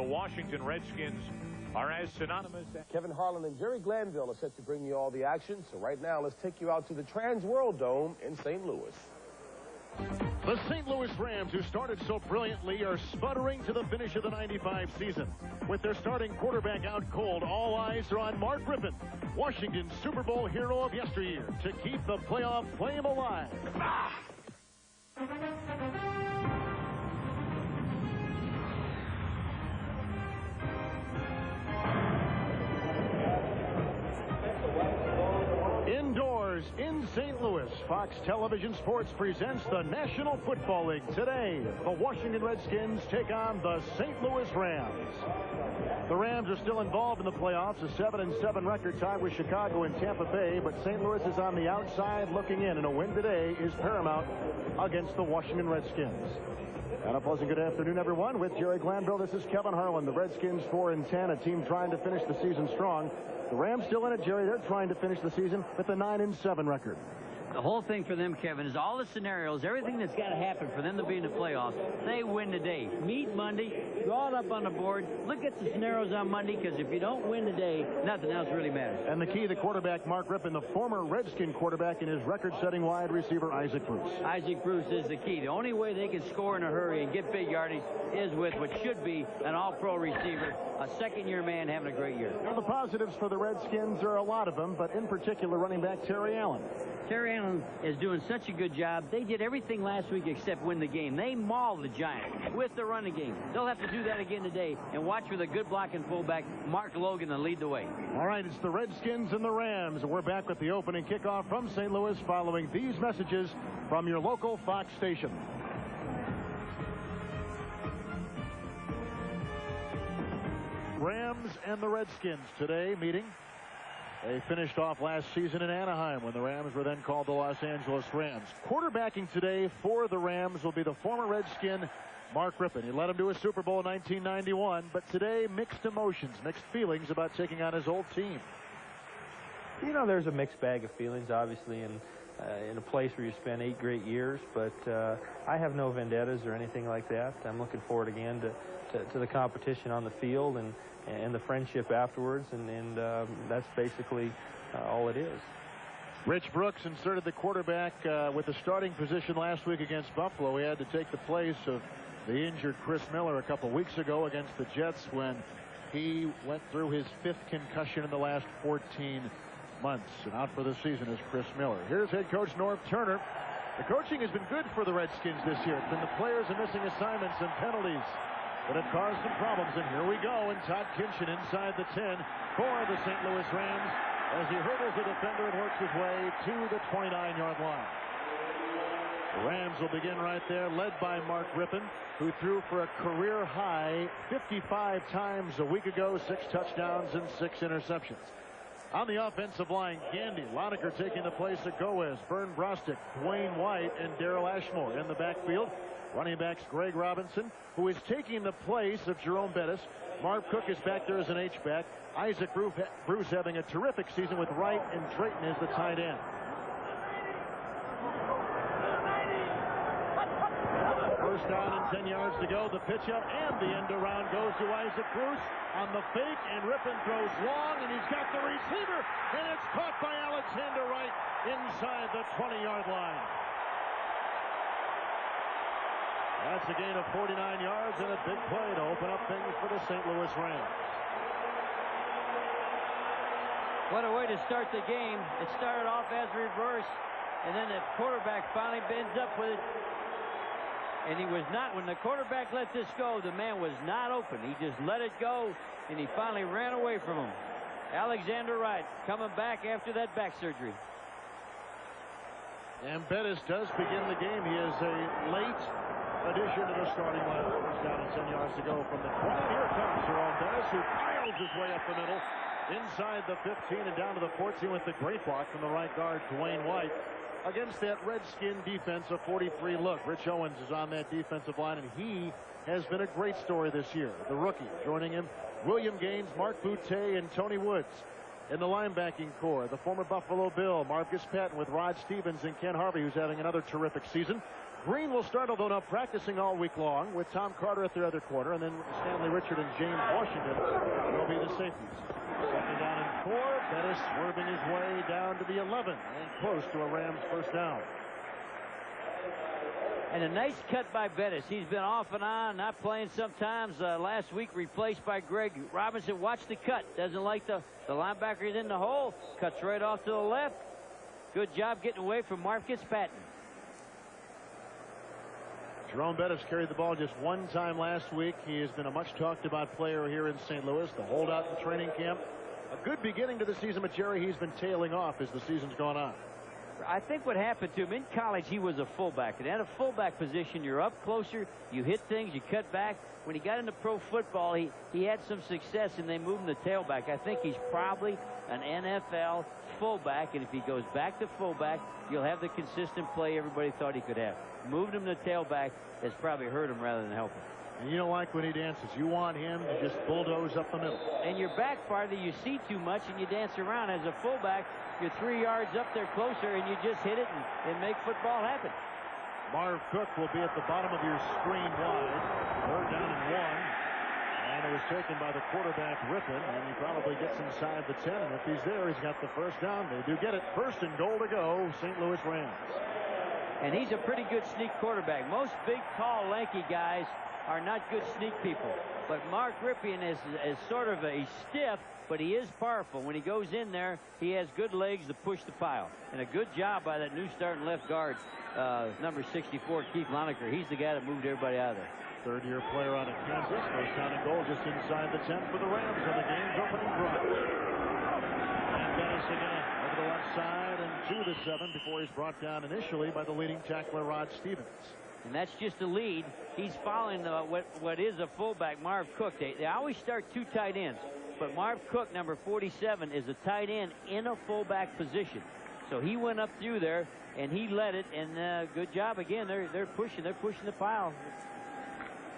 the Washington Redskins are as synonymous. Kevin Harlan and Jerry Glanville are set to bring you all the action. So right now, let's take you out to the Trans World Dome in St. Louis. The St. Louis Rams, who started so brilliantly, are sputtering to the finish of the '95 season. With their starting quarterback out cold, all eyes are on Mark Rypien, Washington's Super Bowl hero of yesteryear, to keep the playoff flame alive. Indoors in St. Louis, Fox Television Sports presents the National Football League. Today, the Washington Redskins take on the St. Louis Rams. The Rams are still involved in the playoffs, a 7-7 record tied with Chicago and Tampa Bay, but St. Louis is on the outside looking in, and a win today is paramount against the Washington Redskins. And a pleasant good afternoon, everyone. With Jerry Glanville, this is Kevin Harlan. The Redskins 4-10, a team trying to finish the season strong. The Rams still in it, Jerry. They're trying to finish the season with a 9-7 record. The whole thing for them, Kevin, is all the scenarios, everything that's got to happen for them to be in the playoffs. They win today. Meet Monday, draw it up on the board, look at the scenarios on Monday, because if you don't win today, nothing else really matters. And the key, the quarterback, Mark Rypien, the former Redskin quarterback, and his record-setting wide receiver, Isaac Bruce. Isaac Bruce is the key. The only way they can score in a hurry and get big yardage is with what should be an all-pro receiver, a second-year man having a great year. Now, the positives for the Redskins are a lot of them, but in particular, running back Terry Allen. Terry Allen is doing such a good job. They did everything last week except win the game. They mauled the Giants with the running game. They'll have to do that again today, and watch with a good blocking fullback, Mark Logan, to lead the way. All right, it's the Redskins and the Rams. We're back with the opening kickoff from St. Louis following these messages from your local Fox station. Rams and the Redskins today meeting. They finished off last season in Anaheim when the Rams were then called the Los Angeles Rams. Quarterbacking today for the Rams will be the former Redskin, Mark Rypien. He led them to a Super Bowl in 1991, but today mixed emotions, mixed feelings about taking on his old team. You know, there's a mixed bag of feelings, obviously, in a place where you spent 8 great years, but I have no vendettas or anything like that. I'm looking forward again to the competition on the field and the friendship afterwards, and that's basically all it is. Rich Brooks inserted the quarterback with the starting position last week against Buffalo. He had to take the place of the injured Chris Miller a couple weeks ago against the Jets when he went through his 5th concussion in the last 14 months. And out for the season is Chris Miller. Here's head coach Norv Turner. The coaching has been good for the Redskins this year. It's been the players and missing assignments and penalties that have caused some problems. And here we go, and Todd Kinchin inside the 10 for the St. Louis Rams as he hurdles the defender and works his way to the 29-yard line. The Rams will begin right there, led by Mark Rypien, who threw for a career-high 55 times a week ago, 6 touchdowns and 6 interceptions. On the offensive line, Gandy Loneker taking the place of Goes, Vern Brostick, Dwayne White, and Darrell Ashmore in the backfield. Running backs Greg Robinson, who is taking the place of Jerome Bettis. Marv Cook is back there as an H-back. Isaac Bruce having a terrific season with Wright and Drayton as the tight end. First down and 10 yards to go. The pitch up and the end around goes to Isaac Bruce on the fake, and Rypien throws long, and he's got the receiver, and it's caught by Alexander Wright inside the 20-yard line. That's a gain of 49 yards and a big play to open up things for the St. Louis Rams. What a way to start the game. It started off as reverse, and then the quarterback finally bends up with it. And he was not, when the quarterback let this go, the man was not open. He just let it go, and he finally ran away from him. Alexander Wright coming back after that back surgery. And Bettis does begin the game. He is a late addition to the starting lineup. First down and 10 yards to go from the 20. Here comes Jerome Bettis, who piles his way up the middle, inside the 15 and down to the 14 with the great block from the right guard, Dwayne White. Against that Redskin defense, a 43 look. Rich Owens is on that defensive line, and he has been a great story this year. The rookie joining him, William Gaines, Mark Boutte, and Tony Woods. In the linebacking core, the former Buffalo Bill, Marcus Patton, with Rod Stevens and Ken Harvey, who's having another terrific season. Green will start, although not practicing all week long, with Tom Carter at the other corner, and then Stanley Richard and James Washington will be the safeties. Second down and 4. Bettis swerving his way down to the 11 and close to a Rams first down. And a nice cut by Bettis. He's been off and on, not playing sometimes. Last week replaced by Greg Robinson. Watch the cut. Doesn't like the linebacker in the hole. Cuts right off to the left. Good job getting away from Marv Fitzpatrick. Jerome Bettis carried the ball just one time last week. He has been a much talked about player here in St. Louis. The holdout in training camp. A good beginning to the season, but Jerry, he's been tailing off as the season's gone on. I think what happened to him in college, he was a fullback. And at a fullback position, you're up closer, you hit things, you cut back. When he got into pro football, he had some success, and they moved him to tailback. I think he's probably an NFL fullback, and if he goes back to fullback, you'll have the consistent play everybody thought he could have. Moved him to tailback has probably hurt him rather than help him. And you don't like when he dances. You want him to just bulldoze up the middle. And your back farther, you see too much, and you dance around. As a fullback, you're 3 yards up there closer, and you just hit it and make football happen. Marv Cook will be at the bottom of your screen wide. Third down and 1. And it was taken by the quarterback, Rippon, and he probably gets inside the 10. And if he's there, he's got the first down. They do get it. First and goal to go, St. Louis Rams. And he's a pretty good sneak quarterback. Most big, tall, lanky guys are not good sneak people. But Mark Rippon is sort of a stiff, but he is powerful. When he goes in there, he has good legs to push the pile. And a good job by that new starting left guard, number 64, Keith Lonecker. He's the guy that moved everybody out of there. Third-year player out of Kansas. First down and goal just inside the 10 for the Rams on the game's opening drive. And Bettis again over the left side and to the 7 before he's brought down initially by the leading tackler, Rod Stevens. And that's just a lead. He's following what is a fullback, Marv Cook. They always start 2 tight ends. But Marv Cook, number 47, is a tight end in a fullback position. So he went up through there, and he led it. And good job again. They're pushing the pile.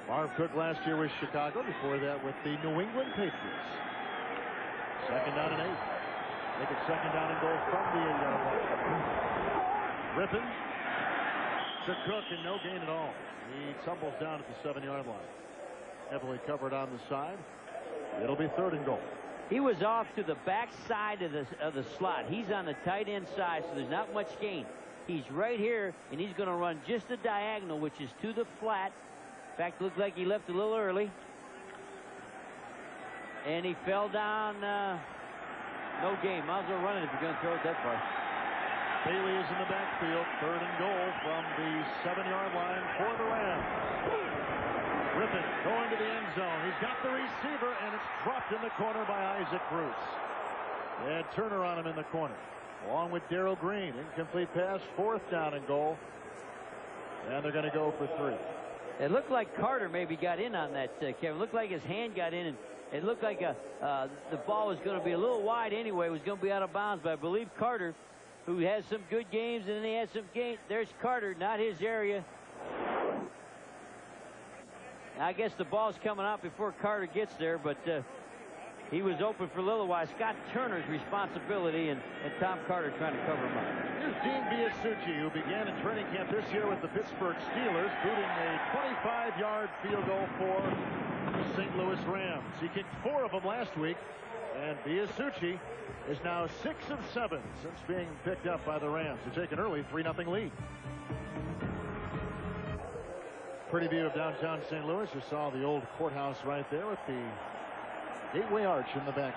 Marv Cook last year with Chicago. Before that with the New England Patriots. Second down and 8. Make it second down and goal from the 8-yard line. Rippon to Cook, and no gain at all. He tumbles down at the 7-yard line. Heavily covered on the side. It'll be third and goal. He was off to the back side of the slot. He's on the tight end side, so there's not much gain. He's right here, and he's going to run just a diagonal, which is to the flat. In fact, looks like he left a little early. And he fell down. No gain. Might as well run it if you're going to throw it that far. Bailey is in the backfield. Third and goal from the 7-yard line for the Rams. Rippon going to the end zone. He's got the receiver, and it's dropped in the corner by Isaac Bruce. They had Turner on him in the corner, along with Darrell Green. Incomplete pass, fourth down and goal. And they're going to go for 3. It looked like Carter maybe got in on that, Kevin. It looked like his hand got in, and it looked like the ball was going to be a little wide anyway. It was going to be out of bounds, but I believe Carter, who has some good games, and then he has some games. There's Carter, not his area. I guess the ball's coming out before Carter gets there, but he was open for a little while. Scott Turner's responsibility, and Tom Carter trying to cover him up. Here's Dean Biasucci, who began in training camp this year with the Pittsburgh Steelers, booting a 25-yard field goal for the St. Louis Rams. He kicked 4 of them last week, and Biasucci is now 6 of 7 since being picked up by the Rams to take an early 3-0 lead. Pretty view of downtown St. Louis. You saw the old courthouse right there with the gateway arch in the back.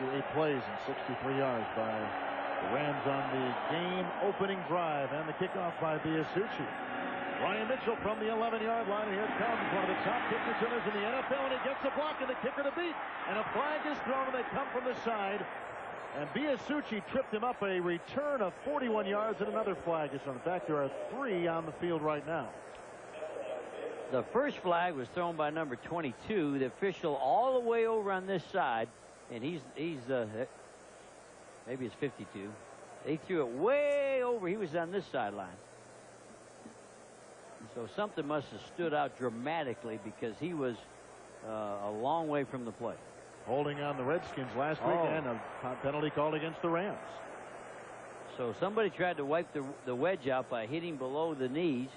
You see 8 plays and 63 yards by the Rams on the game opening drive, and the kickoff by Biasucci. Ryan Mitchell from the 11-yard line, and here comes one of the top kick returners in the NFL, and he gets a block and the kicker to beat, and a flag is thrown, and they come from the side, and Biasucci tripped him up. A return of 41 yards, and another flag is thrown. In fact, there are 3 on the field right now. The first flag was thrown by number 22, the official all the way over on this side, and he's maybe it's 52. They threw it way over. He was on this sideline. So something must have stood out dramatically, because he was a long way from the play. Holding on the Redskins last week, and a penalty called against the Rams. So somebody tried to wipe the wedge out by hitting below the knees.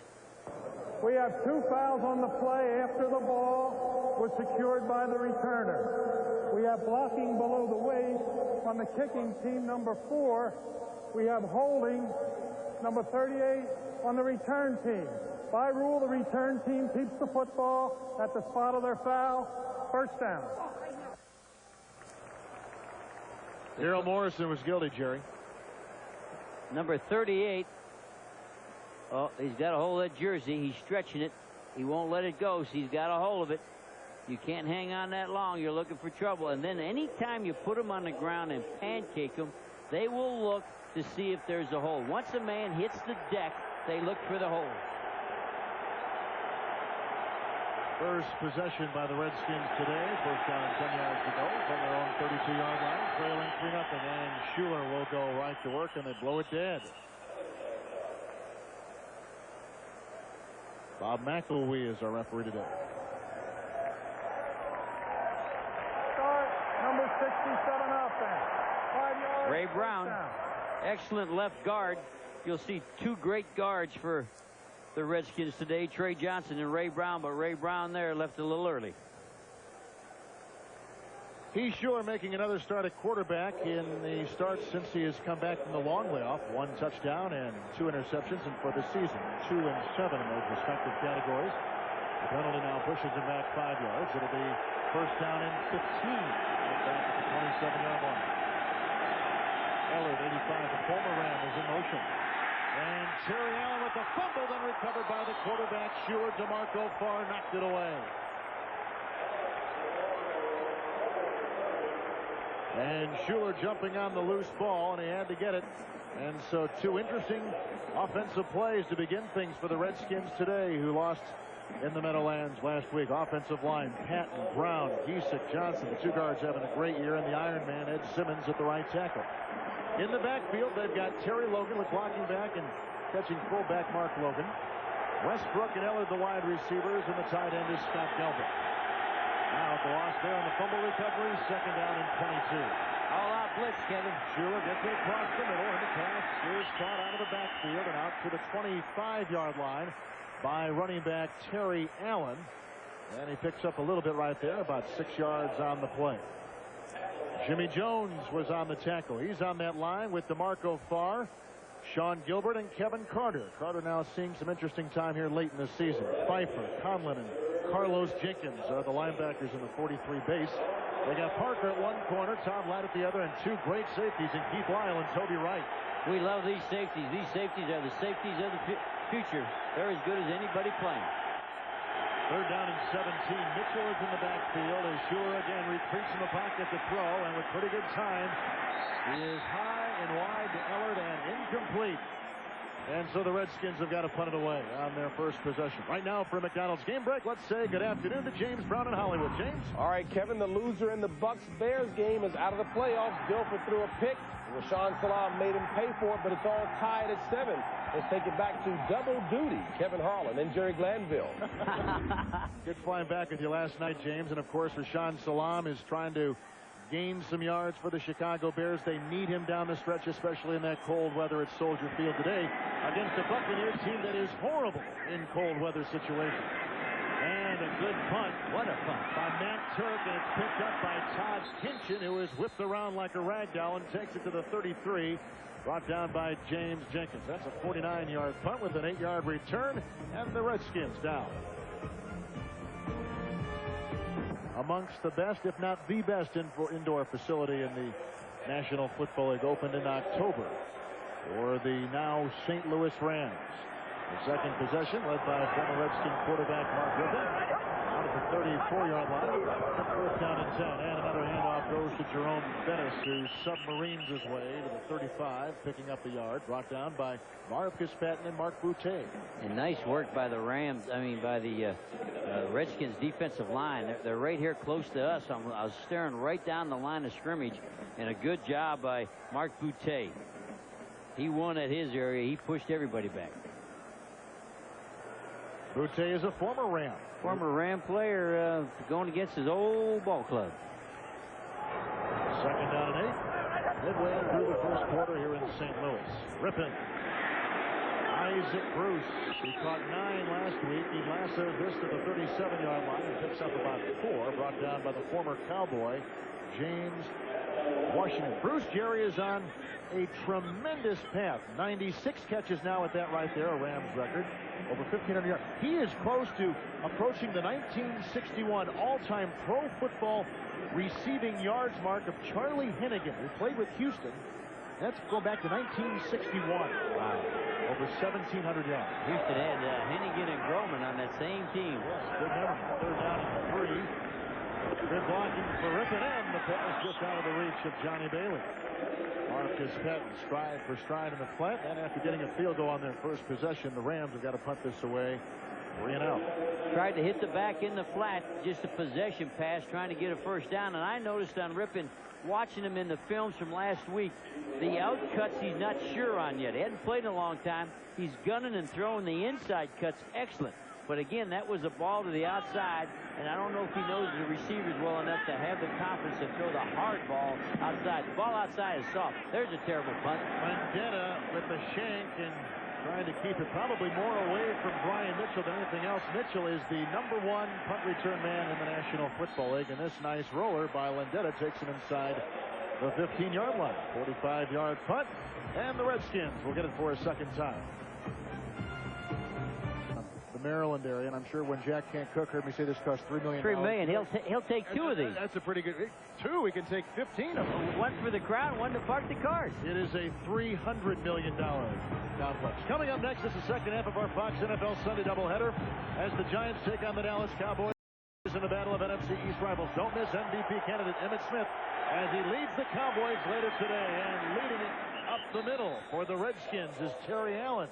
We have 2 fouls on the play after the ball was secured by the returner. We have blocking below the waist on the kicking team, number 4. We have holding, number 38, on the return team. By rule, the return team keeps the football at the spot of their foul. First down. Daryl Morrison was guilty, Jerry. Number 38. Oh, he's got a hold of that jersey. He's stretching it. He won't let it go, so he's got a hold of it. You can't hang on that long. You're looking for trouble. And then anytime you put them on the ground and pancake them, they will look to see if there's a hole. Once a man hits the deck, they look for the hole. First possession by the Redskins today. First down and 10 yards to go from their own 32-yard line. Trailing 3-0. And Schuler will go right to work, and they blow it dead. Bob McElwee is our referee today. Start, number 67 offense. 5 yards. Ray Brown, excellent left guard. You'll see 2 great guards for the Redskins today, Trey Johnson and Ray Brown, but Ray Brown there left a little early. He's Schuler making another start at quarterback in the start since he has come back from the long layoff. 1 touchdown and 2 interceptions, and for the season, 2 and 7 in those respective categories. The penalty now pushes him back 5 yards. It'll be first down and 15. Back at the 27-yard line. Ellard, 85, the former Ram, is in motion. And Terry Allen with the fumble, then recovered by the quarterback. Schuler, DeMarco Farr knocked it away. And Schuler jumping on the loose ball, and he had to get it. And so 2 interesting offensive plays to begin things for the Redskins today, who lost in the Meadowlands last week. Offensive line, Patton, Brown, Giesick, Johnson. The 2 guards having a great year, and the Iron Man, Ed Simmons, at the right tackle. In the backfield, they've got Terry Logan with blocking back and catching fullback Mark Logan. Westbrook and Ellard, the wide receivers, and the tight end is Scott Gelbert. Now the loss there on the fumble recovery, second down and 22. All-out blitz, Kevin. Schuler gets it across the middle, and the pass is caught out of the backfield and out to the 25-yard line by running back Terry Allen. And he picks up a little bit right there, about 6 yards on the play. Jimmy Jones was on the tackle. He's on that line with DeMarco Farr, Sean Gilbert, and Kevin Carter. Carter now seeing some interesting time here late in the season. Pfeiffer, Conlon, and Carlos Jenkins are the linebackers in the 43 base. They got Parker at one corner, Tom Ladd at the other, and 2 great safeties in Keith Lyle and Toby Wright. We love these safeties. These safeties are the safeties of the future. They're as good as anybody playing. Third down and 17. Mitchell is in the backfield as Schuler again retreats in the pocket to throw, and with pretty good time, he is high and wide to Ellard and incomplete. And so the Redskins have got to punt it away on their first possession. Right now for McDonald's Game Break, let's say good afternoon to James Brown in Hollywood. James? All right, Kevin, the loser in the Bucks-Bears game is out of the playoffs. Dilfer threw a pick. Rashawn Salam made him pay for it, but it's all tied at 7. Let's take it back to double duty. Kevin Harlan and Jerry Glanville. Good flying back with you last night, James. And, of course, Rashawn Salam is trying to gain some yards for the Chicago Bears. They need him down the stretch, especially in that cold weather at Soldier Field today against a Buccaneers team that is horrible in cold weather situations. And a good punt. What a punt. By Matt Turk, and it's picked up by Todd Kinchin, who is whipped around like a rag doll and takes it to the 33. Brought down by James Jenkins. That's a 49-yard punt with an 8-yard return, and the Redskins down. Amongst the best, if not the best, indoor facility in the National Football League, opened in October for the now St. Louis Rams. The second possession led by former Redskin quarterback Mark Rippon. Out at the 34-yard line. Fourth down and 10. And another handoff goes to Jerome Bettis, who submarines his way to the 35, picking up the yard. Brought down by Marcus Patton and Mark Boutte. And nice work by the Rams. I mean, by the Redskins defensive line. They're right here close to us. I was staring right down the line of scrimmage, and a good job by Mark Boutte. He won at his area. He pushed everybody back. Boutte is a former Ram. Former Ram player going against his old ball club. Second down and 8. Midway through the first quarter here in St. Louis. Rippon Isaac Bruce. He caught 9 last week. He lassoed this to the 37-yard line and picks up about 4, brought down by the former Cowboy, James Washington. Bruce, Jerry, is on a tremendous path. 96 catches now at that right there, a Rams record. Over 1,500 yards. He is close to approaching the 1961 all-time pro football receiving yards mark of Charlie Hennigan, who played with Houston. That's going back to 1961. Wow. Over 1,700 yards. Houston had Hennigan and Groman on that same team. Yes, good number. 3rd down and 3. Good blocking for Rippon, and the pass just out of the reach of Johnny Bailey. Marcus Pettin stride for stride in the flat, and after getting a field goal on their first possession, the Rams have got to punt this away. 3 and out. Tried to hit the back in the flat, just a possession pass, trying to get a first down. And I noticed on Rippon, watching him in the films from last week, the out cuts he's not sure on yet. He hadn't played in a long time. He's gunning and throwing the inside cuts excellent. But again, that was a ball to the outside, and I don't know if he knows the receivers well enough to have the confidence to throw the hard ball outside. The ball outside is soft. There's a terrible punt. Vendetta with the shank and trying to keep it probably more away from Brian Mitchell than anything else. Mitchell is the #1 punt return man in the National Football League, and this nice roller by Vendetta takes him inside the 15-yard line. 45-yard punt, and the Redskins will get it for a second time. Maryland area, and I'm sure when Jack Can't Cook heard me say this costs $3 million. $3 million. He'll take 2 of these. That's a pretty good. 2. We can take 15 of them. 1 for the crowd, 1 to park the cars. It is a $300 million complex. Coming up next is the second half of our Fox NFL Sunday doubleheader as the Giants take on the Dallas Cowboys in the battle of NFC East rivals. Don't miss MVP candidate Emmitt Smith as he leads the Cowboys later today, and leading it up the middle for the Redskins is Terry Allen.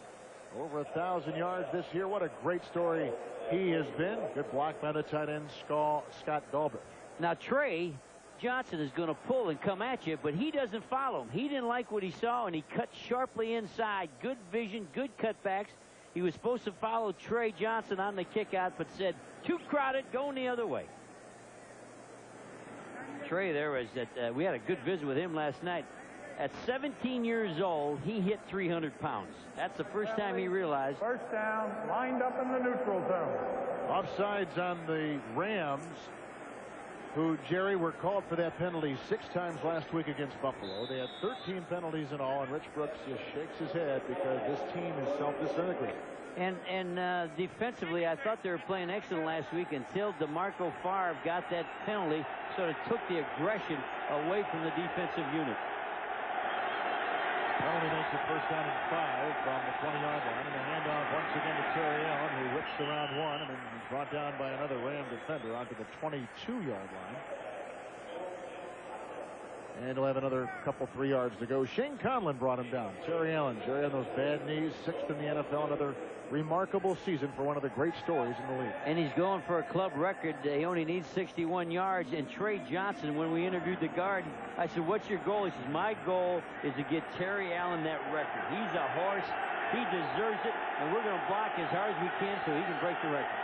Over 1,000 yards this year. What a great story he has been. Good block by the tight end, Scott Galbraith. Now, Trey Johnson is going to pull and come at you, but he doesn't follow him. He didn't like what he saw, and he cut sharply inside. Good vision, good cutbacks. He was supposed to follow Trey Johnson on the kick out, but said, too crowded, going the other way. Trey there was that we had a good visit with him last night. At 17 years old, he hit 300 pounds. That's the first time he realized. First down, lined up in the neutral zone. Offsides on the Rams, who, Jerry, were called for that penalty 6 times last week against Buffalo. They had 13 penalties in all, and Rich Brooks just shakes his head because this team is self-disintegrating. And defensively, I thought they were playing excellent last week until DeMarco Favre got that penalty, sort of took the aggression away from the defensive unit. Penalty makes it first down and 5 from the 20-yard line, and the handoff once again to Terry Allen, who whips around 1 and then brought down by another Ram defender onto the 22-yard line. And he'll have another couple 3 yards to go. Shane Conlon brought him down. Terry Allen, Jerry, on those bad knees, 6th in the NFL, another remarkable season for one of the great stories in the league. And he's going for a club record. He only needs 61 yards. And Trey Johnson, when we interviewed the guard, I said, what's your goal? He says, my goal is to get Terry Allen that record. He's a horse. He deserves it. And we're going to block as hard as we can so he can break the record.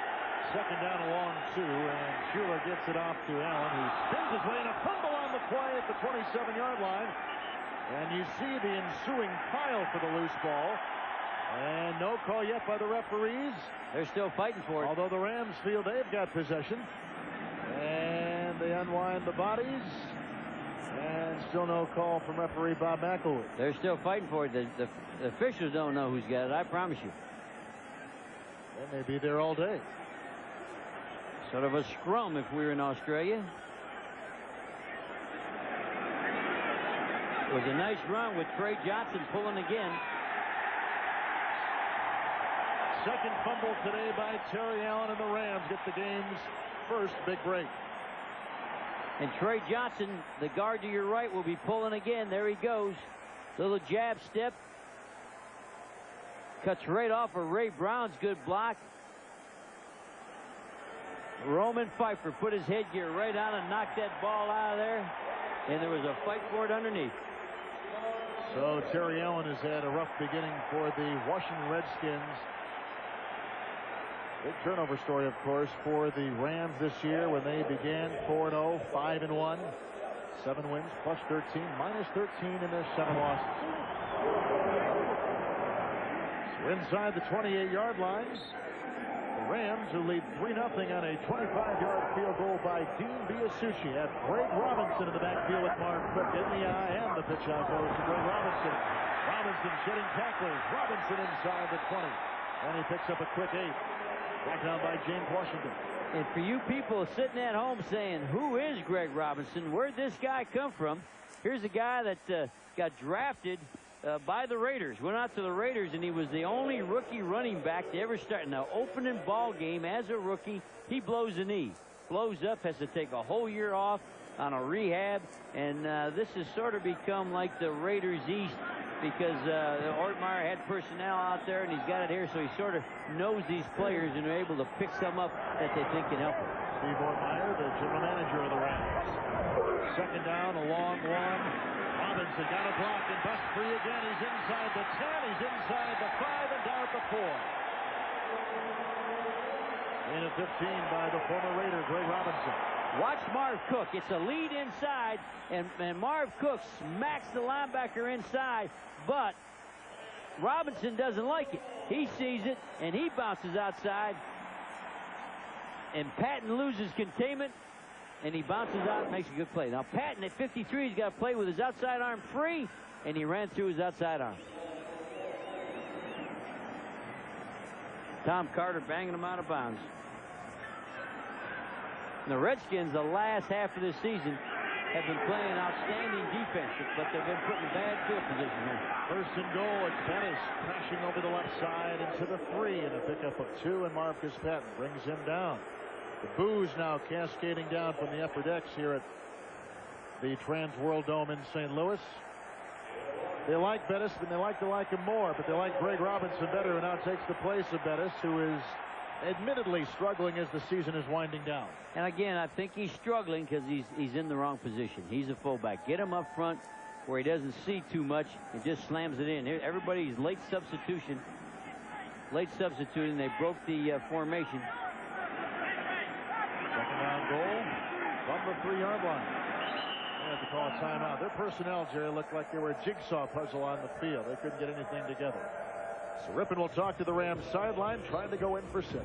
Second down along 2, and Schuler gets it off to Allen, who spins his way in a fumble on the play at the 27-yard line. And you see the ensuing pile for the loose ball. And no call yet by the referees. They're still fighting for it. Although the Rams feel they've got possession. And they unwind the bodies. And still no call from referee Bob McElwood. They're still fighting for it. The officials don't know who's got it, I promise you. They may be there all day. Sort of a scrum if we were in Australia. It was a nice run with Trey Johnson pulling again. Second fumble today by Terry Allen, and the Rams get the game's first big break. And Trey Johnson, the guard to your right, will be pulling again. There he goes. Little jab step. Cuts right off of Ray Brown's good block. Roman Pfeiffer put his headgear right on and knocked that ball out of there. And there was a fight for it underneath. So Terry Allen has had a rough beginning for the Washington Redskins. Big turnover story, of course, for the Rams this year when they began 4-0, 5-1, 7 wins, plus 13, minus 13 in their 7 losses. We're inside the 28-yard line. The Rams, who lead 3-0 on a 25-yard field goal by Dean Biasucci, have Greg Robinson in the backfield with Marv Cook in the eye, and the pitch out goes to Greg Robinson. Robinson shedding tacklers. Robinson inside the 20. And he picks up a quick 8. Brought down by James Washington. And for you people sitting at home saying, who is Greg Robinson? Where'd this guy come from? Here's a guy that got drafted by the Raiders. Went out to the Raiders, and he was the only rookie running back to ever start in the opening ball game as a rookie. He blows a knee. Blows up, has to take a whole year off on a rehab. And this has sort of become like the Raiders East, because Ortmeyer had personnel out there, and he's got it here, so he sort of knows these players and are able to pick some up that they think can help him. Steve Ortmeyer, the general manager of the Rams. Second down, a long one. Robinson got a block and bust free again. He's inside the 10, he's inside the 5, and down at the 4. In at 15 by the former Raider, Greg Robinson. Watch Marv Cook. It's a lead inside, and Marv Cook smacks the linebacker inside, but Robinson doesn't like it. He sees it, and he bounces outside, and Patton loses containment, and he bounces out and makes a good play. Now, Patton at 53, he's got to play with his outside arm free, and he ran through his outside arm. Tom Carter banging him out of bounds. And the Redskins, the last half of this season, have been playing outstanding defense, but they've been put in bad field position here. First and goal. It's Bettis crashing over the left side into the 3, and a pickup of 2, and Marcus Patton brings him down. The boos now cascading down from the upper decks here at the Trans World Dome in St. Louis. They like Bettis, and they like him more, but they like Greg Robinson better, who now takes the place of Bettis, who is admittedly struggling as the season is winding down. And again, I think he's struggling because he's in the wrong position. He's a fullback. Get him up front where he doesn't see too much and just slams it in. Everybody's late substituting. They broke the formation. Second down goal from the 3-yard line. They have to call a timeout. Their personnel, Jerry, looked like they were a jigsaw puzzle on the field. They couldn't get anything together. So Rippon will talk to the Rams sideline, trying to go in for 6.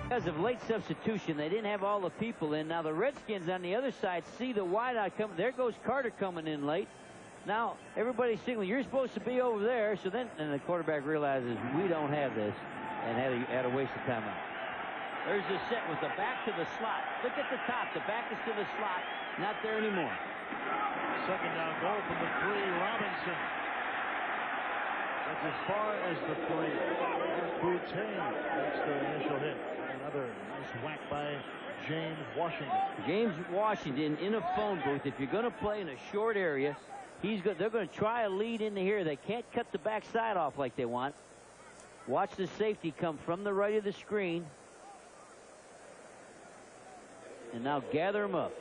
Because of late substitution, they didn't have all the people in. Now the Redskins on the other side see the wideout coming. There goes Carter coming in late. Now everybody's signaling, you're supposed to be over there. So then, and the quarterback realizes we don't have this, and had a waste of time out. There's the set with the back to the slot. Look at the top. The back is to the slot. Not there anymore. Second down goal from the 3, Robinson. That's as far as the 3. Boutain makes the initial hit. Another nice whack by James Washington. James Washington in a phone booth. If you're going to play in a short area, they're going to try a lead into here. They can't cut the backside off like they want. Watch the safety come from the right of the screen. And now gather them up.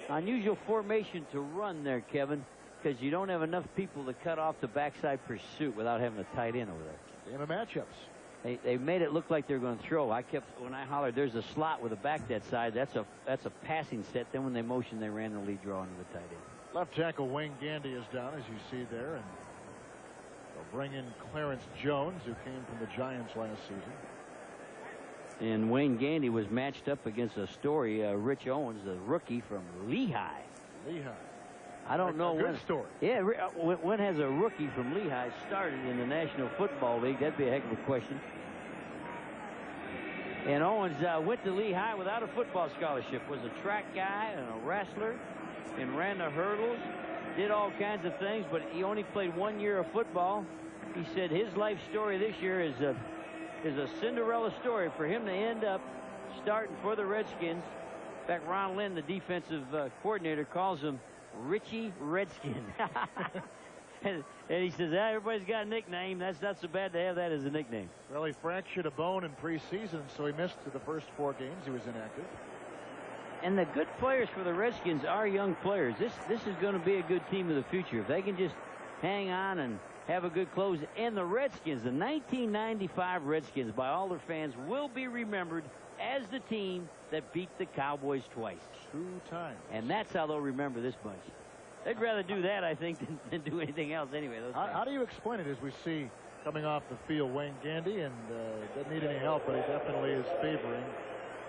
Unusual formation to run there, Kevin, because you don't have enough people to cut off the backside pursuit without having a tight end over there. Game of matchups. They made it look like they were going to throw. When I hollered, there's a slot with a back that side. That's a passing set. Then when they motioned, they ran the lead draw into the tight end. Left tackle Wayne Gandy is down, as you see there, and they'll bring in Clarence Jones, who came from the Giants last season. And Wayne Gandy was matched up against a story, Rich Owens, the rookie from Lehigh. I don't know when. Good story. Yeah, when has a rookie from Lehigh started in the National Football League? That'd be a heck of a question. And Owens went to Lehigh without a football scholarship. Was a track guy and a wrestler, and ran the hurdles, did all kinds of things, but he only played 1 year of football. He said his life story this year is a Cinderella story for him to end up starting for the Redskins. In fact, Ron Lynn, the defensive coordinator, calls him Richie Redskin. and he says, everybody's got a nickname. That's not so bad to have that as a nickname. Well, he fractured a bone in preseason, so he missed the first 4 games. He was inactive. And the good players for the Redskins are young players. This is going to be a good team of the future. If they can just hang on and have a good close. And the Redskins, the 1995 Redskins, by all their fans, will be remembered as the team that beat the Cowboys twice. True time. And that's how they'll remember this bunch. They'd rather do that, I think, than do anything else anyway. How do you explain it as we see coming off the field Wayne Gandy, and doesn't need any help, but he definitely is favoring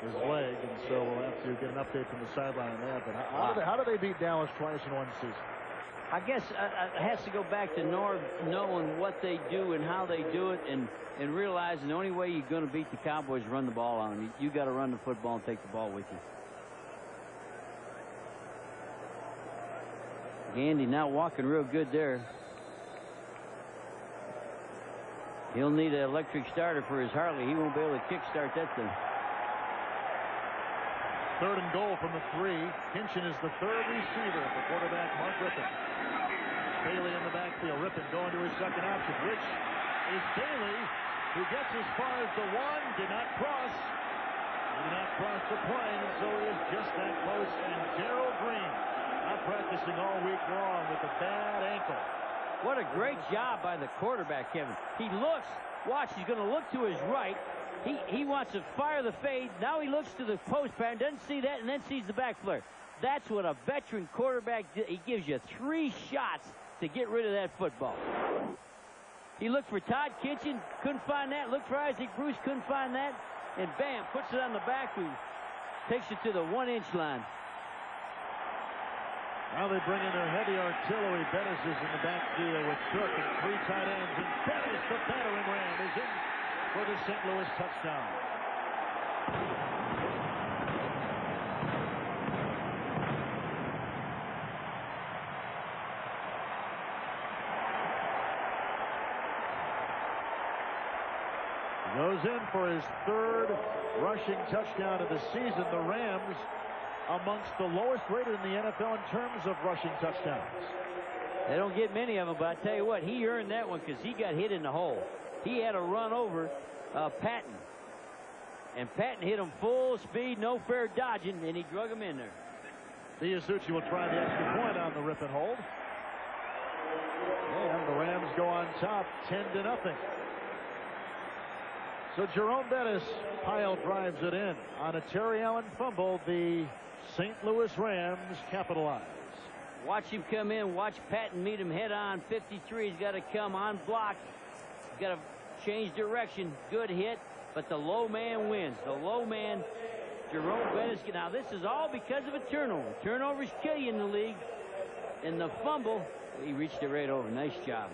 his leg, and so we'll have to get an update from the sideline on that. But how do they beat Dallas twice in one season? I guess it has to go back to knowing what they do and how they do it, and realizing the only way you're going to beat the Cowboys is run the ball on them. You got to run the football and take the ball with you. Gandy not walking real good there. He'll need an electric starter for his Harley. He won't be able to kickstart that thing. 3rd and goal from the 3. Hinchin is the 3rd receiver for quarterback Mark Rippon. Bailey in the backfield. Rippon going to his second option, which is Bailey, who gets as far as the 1. Did not cross. Did not cross the plane, and so he is just that close. And Darrell Green not practicing all week long with a bad ankle. What a great job by the quarterback, Kevin. He looks, watch, he's going to look to his right. He wants to fire the fade. Now he looks to the post pattern, doesn't see that, and then sees the back flare. That's what a veteran quarterback did. He gives you 3 shots to get rid of that football. He looked for Todd Kitchen, couldn't find that. Looked for Isaac Bruce, couldn't find that. And bam, puts it on the back, who takes it to the 1-inch line. Now they bring in their heavy artillery. Bettis is in the backfield with Cook and 3 tight ends. And Bettis, the battering ram, is in for the St. Louis touchdown. He goes in for his 3rd rushing touchdown of the season. The Rams amongst the lowest rated in the NFL in terms of rushing touchdowns. They don't get many of them, but I tell you what, he earned that one because he got hit in the hole. He had to run over Patton. And Patton hit him full speed, no fair dodging, and he drug him in there. Biasucci will try the extra point on the rip and hold. And the Rams go on top 10-0. So Jerome Bettis pile drives it in. On a Terry Allen fumble, the St. Louis Rams capitalize. Watch him come in. Watch Patton meet him head on. 53. He's got to come on block. He's got to change direction. Good hit. But the low man wins. The low man, Jerome Bettis. Now, this is all because of a turnover. Turnovers kill you in the league. And the fumble, he reached it right over. Nice job.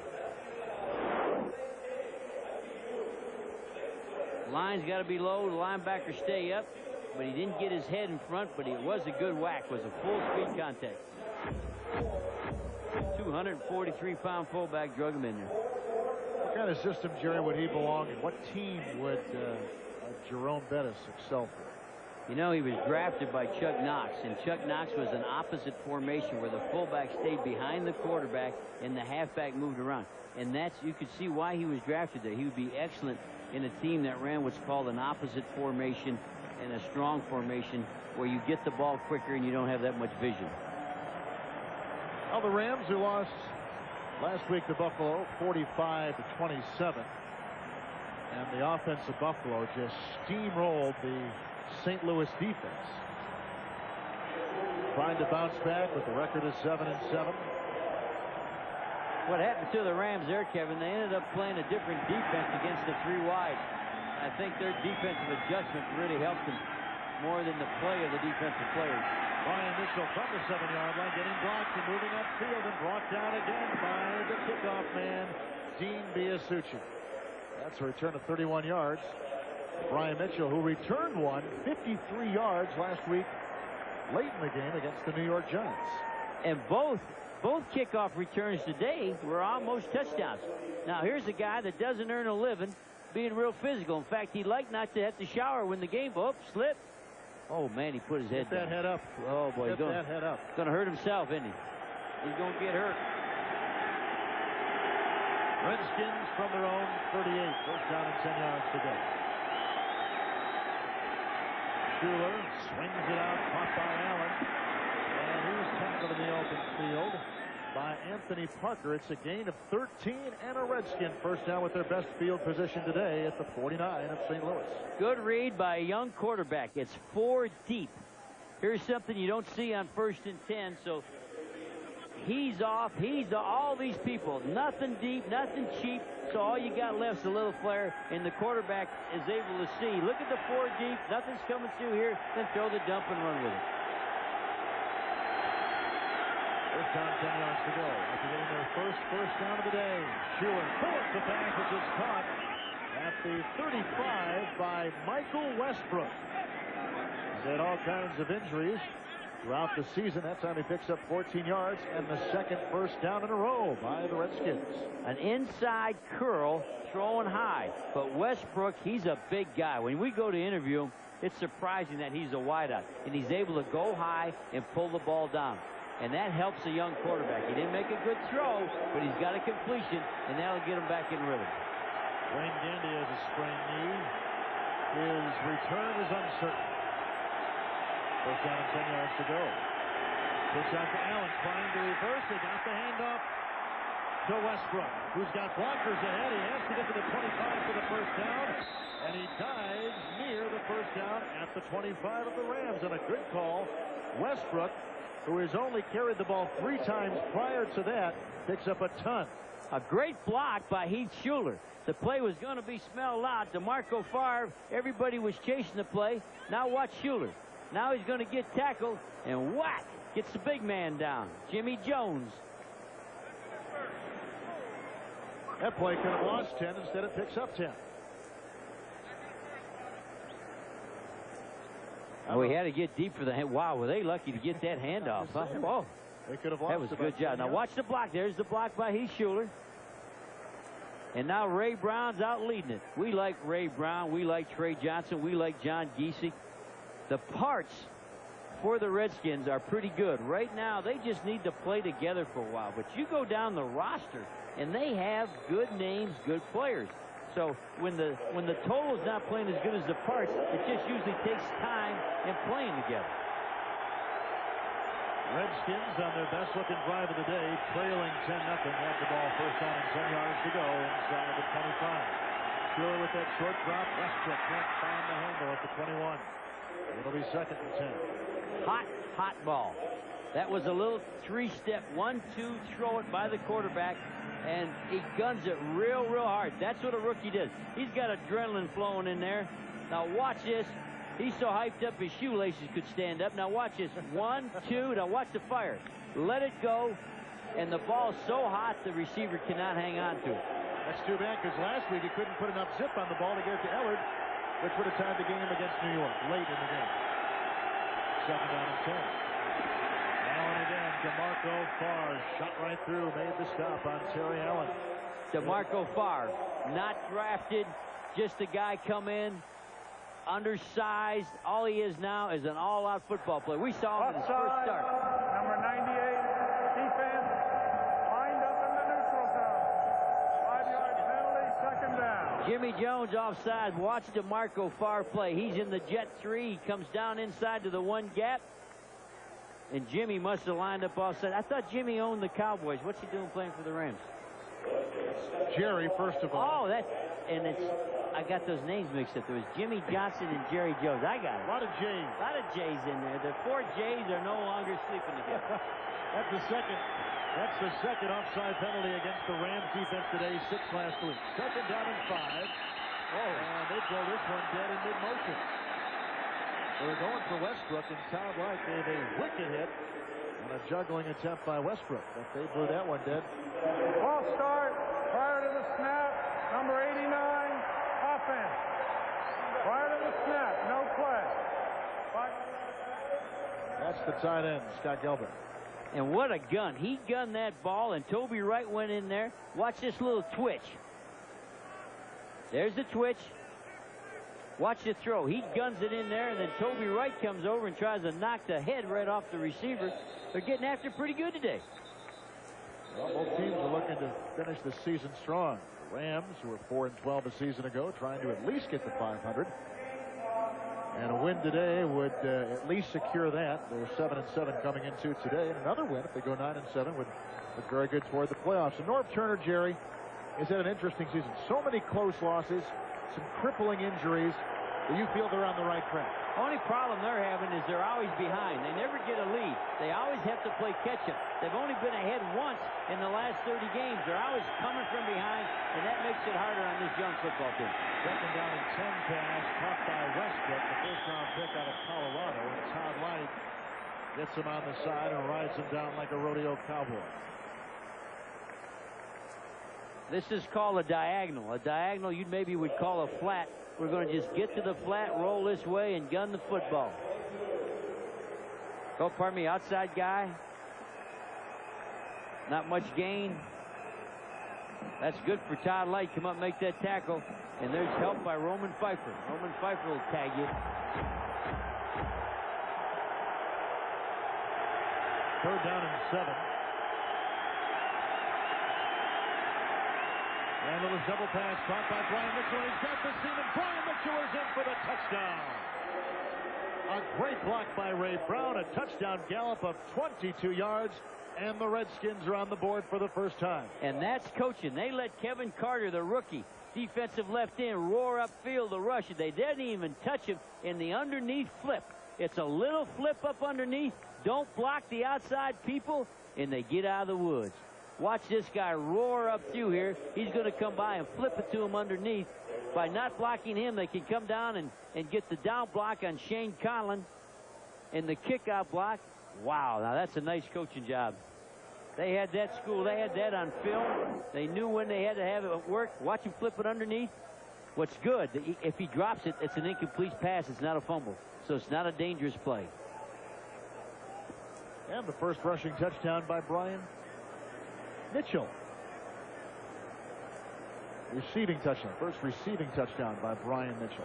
Line's got to be low. The linebacker stay up. But he didn't get his head in front, but it was a good whack. It was a full-speed contact. 243-pound fullback drug him in there. What kind of system, Jerry, would he belong in? What team would Jerome Bettis excel for? You know, he was drafted by Chuck Knox, and Chuck Knox was an opposite formation where the fullback stayed behind the quarterback and the halfback moved around. And that's, you could see why he was drafted there. He would be excellent in a team that ran what's called an opposite formation and a strong formation where you get the ball quicker and you don't have that much vision. Well, the Rams, who lost last week to Buffalo 45-27, and the offense of Buffalo just steamrolled the St. Louis defense. Trying to bounce back with the record of 7-7. What happened to the Rams there, Kevin? They ended up playing a different defense against the 3 wide. I think their defensive adjustment really helped them more than the play of the defensive players. Brian Mitchell from the 7-yard line getting blocked and moving upfield and brought down again by the kickoff man, Dean Biasucci. That's a return of 31 yards. Brian Mitchell, who returned one 53 yards last week late in the game against the New York Giants. And both kickoff returns today were almost touchdowns. Now here's a guy that doesn't earn a living being real physical. In fact, he'd like not to have to shower when the game. Oh, slip. Oh man, he put his head down. That head up. Oh boy, he's that head up. Going to hurt himself, isn't he? He's going to get hurt. Redskins from their own 38. First down and 10 yards to go. Schuler swings it out, caught by Allen. And he's tackled in the open field by Anthony Parker. It's a gain of 13 and a Redskin first down with their best field position today at the 49 of St. Louis. Good read by a young quarterback. It's 4 deep. Here's something you don't see on 1st and 10. So He's off. All these people. Nothing deep, nothing cheap. So all you got left is a little flare, and the quarterback is able to see. Look at the 4 deep. Nothing's coming through here. Then throw the dump and run with it. First down, 10 yards to go. After getting their first down of the day, Schuler pulls the pass, which is caught at the 35 by Michael Westbrook. He's had all kinds of injuries throughout the season. That time he picks up 14 yards and the second first down in a row by the Redskins. An inside curl throwing high. But Westbrook, he's a big guy. When we go to interview him, it's surprising that he's a wideout. And he's able to go high and pull the ball down. And that helps a young quarterback. He didn't make a good throw, but he's got a completion, and that'll get him back in rhythm. Wayne Gandy has a sprained knee. His return is uncertain. First down and 10 yards to go. Pitch out to Allen, trying to reverse. They got the handoff to Westbrook, who's got blockers ahead. He has to get to the 25 for the first down, and he dives near the first down at the 25 of the Rams. And a good call. Westbrook, who has only carried the ball 3 times prior to that, picks up a ton. A great block by Heath Schuler. The play was going to be smelled out. DeMarco Favre, everybody was chasing the play. Now watch Schuler. Now he's going to get tackled, and whack, gets the big man down. Jimmy Jones. That play could have lost 10. Instead it picks up 10. Oh, he had to get deep for the hand. Wow, were they lucky to get that handoff? Huh? Whoa. They could have lost. That was a good job. Now watch the block. There's the block by Heath Schuler. And now Ray Brown's out leading it. We like Ray Brown. We like Trey Johnson. We like John Giesecke. The parts for the Redskins are pretty good. Right now, they just need to play together for a while. But you go down the roster, and they have good names, good players. So when the total is not playing as good as the parts, it just usually takes time and playing together. Redskins on their best looking drive of the day, trailing 10-0, have the ball first down and 10 yards to go inside the 25. Schuler with that short drop. Westbrook can't find the handle at the 21. It'll be second and 10. Hot ball. That was a little 3-step 1-2 throw it by the quarterback, and he guns it real hard. That's what a rookie does. He's got adrenaline flowing in there. Now watch this. He's so hyped up his shoelaces could stand up. Now watch this. 1, 2. Now watch the fire. Let it go, and the ball's so hot the receiver cannot hang on to it. That's too bad, because last week he couldn't put enough zip on the ball to get it to Ellard, which would have tied the game against New York late in the game. Second down and 10. Now and again, DeMarco Favre shot right through, made the stop on Terry Allen. DeMarco Favre, not drafted, just a guy come in, undersized. All he is now is an all-out football player. We saw him in his first start. Number 98, defense, lined up in the neutral zone. 5-yard penalty, second down. Jimmy Jones offside. Watch DeMarco Favre play. He's in the jet 3. He comes down inside to the 1 gap. And Jimmy must have lined up offside. I thought Jimmy owned the Cowboys. What's he doing playing for the Rams? Jerry, first of all. Oh, I got those names mixed up. There was Jimmy Johnson and Jerry Jones. I got it. A lot of J's. A lot of J's in there. The 4 J's are no longer sleeping together. That's the second offside penalty against the Rams defense today, 6 last week. Second down and 5. And they throw this one dead in mid-motion. They were going for Westbrook, and Todd White gave a wicked hit on a juggling attempt by Westbrook, but they blew that one dead. False start prior to the snap. Number 89, offense. Prior to the snap, no play. That's the tight end, Scott Gelbert. And what a gun. He gunned that ball, and Toby Wright went in there. Watch this little twitch. There's the twitch. Watch the throw. He guns it in there, and then Toby Wright comes over and tries to knock the head right off the receiver. They're getting after pretty good today. Well, both teams are looking to finish the season strong. The Rams, who were 4-12 a season ago, trying to at least get to 500. And a win today would at least secure that. They're 7-7 coming into today. And another win, if they go 9-7, would look very good toward the playoffs. And Norv Turner, Jerry, has had an interesting season. So many close losses, some crippling injuries, you feel they're on the right track? Only problem they're having is they're always behind. They never get a lead. They always have to play catch-up. They've only been ahead once in the last 30 games. They're always coming from behind, and that makes it harder on this young football team. Second down and 10 pass caught by Westbrook, the first-round pick out of Colorado. And Todd Light gets him on the side and rides him down like a rodeo cowboy. This is called a diagonal. A diagonal you maybe would call a flat. We're going to just get to the flat, roll this way, and gun the football. Oh, pardon me, outside guy. Not much gain. That's good for Todd Light. Come up and make that tackle. And there's help by Roman Pfeiffer. Roman Pfeiffer will tag you. Third down and 7. And a little double pass caught by Brian Mitchell. He's got the seam, and Brian Mitchell is in for the touchdown. A great block by Ray Brown. A touchdown gallop of 22 yards. And the Redskins are on the board for the first time. And that's coaching. They let Kevin Carter, the rookie, defensive left end, roar upfield to rush it. They didn't even touch him in the underneath flip. It's a little flip up underneath. Don't block the outside people, and they get out of the woods. Watch this guy roar up through here. He's going to come by and flip it to him underneath. By not blocking him, they can come down and get the down block on Shane Conlon and the kickoff block. Wow, now that's a nice coaching job. They had that school. They had that on film. They knew when they had to have it work. Watch him flip it underneath. What's good, if he drops it, it's an incomplete pass. It's not a fumble. So it's not a dangerous play. And the first rushing touchdown by Brian Mitchell. Receiving touchdown. First receiving touchdown by Brian Mitchell.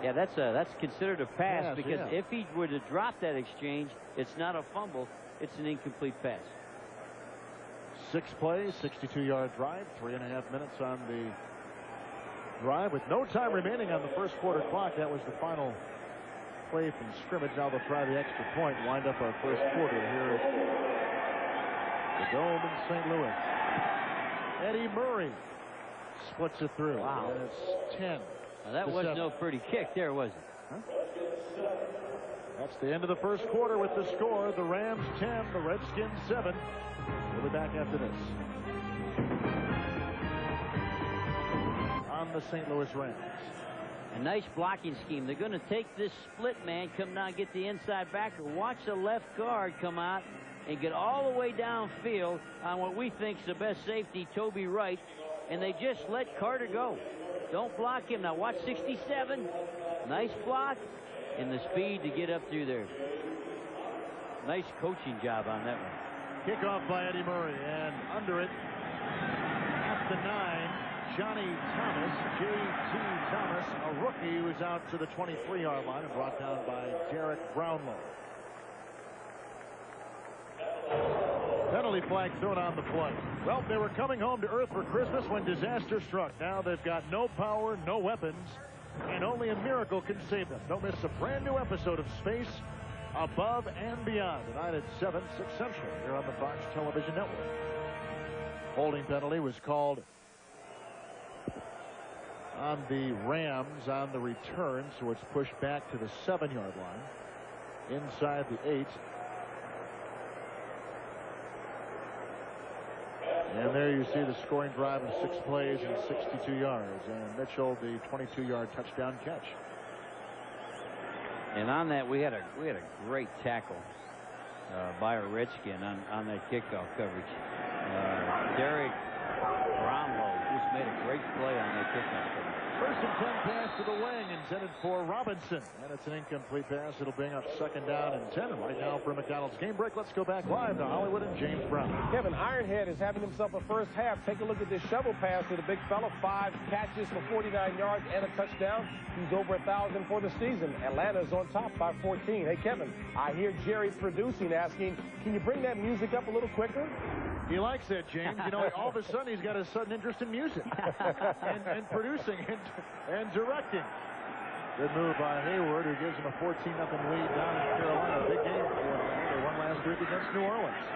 Yeah, that's considered a pass because yeah. if he were to drop that exchange, it's not a fumble. It's an incomplete pass. 6 plays, 62-yard drive, 3.5 minutes on the drive with no time remaining on the first quarter clock. That was the final play from scrimmage. Now they'll try the extra point, wind up our first quarter. Here is the Dome in St. Louis. Eddie Murray splits it through. Wow. And it's 10. Now that was no pretty kick there, was it? Huh? That's the end of the first quarter with the score. The Rams 10, the Redskins 7. We'll be back after this. On the St. Louis Rams. A nice blocking scheme. They're going to take this split man, come down, get the inside backer. Watch the left guard come out and get all the way downfield on what we think is the best safety, Toby Wright. And they just let Carter go. Don't block him. Now watch 67. Nice block. And the speed to get up through there. Nice coaching job on that one. Kickoff by Eddie Murray, and under it, at the 9, Johnny Thomas, J.T. Thomas, a rookie who's out to the 23-yard line and brought down by Derek Brownlow. Penalty flag thrown on the play. Well, they were coming home to earth for Christmas when disaster struck. Now they've got no power, no weapons, and only a miracle can save them. Don't miss a brand new episode of Space Above and Beyond tonight at 7, 6 Central here on the Fox Television Network. Holding penalty was called on the Rams on the return, so it's pushed back to the 7-yard line inside the 8. And there you see the scoring drive of 6 plays and 62 yards. And Mitchell, the 22-yard touchdown catch. And on that, we had a great tackle by a Redskin on that kickoff coverage. Derek Brownlow just made a great play on that kickoff coverage. First and 10 pass to the wing intended for Robinson. And it's an incomplete pass. It'll bring up second down and 10. And right now for McDonald's game break, let's go back live to Hollywood and James Brown. Kevin, Ironhead is having himself a first half. Take a look at this shovel pass to the big fella. 5 catches for 49 yards and a touchdown. He's over 1,000 for the season. Atlanta's on top by 14. Hey, Kevin, I hear Jerry producing asking, can you bring that music up a little quicker? He likes that, James. You know, all of a sudden he's got a sudden interest in music and producing and directing. Good move by Hayward, who gives him a 14-0 lead down in Carolina. Big game for Atlanta. They won last week against New Orleans.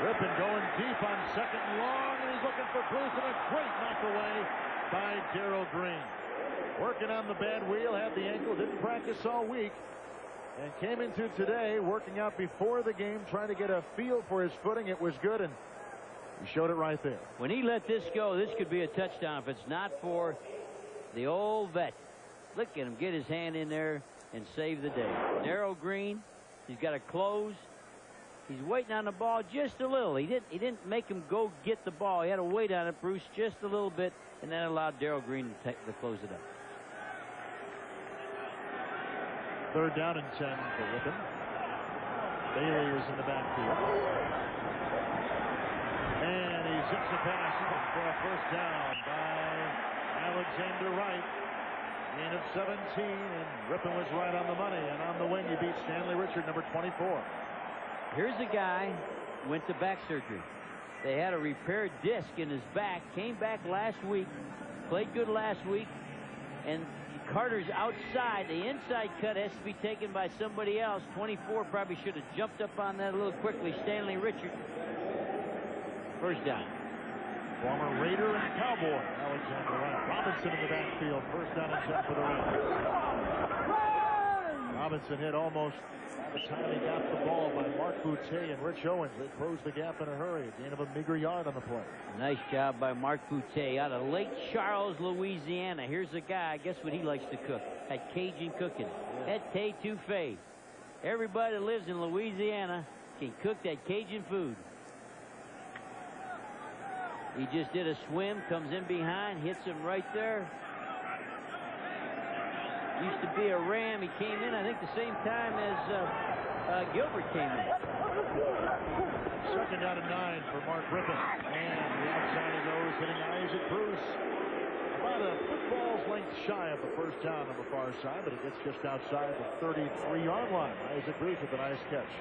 Rippon going deep on second and long, and he's looking for Bruce, and a great knock away by Darrell Green. working on the bad wheel, had the ankle, didn't practice all week, and came into today working out before the game, trying to get a feel for his footing. It was good, and he showed it right there. When he let this go, this could be a touchdown if it's not for the old vet. Look at him get his hand in there and save the day. Darrell Green, he's got to close. He's waiting on the ball just a little. He didn't make him go get the ball. He had to wait on it, Bruce, just a little bit, and that allowed Darrell Green to close it up. 3rd down and 10 for Rippon. Bailey is in the backfield. And he zips the pass for a 1st down by Alexander Wright. Gain of 17, and Rippon was right on the money. And on the wing, he beat Stanley Richard, number 24. Here's a guy went to back surgery. They had a repaired disc in his back. Came back last week. Played good last week. And Carter's outside. The inside cut has to be taken by somebody else. 24 probably should have jumped up on that a little quickly. Stanley Richard. 1st down. Former Raider and Cowboy Alexander Wright. Robinson in the backfield. 1st down and 10 for the Rams. Robinson hit almost by the time he got the ball by Mark Boutte and Rich Owens. They closed the gap in a hurry. A gain of a meager yard on the play. Nice job by Mark Boutte out of Lake Charles, Louisiana. Here's a guy, guess what he likes to cook? That Cajun cooking. That étouffée. Everybody that lives in Louisiana can cook that Cajun food. He just did a swim, comes in behind, hits him right there. Used to be a Ram. He came in, I think, the same time as Gilbert came in. 2nd down and 9 for Mark Rippon. And the outside he goes, hitting Isaac Bruce. About a football's length shy of the 1st down on the far side, but it gets just outside the 33-yard line. Isaac Bruce with a nice catch.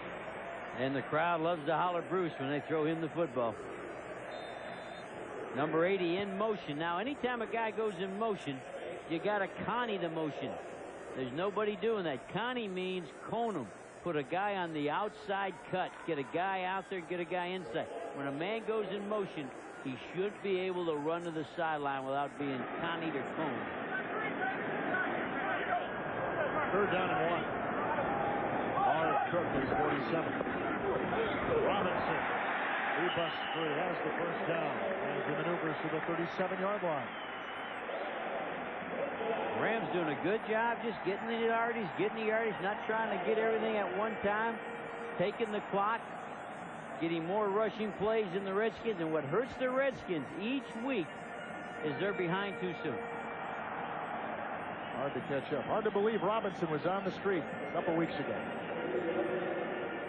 And the crowd loves to holler Bruce when they throw him the football. Number 80 in motion. Now, anytime a guy goes in motion, you got to Connie the motion. There's nobody doing that. Connie means cone him. Put a guy on the outside cut. Get a guy out there, get a guy inside. When a man goes in motion, he should be able to run to the sideline without being Connied or coned. 3rd down and 1. Art Cook is 47. Robinson. He busts through. Has the 1st down. As he maneuvers to the 37-yard line. Rams doing a good job just getting the yardage, not trying to get everything at one time, taking the clock, getting more rushing plays than the Redskins. And what hurts the Redskins each week is they're behind too soon. Hard to catch up. Hard to believe Robinson was on the street a couple weeks ago.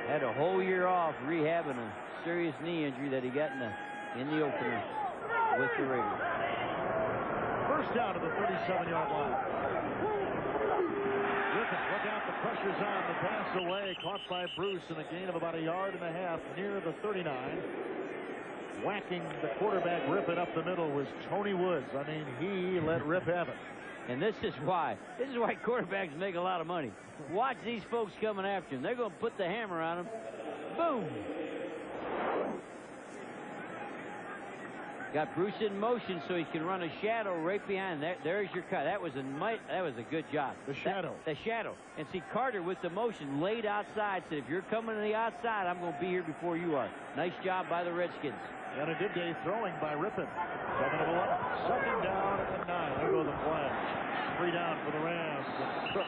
Had a whole year off rehabbing a serious knee injury that he got in the opener with the Raiders. 1st down to the 37-yard line. Griffin, look out, the pressure's on. The pass away, caught by Bruce in a gain of about 1.5 yards near the 39. Whacking the quarterback Rippon up the middle was Tony Woods. I mean, he let Rip have it. And this is why quarterbacks make a lot of money. Watch these folks coming after him. They're going to put the hammer on him. Boom. Got Bruce in motion so he can run a shadow right behind. There's your cut. That was a good job. The shadow. The shadow. And see, Carter with the motion laid outside. Said, if you're coming to the outside, I'm going to be here before you are. Nice job by the Redskins. And a good day throwing by Rippon. 7 of 11. 2nd down and 9. There go the flags. 3 down for the Rams. And Cook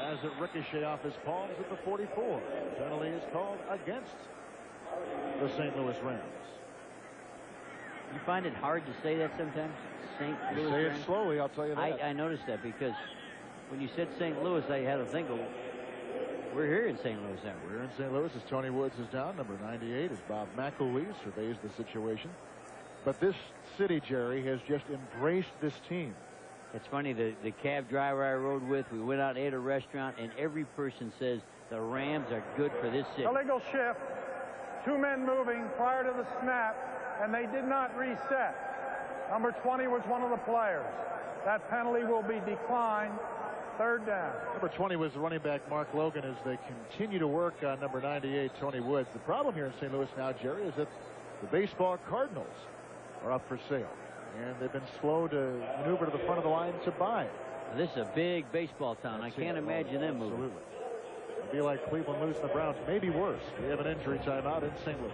has it ricochet off his palms at the 44. Penalty is called against the St. Louis Rams. You find it hard to say that sometimes? St. Louis Say Rams? it slowly, I'll tell you that. I noticed that because when you said St. Louis, I had to think of, we're here in St. Louis now. We're in St. Louis as Tony Woods is down. Number 98 is Bob McElwee, surveys the situation. But this city, Jerry, has just embraced this team. It's funny, the cab driver I rode with, we went out and ate at a restaurant, and every person says the Rams are good for this city. Illegal shift. 2 men moving prior to the snap, and they did not reset. Number 20 was one of the players. That penalty will be declined. 3rd down. Number 20 was the running back Mark Logan as they continue to work on number 98, Tony Woods. The problem here in St. Louis now, Jerry, is that the baseball Cardinals are up for sale. And they've been slow to maneuver to the front of the line to buy. This is a big baseball town. I can't imagine them moving. Absolutely. It'd be like Cleveland losing the Browns, maybe worse. We have an injury timeout in St. Louis.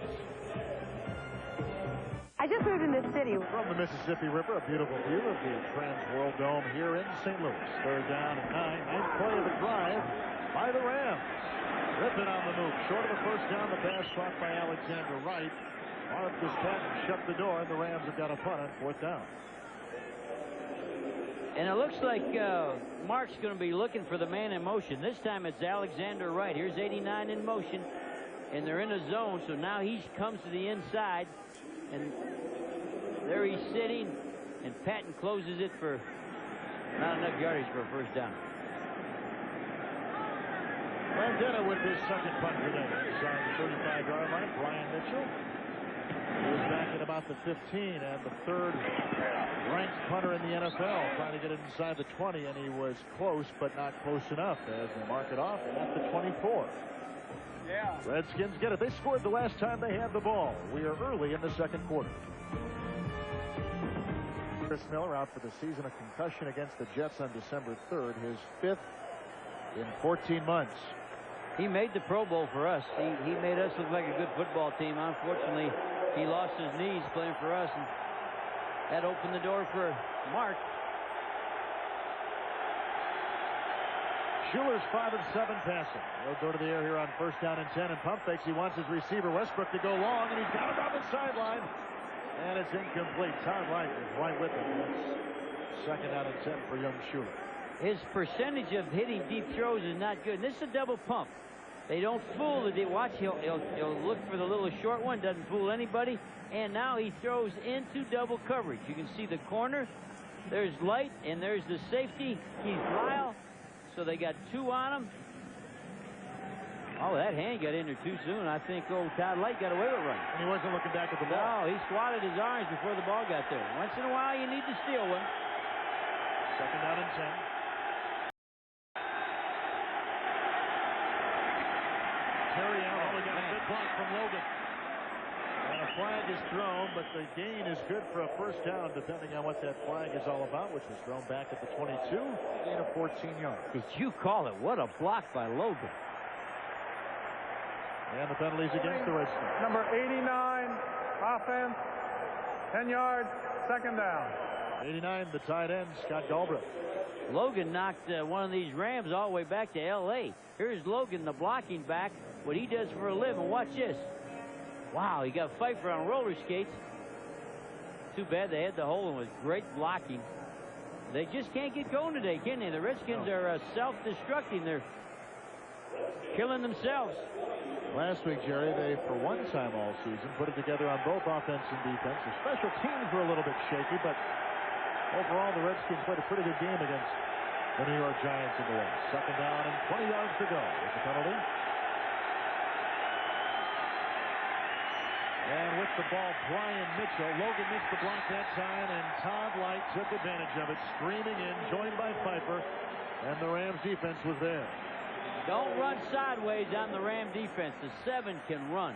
I just moved in this city. From the Mississippi River, a beautiful view of the Trans World Dome here in St. Louis. Third down and 9. Ninth play of the drive by the Rams. Rippon on the move. Short of the first down, the pass caught by Alexander Wright. Marcus Patton shut the door, and the Rams have got a punt on fourth down. And it looks like Mark's going to be looking for the man in motion. This time it's Alexander Wright. Here's 89 in motion, and they're in a zone, so now he comes to the inside, and there he's sitting, and Patton closes it for not enough yardage for a first down. Landetta with his second punt today. Inside the 35-yard line, Brian Mitchell. He was back at about the 15, and the third-ranked punter in the NFL, trying to get it inside the 20, and he was close, but not close enough as they mark it off at the 24. Yeah. Redskins get it. They scored the last time they had the ball. We are early in the second quarter. Chris Miller out for the season, a concussion against the Jets on December 3rd, his 5th in 14 months. He made the Pro Bowl for us. He made us look like a good football team. Unfortunately, he lost his knees playing for us, and that opened the door for Mark. Schuler's 5 of 7 passing. He'll go to the air here on first down and 10, and pump fakes. He wants his receiver Westbrook to go long, and he's got it on the sideline, and it's incomplete. Todd Light is right with him. It's second down and 10 for young Schuler. His percentage of hitting deep throws is not good. And this is a double pump. They don't fool the deep. Watch, he'll look for the little short one. Doesn't fool anybody. And now he throws into double coverage. You can see the corner. There's Light, and there's the safety, Keith Lyle. So they got 2 on him. Oh, that hand got in there too soon. I think old Todd Light got away with it. And he wasn't looking back at the ball. No, he swatted his arms before the ball got there. Once in a while, you need to steal one. Second down and 10. Terry out. We got a good block from Logan. And a flag is thrown, but the gain is good for a first down, depending on what that flag is all about, which was thrown back at the 22. Gain of 14 yards. Did you call it? What a block by Logan. And the penalties against the Redskins. Number 89, offense, 10 yards, second down. 89, the tight end, Scott Galbraith. Logan knocked one of these Rams all the way back to L.A. Here's Logan, the blocking back, what he does for a living. Watch this. Wow, he got Pfeiffer on roller skates. Too bad they had the hole in with great blocking. They just can't get going today, can they? The Redskins are self-destructing. They're killing themselves. Last week, Jerry, they, for one time all season, put it together on both offense and defense. The special teams were a little bit shaky, but overall, the Redskins played a pretty good game against the New York Giants in the West. Second down and 20 yards to go with the penalty. And with the ball, Brian Mitchell. Logan missed the block that time, and Todd Light took advantage of it, streaming in, joined by Pfeiffer, and the Rams defense was there. Don't run sideways on the Ram defense. The 7 can run.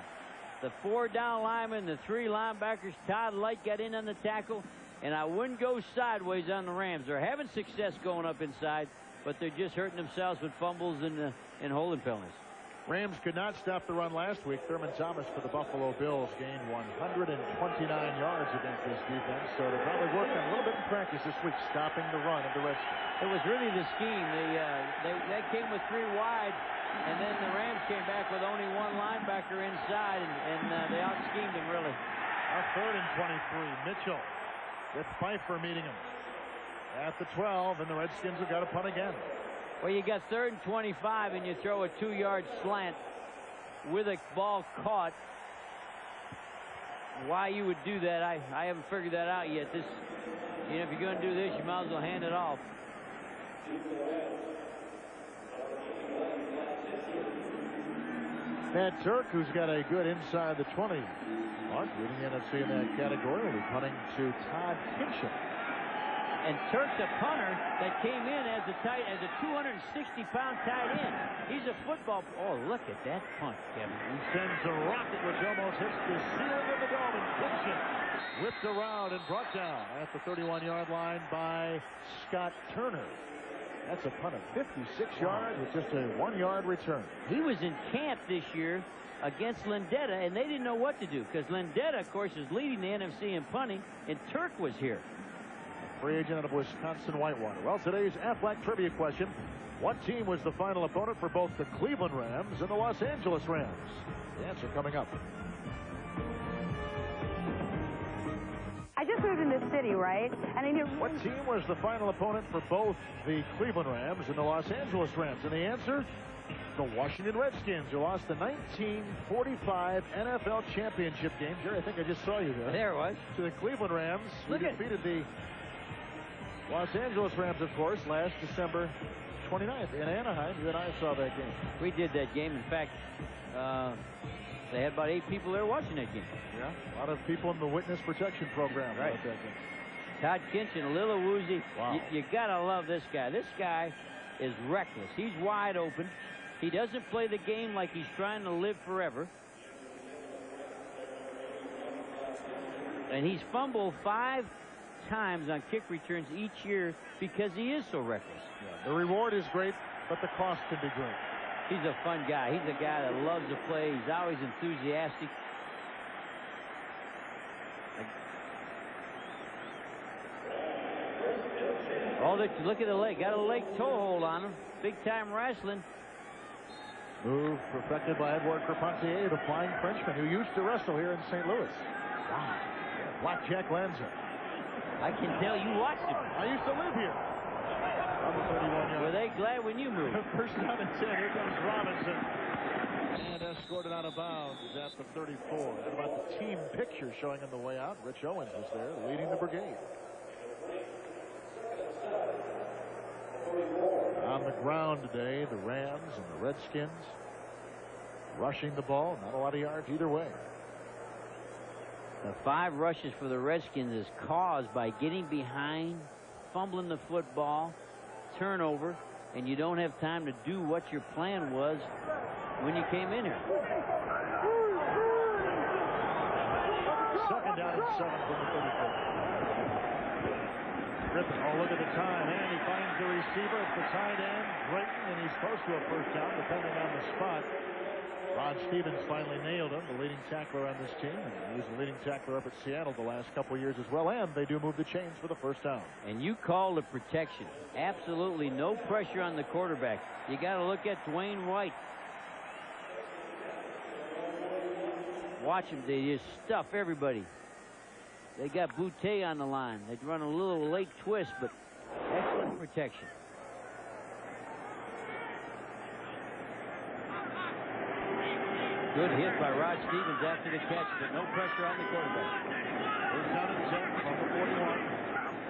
The 4 down linemen, the 3 linebackers, Todd Light got in on the tackle, and I wouldn't go sideways on the Rams. They're having success going up inside, but they're just hurting themselves with fumbles and holding penalties. Rams could not stop the run last week. Thurman Thomas for the Buffalo Bills gained 129 yards against this defense, so they're probably working on a little bit in practice this week, stopping the run of the Redskins. It was really the scheme. They came with 3 wide, and then the Rams came back with only 1 linebacker inside, and they out-schemed him, really. A third and 23. Mitchell with Pfeiffer meeting him at the 12, and the Redskins have got to punt again. Well, you got 3rd and 25, and you throw a 2-yard slant with a ball caught. Why you would do that, I haven't figured that out yet. This, if you're going to do this, you might as well hand it off. Matt Turk, who's got a good inside the 20 mark, leading the NFC in that category, will be punting to Todd Kinship. And Turk, the punter that came in as a 260-pound tight end. He's a football. Oh, look at that punt, Kevin. He sends a rocket which almost hits the ceiling of the dome, and Kinship whipped around and brought down at the 31-yard line by Scott Turner. That's a punt of 56 yards with just a 1-yard return. He was in camp this year against Lindetta, and they didn't know what to do because Lindetta, of course, is leading the NFC in punting, and Turk was here. Free agent out of Wisconsin Whitewater. Well, today's Aflac trivia question. What team was the final opponent for both the Cleveland Rams and the Los Angeles Rams? The answer coming up. I just moved in this city, right? And I knew. What team was the final opponent for both the Cleveland Rams and the Los Angeles Rams? And the answer, the Washington Redskins, who lost the 1945 NFL Championship game. Jerry, I think I just saw you there. There it was. To the Cleveland Rams, who defeated the Los Angeles Rams, of course, last December 29th in Anaheim. You and I saw that game. We did that game. In fact, they had about 8 people there watching that game. Yeah, a lot of people in the witness protection program. Right. That game. Todd Kinchin, a little woozy. Wow. You gotta love this guy. This guy is reckless. He's wide open. He doesn't play the game like he's trying to live forever. And he's fumbled 5 times on kick returns each year because he is so reckless. Yeah, the reward is great, but the cost can be great. He's a fun guy. He's a guy that loves to play. He's always enthusiastic. Oh, look at the leg. Got a leg toe hold on him. Big time wrestling. Move perfected by Edouard Carpentier, the flying Frenchman who used to wrestle here in St. Louis. Wow. Yeah, Blackjack Lanza. I can tell you watched him. I used to live here. Were they glad when you moved? First down and 10. Here comes Robinson. And escorted out of bounds at the 34. And about the team picture showing on the way out. Rich Owens was there leading the brigade. On the ground today, the Rams and the Redskins rushing the ball. Not a lot of yards either way. The 5 rushes for the Redskins is caused by getting behind, fumbling the football, turnover, and you don't have time to do what your plan was when you came in here. Second down and 7 from the 34. Griffin, oh, look at the time, and he finds the receiver at the tight end, Drayton, and he's close to a first down, depending on the spot. Rod Stevens finally nailed him, the leading tackler on this team. And he was the leading tackler up at Seattle the last couple of years as well, and they do move the chains for the first down. And you call the protection. Absolutely no pressure on the quarterback. You got to look at Dwayne White. Watch him. They just stuff everybody. They got Boutte on the line. They run a little late twist, but excellent protection. Good hit by Rod Stevens after the catch, but no pressure on the quarterback. First down and 10 from the 41.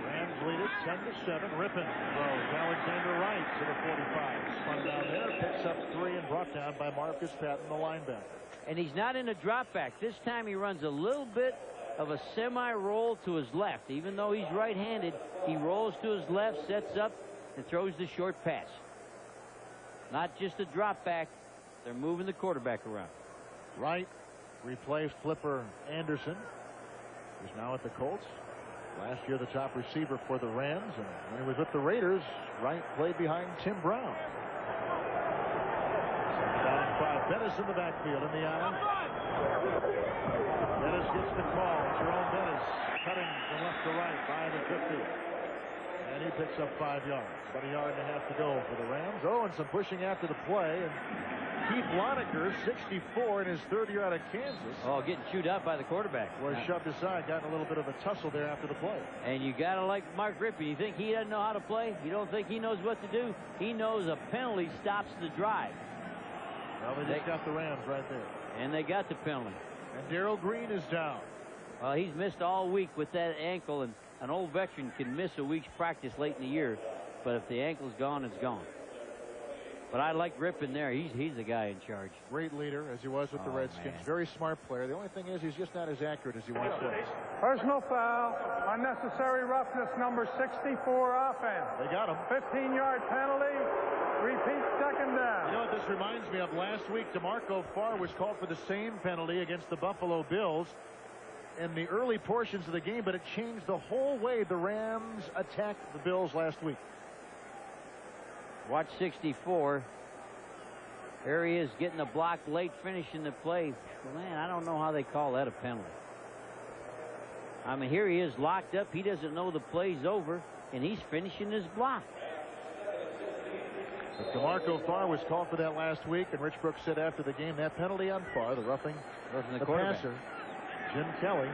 Rams lead it 10-7. Rippon throws Alexander Wright to the 45. Spun down there, picks up 3 and brought down by Marcus Patton, the linebacker. And he's not in a drop back. This time he runs a little bit of a semi-roll to his left. Even though he's right-handed, he rolls to his left, sets up, and throws the short pass. Not just a drop back. They're moving the quarterback around. Wright replaced Flipper Anderson, who's now at the Colts. Last year the top receiver for the Rams, and when he was with the Raiders, Wright played behind Tim Brown. Second down and 5. Bettis in the backfield in the eye. Bettis gets the call. Jerome Bettis cutting from left to right by the 50. And he picks up 5 yards. About a yard and a half to go for the Rams. Oh, and some pushing after the play. And Keith Lonecker, 64 in his 3rd year out of Kansas. Oh, getting chewed out by the quarterback. Was shoved aside, got in a little bit of a tussle there after the play. And you got to like Mark Rippon. You think he doesn't know how to play? You don't think he knows what to do? He knows a penalty stops the drive. Well, they just got the Rams right there. And they got the penalty. And Darrell Green is down. Well, he's missed all week with that ankle, and an old veteran can miss a week's practice late in the year. But if the ankle's gone, it's gone. But I like Rippon there. He's the guy in charge. Great leader, as he was with the Redskins. Man. Very smart player. The only thing is he's just not as accurate as he once was. Personal foul, unnecessary roughness, number 64 offense. They got him. 15-yard penalty. Repeat, second down. You know what this reminds me of? Last week, DeMarco Farr was called for the same penalty against the Buffalo Bills in the early portions of the game, but it changed the whole way the Rams attacked the Bills last week. Watch 64. There he is getting the block late, finishing the play. Man, I don't know how they call that a penalty. I mean, here he is locked up. He doesn't know the play's over, and he's finishing his block. But DeMarco Farr was called for that last week, and Rich Brooks said after the game that penalty on Farr, the roughing the passer, Jim Kelly,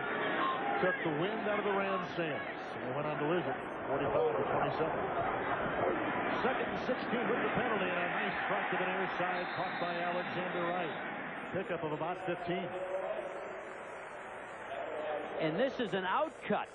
took the wind out of the Rams' sails, and they went on to lose it 45-27. Second and 16 with the penalty, and a nice front to the near side caught by Alexander Wright. Pickup of about 15. And this is an out cut,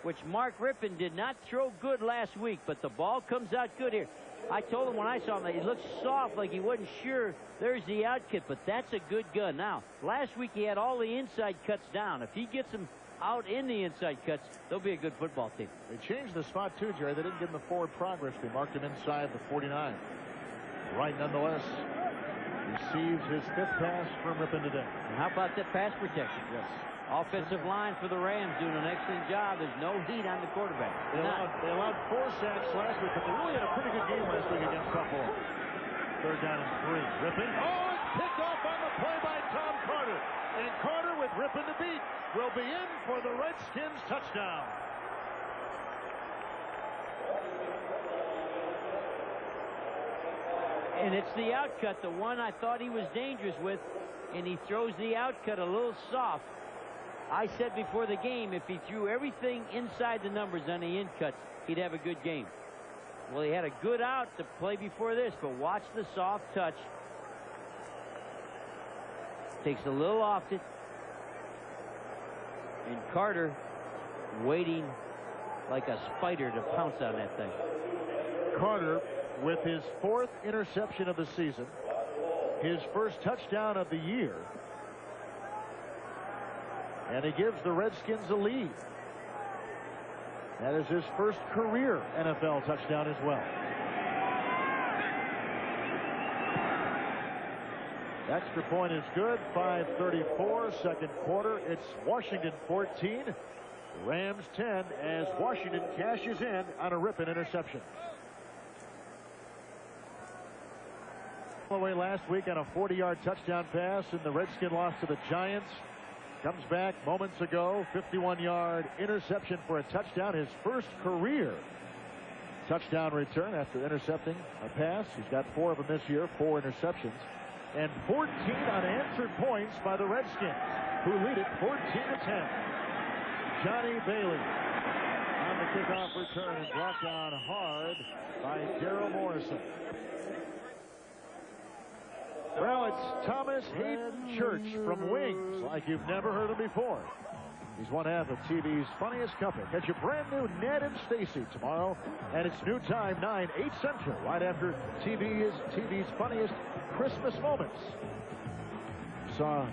which Mark Rippon did not throw good last week, but the ball comes out good here. I told him when I saw him that he looked soft, like he wasn't sure. There's the out cut, but that's a good gun. Now, last week he had all the inside cuts down. If he gets them out in the inside cuts, they'll be a good football team. They changed the spot too, Jerry. They didn't give him the forward progress. They marked him inside the 49. Wright, nonetheless, receives his 5th pass from Rippon today. And how about that pass protection? Yes. Offensive line for the Rams doing an excellent job. There's no heat on the quarterback. They allowed 4 sacks last week, but they really had a pretty good game last week against Buffalo. 3rd down and 3. Rippon. Oh, it's picked off on the play by Tom Carter. And Carter, with Rippon to beat, will be in for the Redskins touchdown. And it's the outcut, the one I thought he was dangerous with, and he throws the outcut a little soft. I said before the game, if he threw everything inside the numbers on the in cuts, he'd have a good game. Well, he had a good out to play before this, but watch the soft touch. Takes a little off it. And Carter waiting like a spider to pounce on that thing. Carter with his 4th interception of the season, his 1st touchdown of the year, and he gives the Redskins a lead. That is his 1st career NFL touchdown as well. Extra point is good. 5:34, 2nd quarter. It's Washington 14, Rams 10, as Washington cashes in on a Rippon interception. Away last week on a 40-yard touchdown pass, and the Redskin loss to the Giants. Comes back moments ago, 51-yard interception for a touchdown, his 1st career touchdown return after intercepting a pass. He's got 4 of them this year, 4 interceptions, and 14 unanswered points by the Redskins, who lead it 14-10. Johnny Bailey on the kickoff return and brought down hard by Daryl Morrison. Well, it's Thomas Hayden Church from Wings, like you've never heard him before. He's one half of TV's Funniest Couple. Catch a brand new Ned and Stacy tomorrow, and it's new time, 9, 8 Central, right after TV's Funniest Christmas Moments. Saw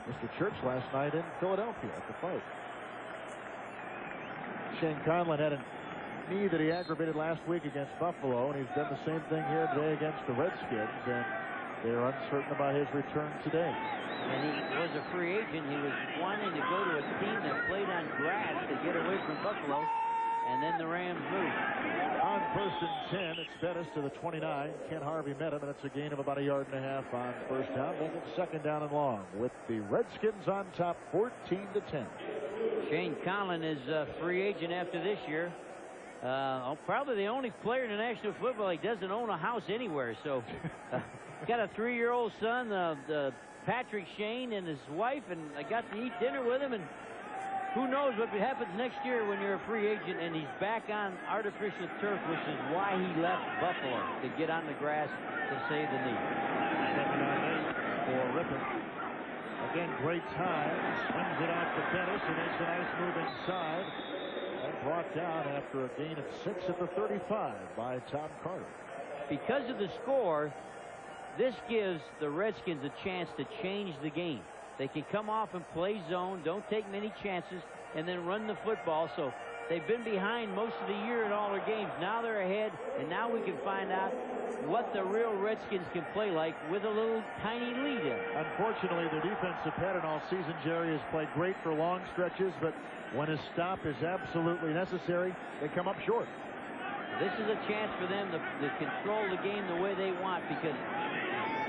Mr. Church last night in Philadelphia at the fight. Shane Conlon had a knee that he aggravated last week against Buffalo, and he's done the same thing here today against the Redskins, and they're uncertain about his return today. And he was a free agent. He was wanting to go to a team that played on grass to get away from Buffalo, and then the Rams moved. On 1st and 10, it's Bettis to the 29. Ken Harvey met him, and it's a gain of about 1.5 yards on 1st down. Make it 2nd down and long, with the Redskins on top, 14-10. Shane Conlon is a free agent after this year. Probably the only player in the National Football League doesn't own a house anywhere. So, got a 3-year-old son, Patrick Shane, and his wife, and I got to eat dinner with him. And who knows what happens next year when you're a free agent and he's back on artificial turf, which is why he left Buffalo, to get on the grass to save the knee. 2nd and 8 for Rippon. Again, great time. Swings it out to Bettis, and makes a nice move inside. And brought down after a gain of 6 at the 35 by Tom Carter. Because of the score, this gives the Redskins a chance to change the game. They can come off and play zone, don't take many chances, and then run the football. So they've been behind most of the year in all their games. Now they're ahead, and now we can find out what the real Redskins can play like with a little tiny lead in. Unfortunately, their defensive pattern all season, Jerry, has played great for long stretches, but when a stop is absolutely necessary, they come up short. This is a chance for them to control the game the way they want, because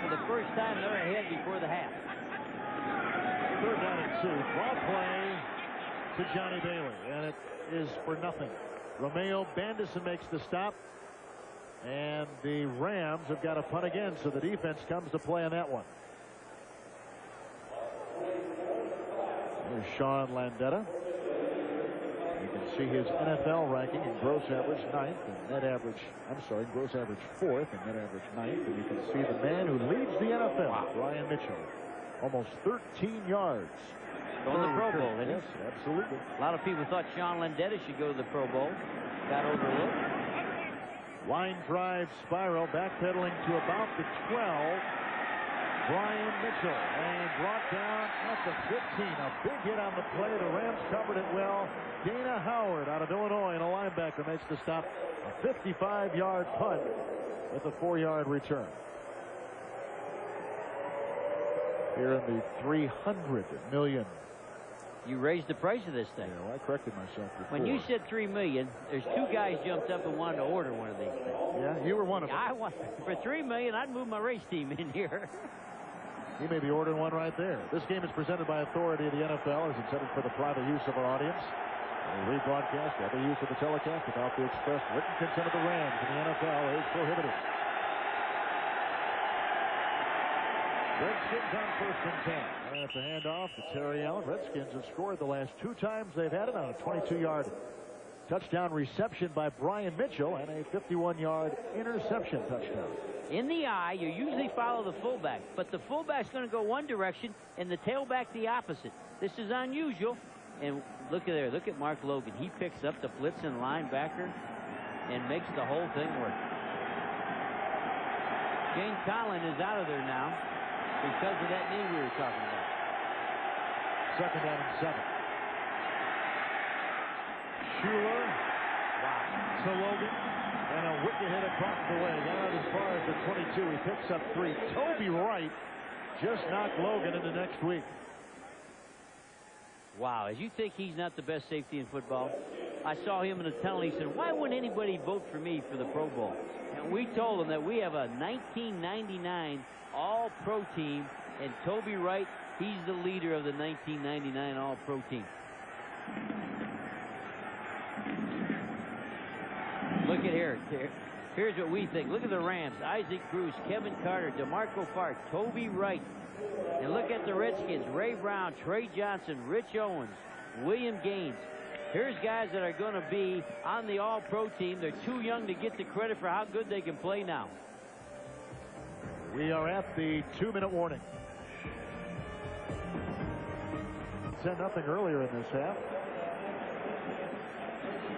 for the first time they're ahead before the half. 3rd down and 2. Ball play to Johnny Bailey, and it is for nothing. Romeo Bandison makes the stop, and the Rams have got a punt again, so the defense comes to play on that one. There's Sean Landeta. You can see his NFL ranking in gross average 9th and net average, gross average 4th and net average 9th. And you can see the man who leads the NFL, Brian Mitchell, almost 13 yards. Going to the Pro Bowl, yes, absolutely. A lot of people thought Sean Landeta should go to the Pro Bowl. Got overlooked. Line drive spiral, backpedaling to about the 12. Brian Mitchell, and brought down at the 15. A big hit on the play. The Rams covered it well. Dana Howard out of Illinois, and a linebacker makes the stop. A 55-yard punt with a 4-yard return. Here in the $300 million. You raised the price of this thing. Yeah, well, I corrected myself before. When you said $3 million, there's 2 guys jumped up and wanted to order one of these things. Yeah, you were one of them. For $3 million, I'd move my race team in here. You may be ordering one right there. This game is presented by authority of the NFL, as intended for the private use of our audience. The rebroadcast, other use of the telecast without the express written consent of the Rams in the NFL is prohibited. Redskins on 1st and 10. And at the handoff to Terry Allen. Redskins have scored the last 2 times they've had it on a 22-yard touchdown reception by Brian Mitchell and a 51-yard interception touchdown. In the eye, you usually follow the fullback, but the fullback's going to go one direction and the tailback the opposite. This is unusual. And look at there. Look at Mark Logan. He picks up the blitzing linebacker and makes the whole thing work. Shane Collin is out of there now because of that knee we were talking about. 2nd down and 7. Schuler. Wow. To Logan. And a wicked hit across the way. Got out as far as the 22. He picks up 3. Toby Wright just knocked Logan into next week. Wow. As you think he's not the best safety in football? I saw him in the tunnel. He said, why wouldn't anybody vote for me for the Pro Bowl? And we told him that we have a 1999 All-Pro team. And Toby Wright, he's the leader of the 1999 All-Pro team. Look at here. Here's what we think. Look at the Rams. Isaac Bruce, Kevin Carter, DeMarco Park, Toby Wright. And look at the Redskins. Ray Brown, Trey Johnson, Rich Owens, William Gaines. Here's guys that are going to be on the All-Pro team. They're too young to get the credit for how good they can play now. We are at the 2-minute warning. 10-0 earlier in this half.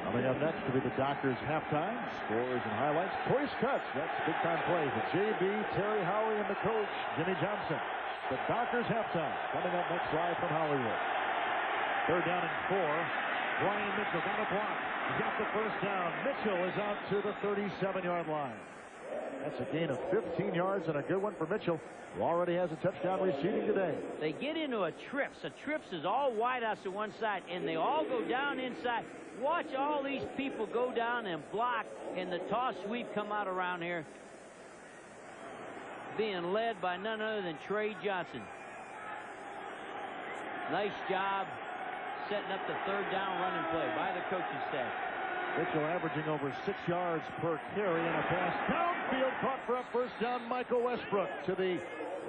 Coming up next to be the Doctors halftime. Scores and highlights. Choice cuts. That's big-time plays with JB, Terry Howie, and the coach, Jimmy Johnson. The Doctors halftime. Coming up next live from Hollywood. 3rd down and 4. Brian Mitchell got a block. He's got the 1st down. Mitchell is out to the 37-yard line. That's a gain of 15 yards and a good one for Mitchell, who already has a touchdown receiving today. They get into a trips. A trips is all wideouts to one side, and they all go down inside. Watch all these people go down and block, and the toss sweep come out around here, being led by none other than Trey Johnson. Nice job setting up the 3rd down running play by the coaching staff. Mitchell averaging over 6 yards per carry, and a pass downfield caught for a 1st down. Michael Westbrook to the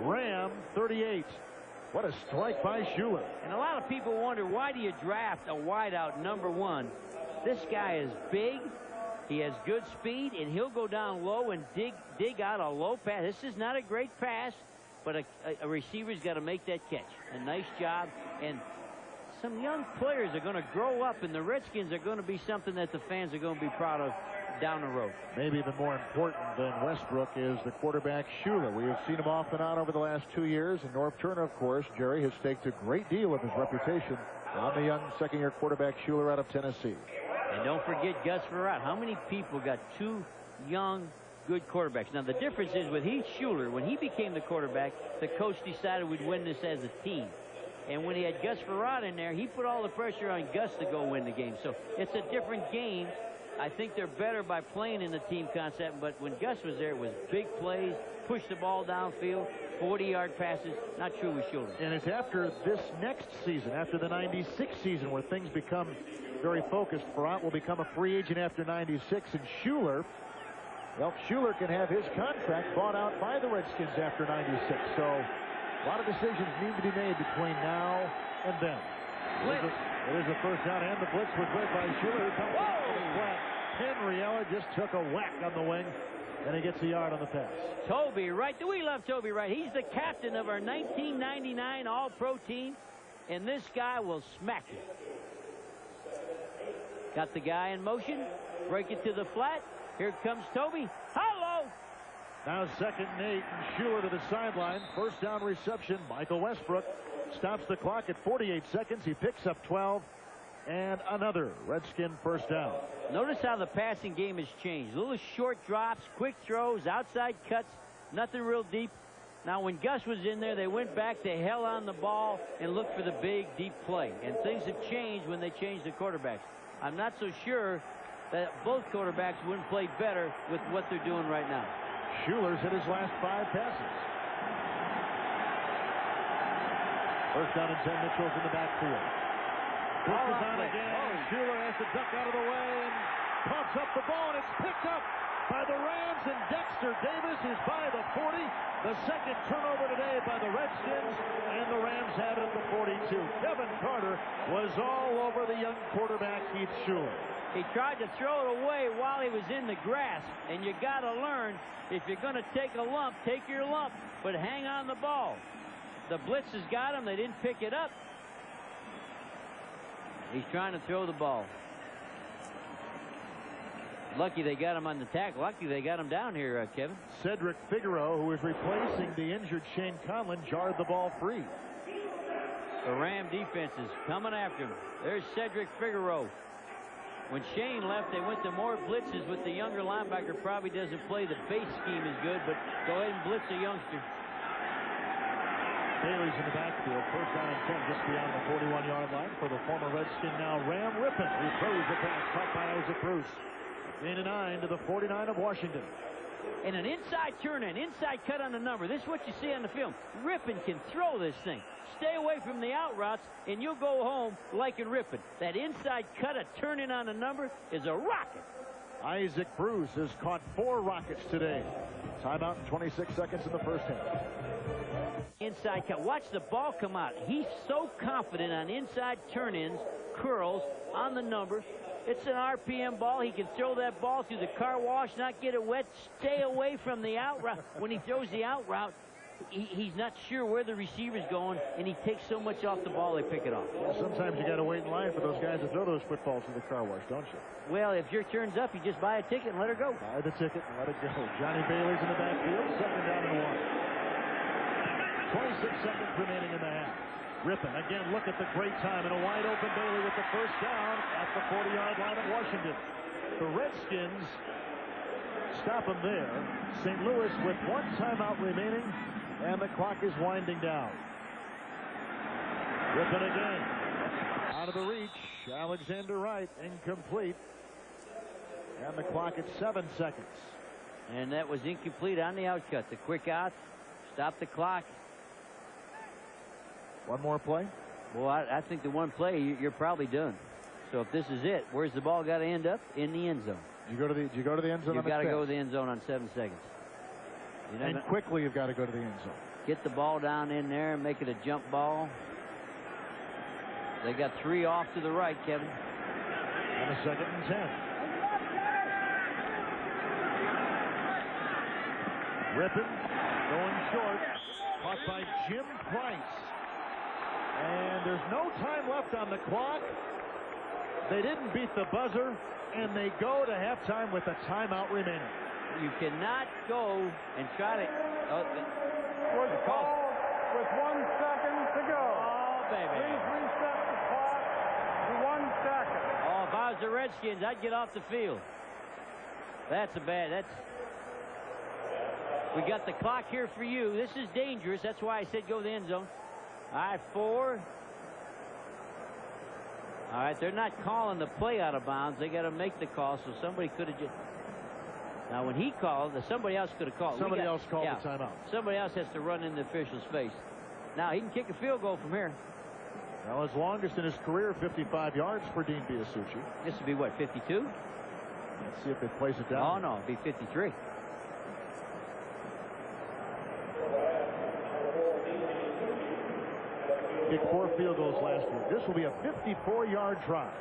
Ram 38. What a strike by Schuler. And a lot of people wonder, why do you draft a wideout #1? This guy is big. He has good speed, and he'll go down low and dig out a low pass. This is not a great pass, but a receiver's got to make that catch. A nice job. And some young players are going to grow up, and the Redskins are going to be something that the fans are going to be proud of down the road. Maybe even more important than Westbrook is the quarterback Schuler. We have seen him off and on over the last 2 years, and Norv Turner, of course, Jerry, has staked a great deal of his reputation on the young 2nd-year quarterback Schuler out of Tennessee. And don't forget Gus Frerotte. How many people got 2 young, good quarterbacks? Now, the difference is with Heath Schuler, when he became the quarterback, the coach decided we'd win this as a team. And when he had Gus Frerotte in there, he put all the pressure on Gus to go win the game. So it's a different game. I think they're better by playing in the team concept, but when Gus was there, it was big plays, push the ball downfield, 40-yard passes. Not true with Schuler. And it's after this next season, after the 96 season, where things become very focused. Farrant will become a free agent after 96, and Schuler, well, Schuler can have his contract bought out by the Redskins after 96. So a lot of decisions need to be made between now and then. It is a first down, and the blitz was led by Schuler. Henriella just took a whack on the wing, and he gets a yard on the pass. Toby Wright. Do we love Toby Wright? He's the captain of our 1999 All-Pro team, and this guy will smack you. Got the guy in motion. Break it to the flat. Here comes Toby. Hello! Now 2nd and 8, and Schuler to the sideline. First down reception. Michael Westbrook stops the clock at 48 seconds. He picks up 12, and another Redskin first down. Notice how the passing game has changed. Little short drops, quick throws, outside cuts, nothing real deep. Now, when Gus was in there, they went back, they held on the ball, and looked for the big, deep play. And things have changed when they changed the quarterbacks. I'm not so sure that both quarterbacks wouldn't play better with what they're doing right now. Schuler's hit his last 5 passes. First down and 10, Mitchell's in the backfield. This is on again. Schuler has to duck out of the way and pops up the ball, and it's picked up by the Rams, and Dexter Davis is by the 40. The second turnover today by the Redskins, and the Rams have it at the 42. Kevin Carter was all over the young quarterback, Heath Schuler. He tried to throw it away while he was in the grass, and you got to learn, if you're going to take a lump, take your lump, but hang on the ball. The blitz has got him. They didn't pick it up. He's trying to throw the ball. Lucky they got him on the tackle. Lucky they got him down here, Kevin. Cedric Figueroa, who is replacing the injured Shane Conlon, jarred the ball free. The Ram defense is coming after him. There's Cedric Figueroa. When Shane left, they went to more blitzes with the younger linebacker. Probably doesn't play the base scheme as good, but go ahead and blitz a youngster. Bailey's in the backfield. First down and 10 just beyond the 41-yard line for the former Redskin, now Ram Rippon, who throws the pass caught by Isaac Bruce. Gain of 9 to the 49 of Washington. And an inside turn in, inside cut on the number. This is what you see on the film. Rippon can throw this thing. Stay away from the out routes, and you'll go home liking Rippon. That inside cut, a turn in on the number, is a rocket. Isaac Bruce has caught 4 rockets today. Timeout in 26 seconds in the first half. Inside cut. Watch the ball come out. He's so confident on inside turn-ins, curls, on the number. It's an RPM ball. He can throw that ball through the car wash, not get it wet. Stay away from the out route. When he throws the out route, he's not sure where the receiver's going, and he takes so much off the ball, they pick it off. Well, sometimes you got to wait in line for those guys to throw those footballs through the car wash, don't you? Well, if your turn's up, you just buy a ticket and let her go. Buy the ticket and let it go. Johnny Bailey's in the backfield. Second down and 1. 26 seconds remaining in the half. Rippon, again, look at the great time, and a wide-open Bailey with the first down at the 40-yard line of Washington. The Redskins stop him there. St. Louis with 1 timeout remaining, and the clock is winding down. Rippon again. Out of the reach. Alexander Wright, incomplete. And the clock at 7 seconds. And that was incomplete on the outcut. The quick out. Stop the clock. One more play? Well, I think the one play, you're probably done. So if this is it, where's the ball got to end up? In the end zone. You go to the end zone. You've got to go to the end zone on 7 seconds. And quickly, you've got to go to the end zone. Get the ball down in there and make it a jump ball. They got 3 off to the right, Kevin. And a 2nd and 10. Rippon going short. Caught by Jim Price. And there's no time left on the clock. They didn't beat the buzzer, and they go to halftime with a timeout remaining. You cannot go and try to... With 1 second to go. Oh, baby. Please reset the clock to 1 second. Oh, if I was the Redskins, I'd get off the field. That's a bad... We got the clock here for you. This is dangerous. That's why I said go to the end zone. All right, 4, All right, they're not calling the play out of bounds. They got to make the call, so somebody could have just. Now, when he called, somebody else could have called. Somebody else called the timeout. Somebody else has to run in the official's face. Now, he can kick a field goal from here. Well, his longest in his career, 55 yards for Dean Biasucci. This would be, what, 52? Let's see if they place it down. Oh, no, it'd be 53. Kicked 4 field goals last week. This will be a 54-yard drive.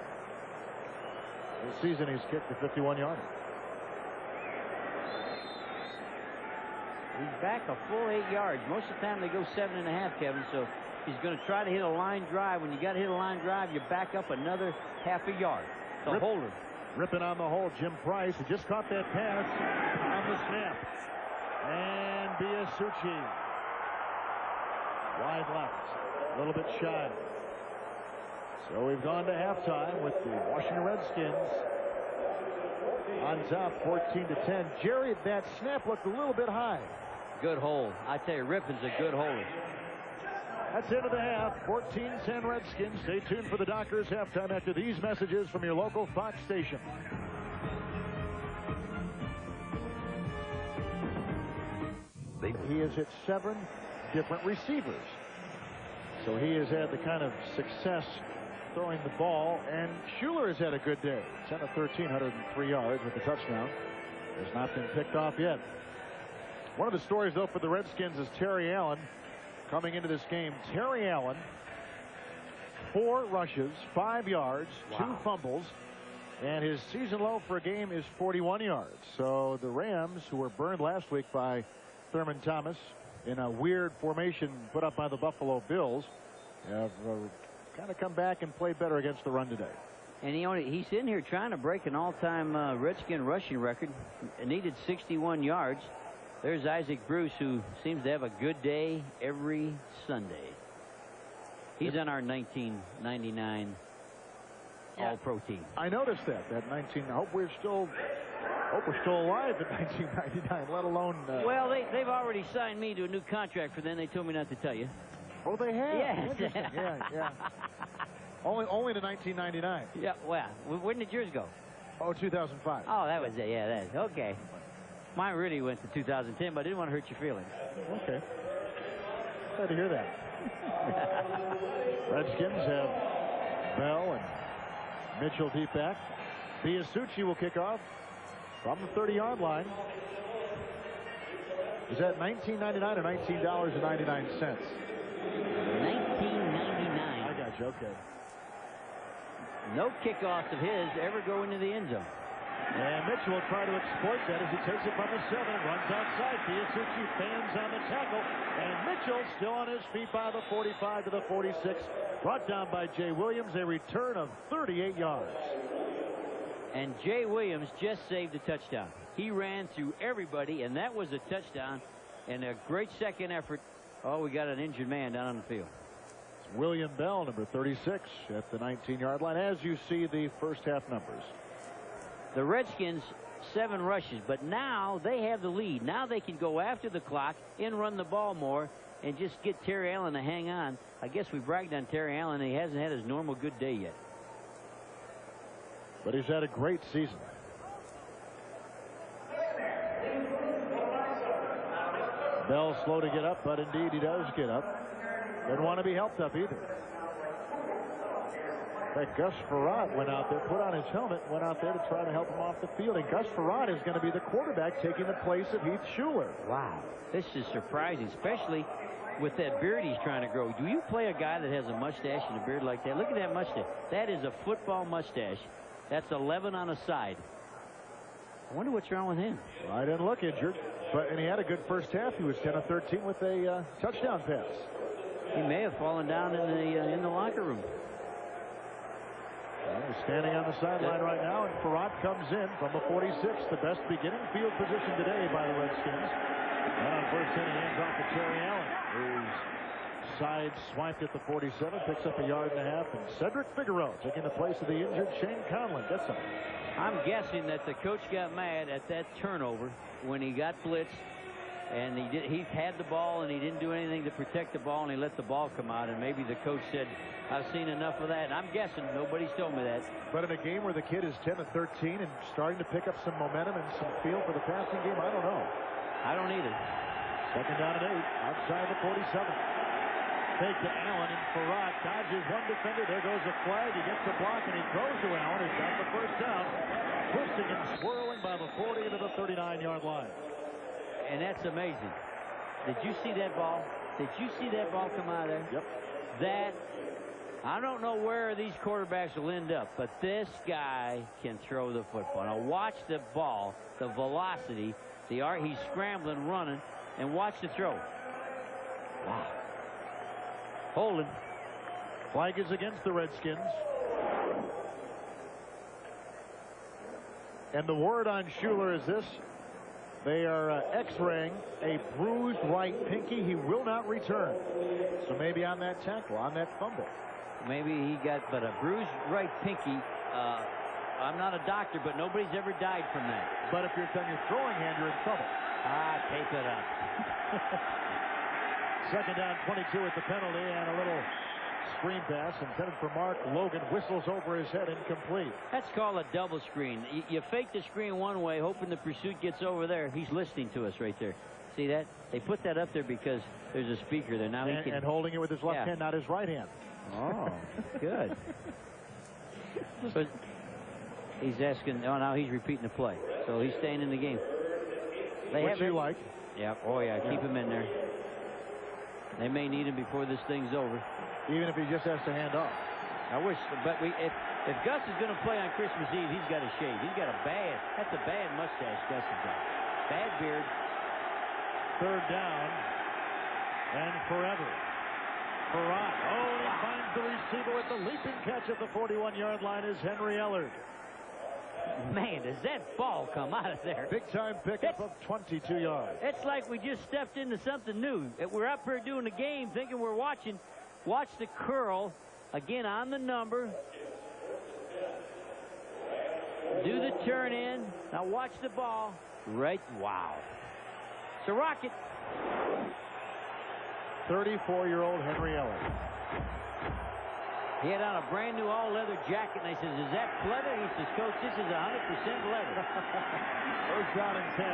This season, he's kicked a 51-yarder. He's back a full 8 yards. Most of the time they go 7.5, Kevin. So he's going to try to hit a line drive. When you got to hit a line drive, you back up another half a yard. The holder. Ripping on the hole, Jim Price, who just caught that pass on the snap. And Biasucci. Wide left. A little bit shy. So we've gone to halftime with the Washington Redskins on top, 14-10. Jerry, that snap looked a little bit high. Good hole. I tell you, Rippon's a good holder. That's into the half. 14-10 Redskins. Stay tuned for the Dockers halftime after these messages from your local Fox station. He has hit 7 different receivers. So he has had the kind of success throwing the ball, and Schuler has had a good day. 10 of 13, 103 yards with the touchdown. Has not been picked off yet. One of the stories, though, for the Redskins is Terry Allen coming into this game. Terry Allen, 4 rushes, 5 yards, 2 fumbles, and his season low for a game is 41 yards. So the Rams, who were burned last week by Thurman Thomas in a weird formation put up by the Buffalo Bills, have kind of come back and played better against the run today. And he's in here trying to break an all-time Redskin rushing record. Needed 61 yards. There's Isaac Bruce, who seems to have a good day every Sunday. He's on our 1999 All-Pro team. I noticed that 19. I hope we're still alive in 1999, let alone. Well, they've already signed me to a new contract for them. They told me not to tell you. Oh, they have. Yes. Interesting. Yeah. Only to 1999. Yeah. Well, when did yours go? Oh, 2005. Oh, that was it. Yeah, that's okay. Mine really went to 2010, but I didn't want to hurt your feelings. Okay. Glad to hear that. Redskins have Bell and Mitchell deep back. Biasucci will kick off from the 30-yard line. Is that $19.99 or $19.99? $19.99. I got you. Okay. No kickoffs of his ever go into the end zone. And Mitchell will try to exploit that as he takes it from the 7 and runs outside. Biasucci fans on the tackle. And Mitchell still on his feet by the 45 to the 46. Brought down by Jay Williams. A return of 38 yards. And Jay Williams just saved a touchdown. He ran through everybody, and that was a touchdown. And a great second effort. Oh, we got an injured man down on the field. It's William Bell, number 36, at the 19-yard line, as you see the first half numbers. The Redskins, 7 rushes, but now they have the lead. Now they can go after the clock and run the ball more and just get Terry Allen to hang on. I guess we bragged on Terry Allen. He hasn't had his normal good day yet. But he's had a great season. Bell slow to get up, but indeed he does get up. Doesn't want to be helped up either. In fact, Gus Frerotte went out there, put on his helmet, went out there to try to help him off the field. And Gus Frerotte is going to be the quarterback taking the place of Heath Schuler. Wow. This is surprising, especially with that beard he's trying to grow. Do you play a guy that has a mustache and a beard like that? Look at that mustache. That is a football mustache. That's 11 on a side. I wonder what's wrong with him. Well, I didn't look injured, and he had a good first half. He was 10 of 13 with a touchdown pass. He may have fallen down in the locker room. Well, he's standing on the sideline right now, and Frerotte comes in from the 46, the best beginning field position today by the Redskins. And on first down, he hands off to Terry Allen, who's side swiped at the 47, picks up 1.5 yards, and Cedric Figueroa taking the place of the injured Shane Conlon. Gets him. I'm guessing that the coach got mad at that turnover when he got blitzed And he had the ball, and he didn't do anything to protect the ball, and he let the ball come out. And maybe the coach said, I've seen enough of that. And I'm guessing nobody's told me that. But in a game where the kid is 10-13 and starting to pick up some momentum and some feel for the passing game, I don't know. I don't either. Second down and 8, outside the 47. Fake to Allen, and Farad dodges one defender. There goes a flag. He gets the block, and he throws to Allen. He's got the first down. Twisting and swirling by the 40 to the 39-yard line. And that's amazing. Did you see that ball? Did you see that ball come out of there? Yep. That, I don't know where these quarterbacks will end up, but this guy can throw the football. Now watch the ball, the velocity, he's scrambling, running, and watch the throw. Wow. Holding. Flag is against the Redskins. And the word on Schuler is this. They are x-raying a bruised right pinky. He will not return. So maybe on that tackle, on that fumble. Maybe he got, but a bruised right pinky. I'm not a doctor, but nobody's ever died from that. But if you're on your throwing hand, you're in trouble. Tape it up. Second down, 22 at the penalty, and a little screen pass intended for Mark. Logan whistles over his head, incomplete. That's called a double screen. You fake the screen one way, hoping the pursuit gets over there. He's listening to us right there. See that? They put that up there because there's a speaker there. Now he can. And holding it with his left hand, not his right hand. Oh, good. But he's asking. Oh, now he's repeating the play. So he's staying in the game. What you like? Yeah. Oh, yeah. Keep him in there. They may need him before this thing's over. Even if he just has to hand off. I wish, but if Gus is going to play on Christmas Eve, he's got to shave. He's got that's a bad mustache Gus has got. Bad beard. Third down. And forever. Farad. Oh, and he finds the receiver with the leaping catch at the 41-yard line is Henry Ellard. Man, does that ball come out of there. Big time pickup of 22 yards. It's like we just stepped into something new. We're up here doing the game thinking we're watching. Watch the curl. Again on the number. Do the turn in. Now watch the ball. Right. Wow. It's a rocket. 34-year-old Henry Ellard. He had on a brand new all-leather jacket, and I says, is that leather? He says, Coach, this is 100% leather. First down and 10.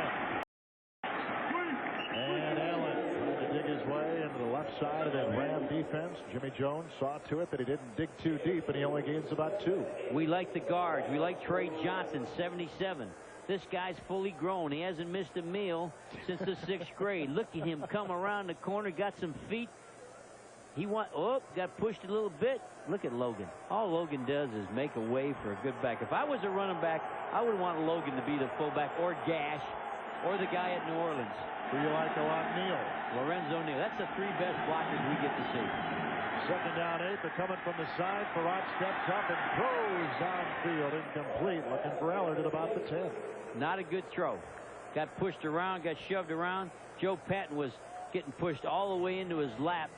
And Allen trying to dig his way into the left side of that Ram defense. Jimmy Jones saw to it that he didn't dig too deep, and he only gains about 2. We like the guards. We like Trey Johnson, 77. This guy's fully grown. He hasn't missed a meal since the 6th grade. Look at him come around the corner, got some feet. Got pushed a little bit. Look at Logan. All Logan does is make a way for a good back. If I was a running back, I would want Logan to be the fullback or Gash or the guy at New Orleans. Who you like a lot? Neal. Lorenzo Neal. That's the 3 best blockers we get to see. Second down 8. They're coming from the side. Farad steps up and throws downfield. Incomplete. Looking for Ellard at about the 10. Not a good throw. Got pushed around, got shoved around. Joe Patton was getting pushed all the way into his lap.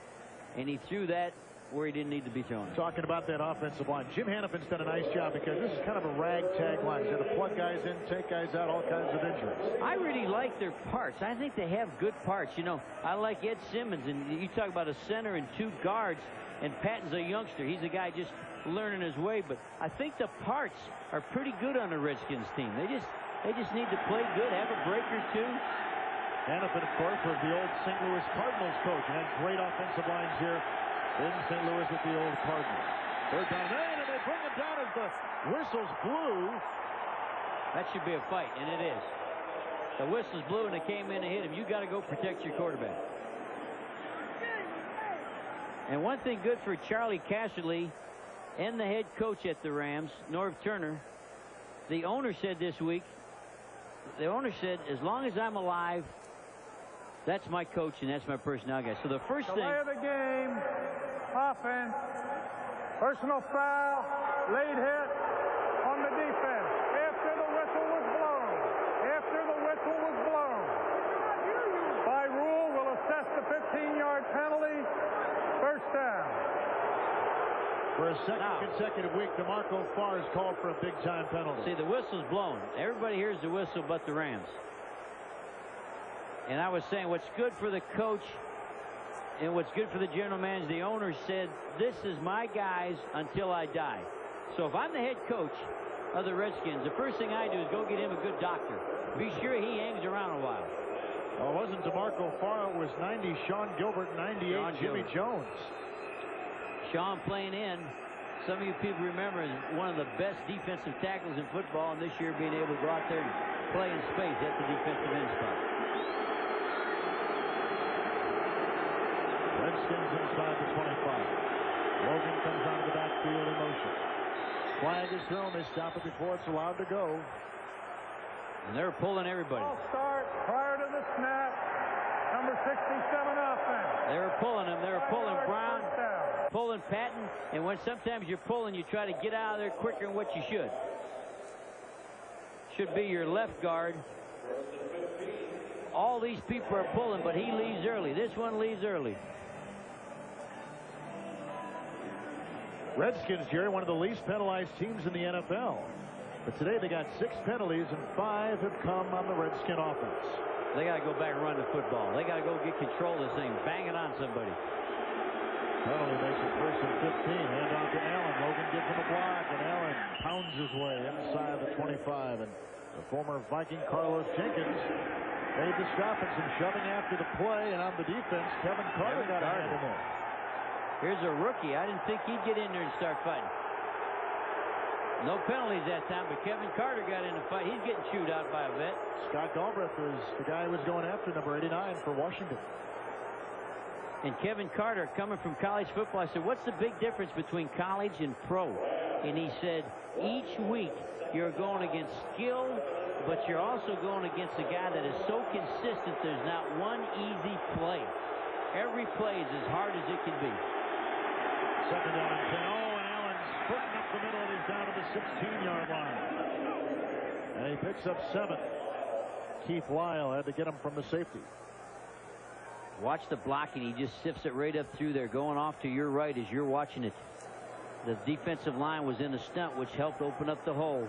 And he threw that where he didn't need to be thrown. Talking about that offensive line, Jim Hannafin's done a nice job because this is kind of a ragtag line. He's got to plug guys in, take guys out, all kinds of injuries. I really like their parts. I think they have good parts. You know, I like Ed Simmons, and you talk about a center and 2 guards, and Patton's a youngster. He's a guy just learning his way, but I think the parts are pretty good on the Redskins team. They just need to play good, have a break or 2. Hannafin, of course, was the old St. Louis Cardinals coach and had great offensive lines here in St. Louis with the old Cardinals. Third down, and they bring it down as the whistles blew. That should be a fight, and it is. The whistles blew, and they came in and hit him. You got to go protect your quarterback. And one thing good for Charlie Casserly and the head coach at the Rams, Norv Turner, the owner said this week, as long as I'm alive, that's my coach and that's my personnel guy. So the first thing. Delay of the game, offense, personal foul, late hit on the defense. After the whistle was blown. By rule, we'll assess the 15-yard penalty. First down. For a second consecutive week, DeMarco Farr has called for a big-time penalty. See, the whistle's blown. Everybody hears the whistle but the Rams. And I was saying what's good for the coach and what's good for the general manager, the owner said, this is my guys until I die. So if I'm the head coach of the Redskins, the first thing I do is go get him a good doctor. Be sure he hangs around a while. Well, it wasn't DeMarco Farr. It was 90 Sean Gilbert, 98 Jimmy Jones. Sean playing in. Some of you people remember as one of the best defensive tackles in football, and this year being able to go out there and play in space at the defensive end spot. Redskins inside the 25. Logan comes out of the backfield in motion. Flag is thrown. They stop it before it's allowed to go. And they're pulling everybody. Ball start prior to the snap. Number 67 offense. They were pulling him. They were pulling Brown, pulling Patton, and when sometimes you're pulling, you try to get out of there quicker than what you should. Should be your left guard. All these people are pulling, but he leaves early. This one leaves early. Redskins, Jerry, one of the least penalized teams in the NFL. But today they got 6 penalties, and 5 have come on the Redskin offense. They got to go back and run the football. They got to go get control of this thing. Bang it on somebody. Penalty makes it 1st and 15. Hand off to Allen. Logan gives him a block, and Allen pounds his way inside the 25. And the former Viking Carlos Jenkins made the stop and some shoving after the play. And on the defense, Kevin Carter got a hand in there. Here's a rookie. I didn't think he'd get in there and start fighting. No penalties that time, but Kevin Carter got in the fight. He's getting chewed out by a vet. Scott Galbraith was the guy who was going after number 89 for Washington. And Kevin Carter, coming from college football, I said, what's the big difference between college and pro? And he said, each week you're going against skill, but you're also going against a guy that is so consistent there's not one easy play. Every play is as hard as it can be. 2nd down and 10. Oh, and Allen's putting up the middle, and he's down to the 16-yard line. And he picks up 7. Keith Lyle had to get him from the safety. Watch the blocking. He just sifts it right up through there, going off to your right as you're watching it. The defensive line was in a stunt, which helped open up the hole.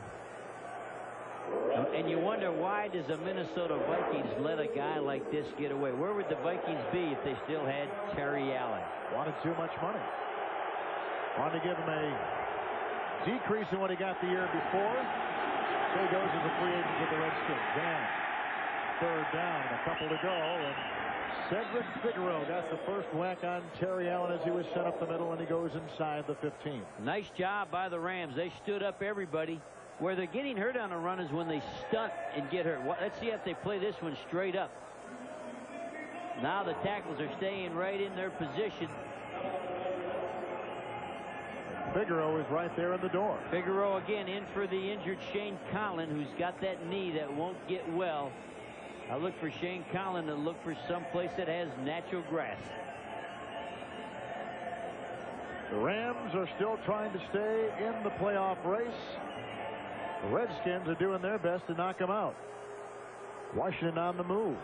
And you wonder, why does the Minnesota Vikings let a guy like this get away? Where would the Vikings be if they still had Terry Allen? Wanted too much money. Wanted to give him a decrease in what he got the year before. So he goes as a free agent with the Redskins. And 3rd down, a couple to go. And Cedric Figueroa got the first whack on Terry Allen as he was sent up the middle, and he goes inside the 15. Nice job by the Rams. They stood up everybody. Where they're getting hurt on a run is when they stunt and get hurt. Let's see if they play this one straight up. Now the tackles are staying right in their position. Figueroa is right there in the door. Figueroa again in for the injured Shane Collin, who's got that knee that won't get well. I look for Shane Collin to look for some place that has natural grass. The Rams are still trying to stay in the playoff race. The Redskins are doing their best to knock them out. Washington on the move.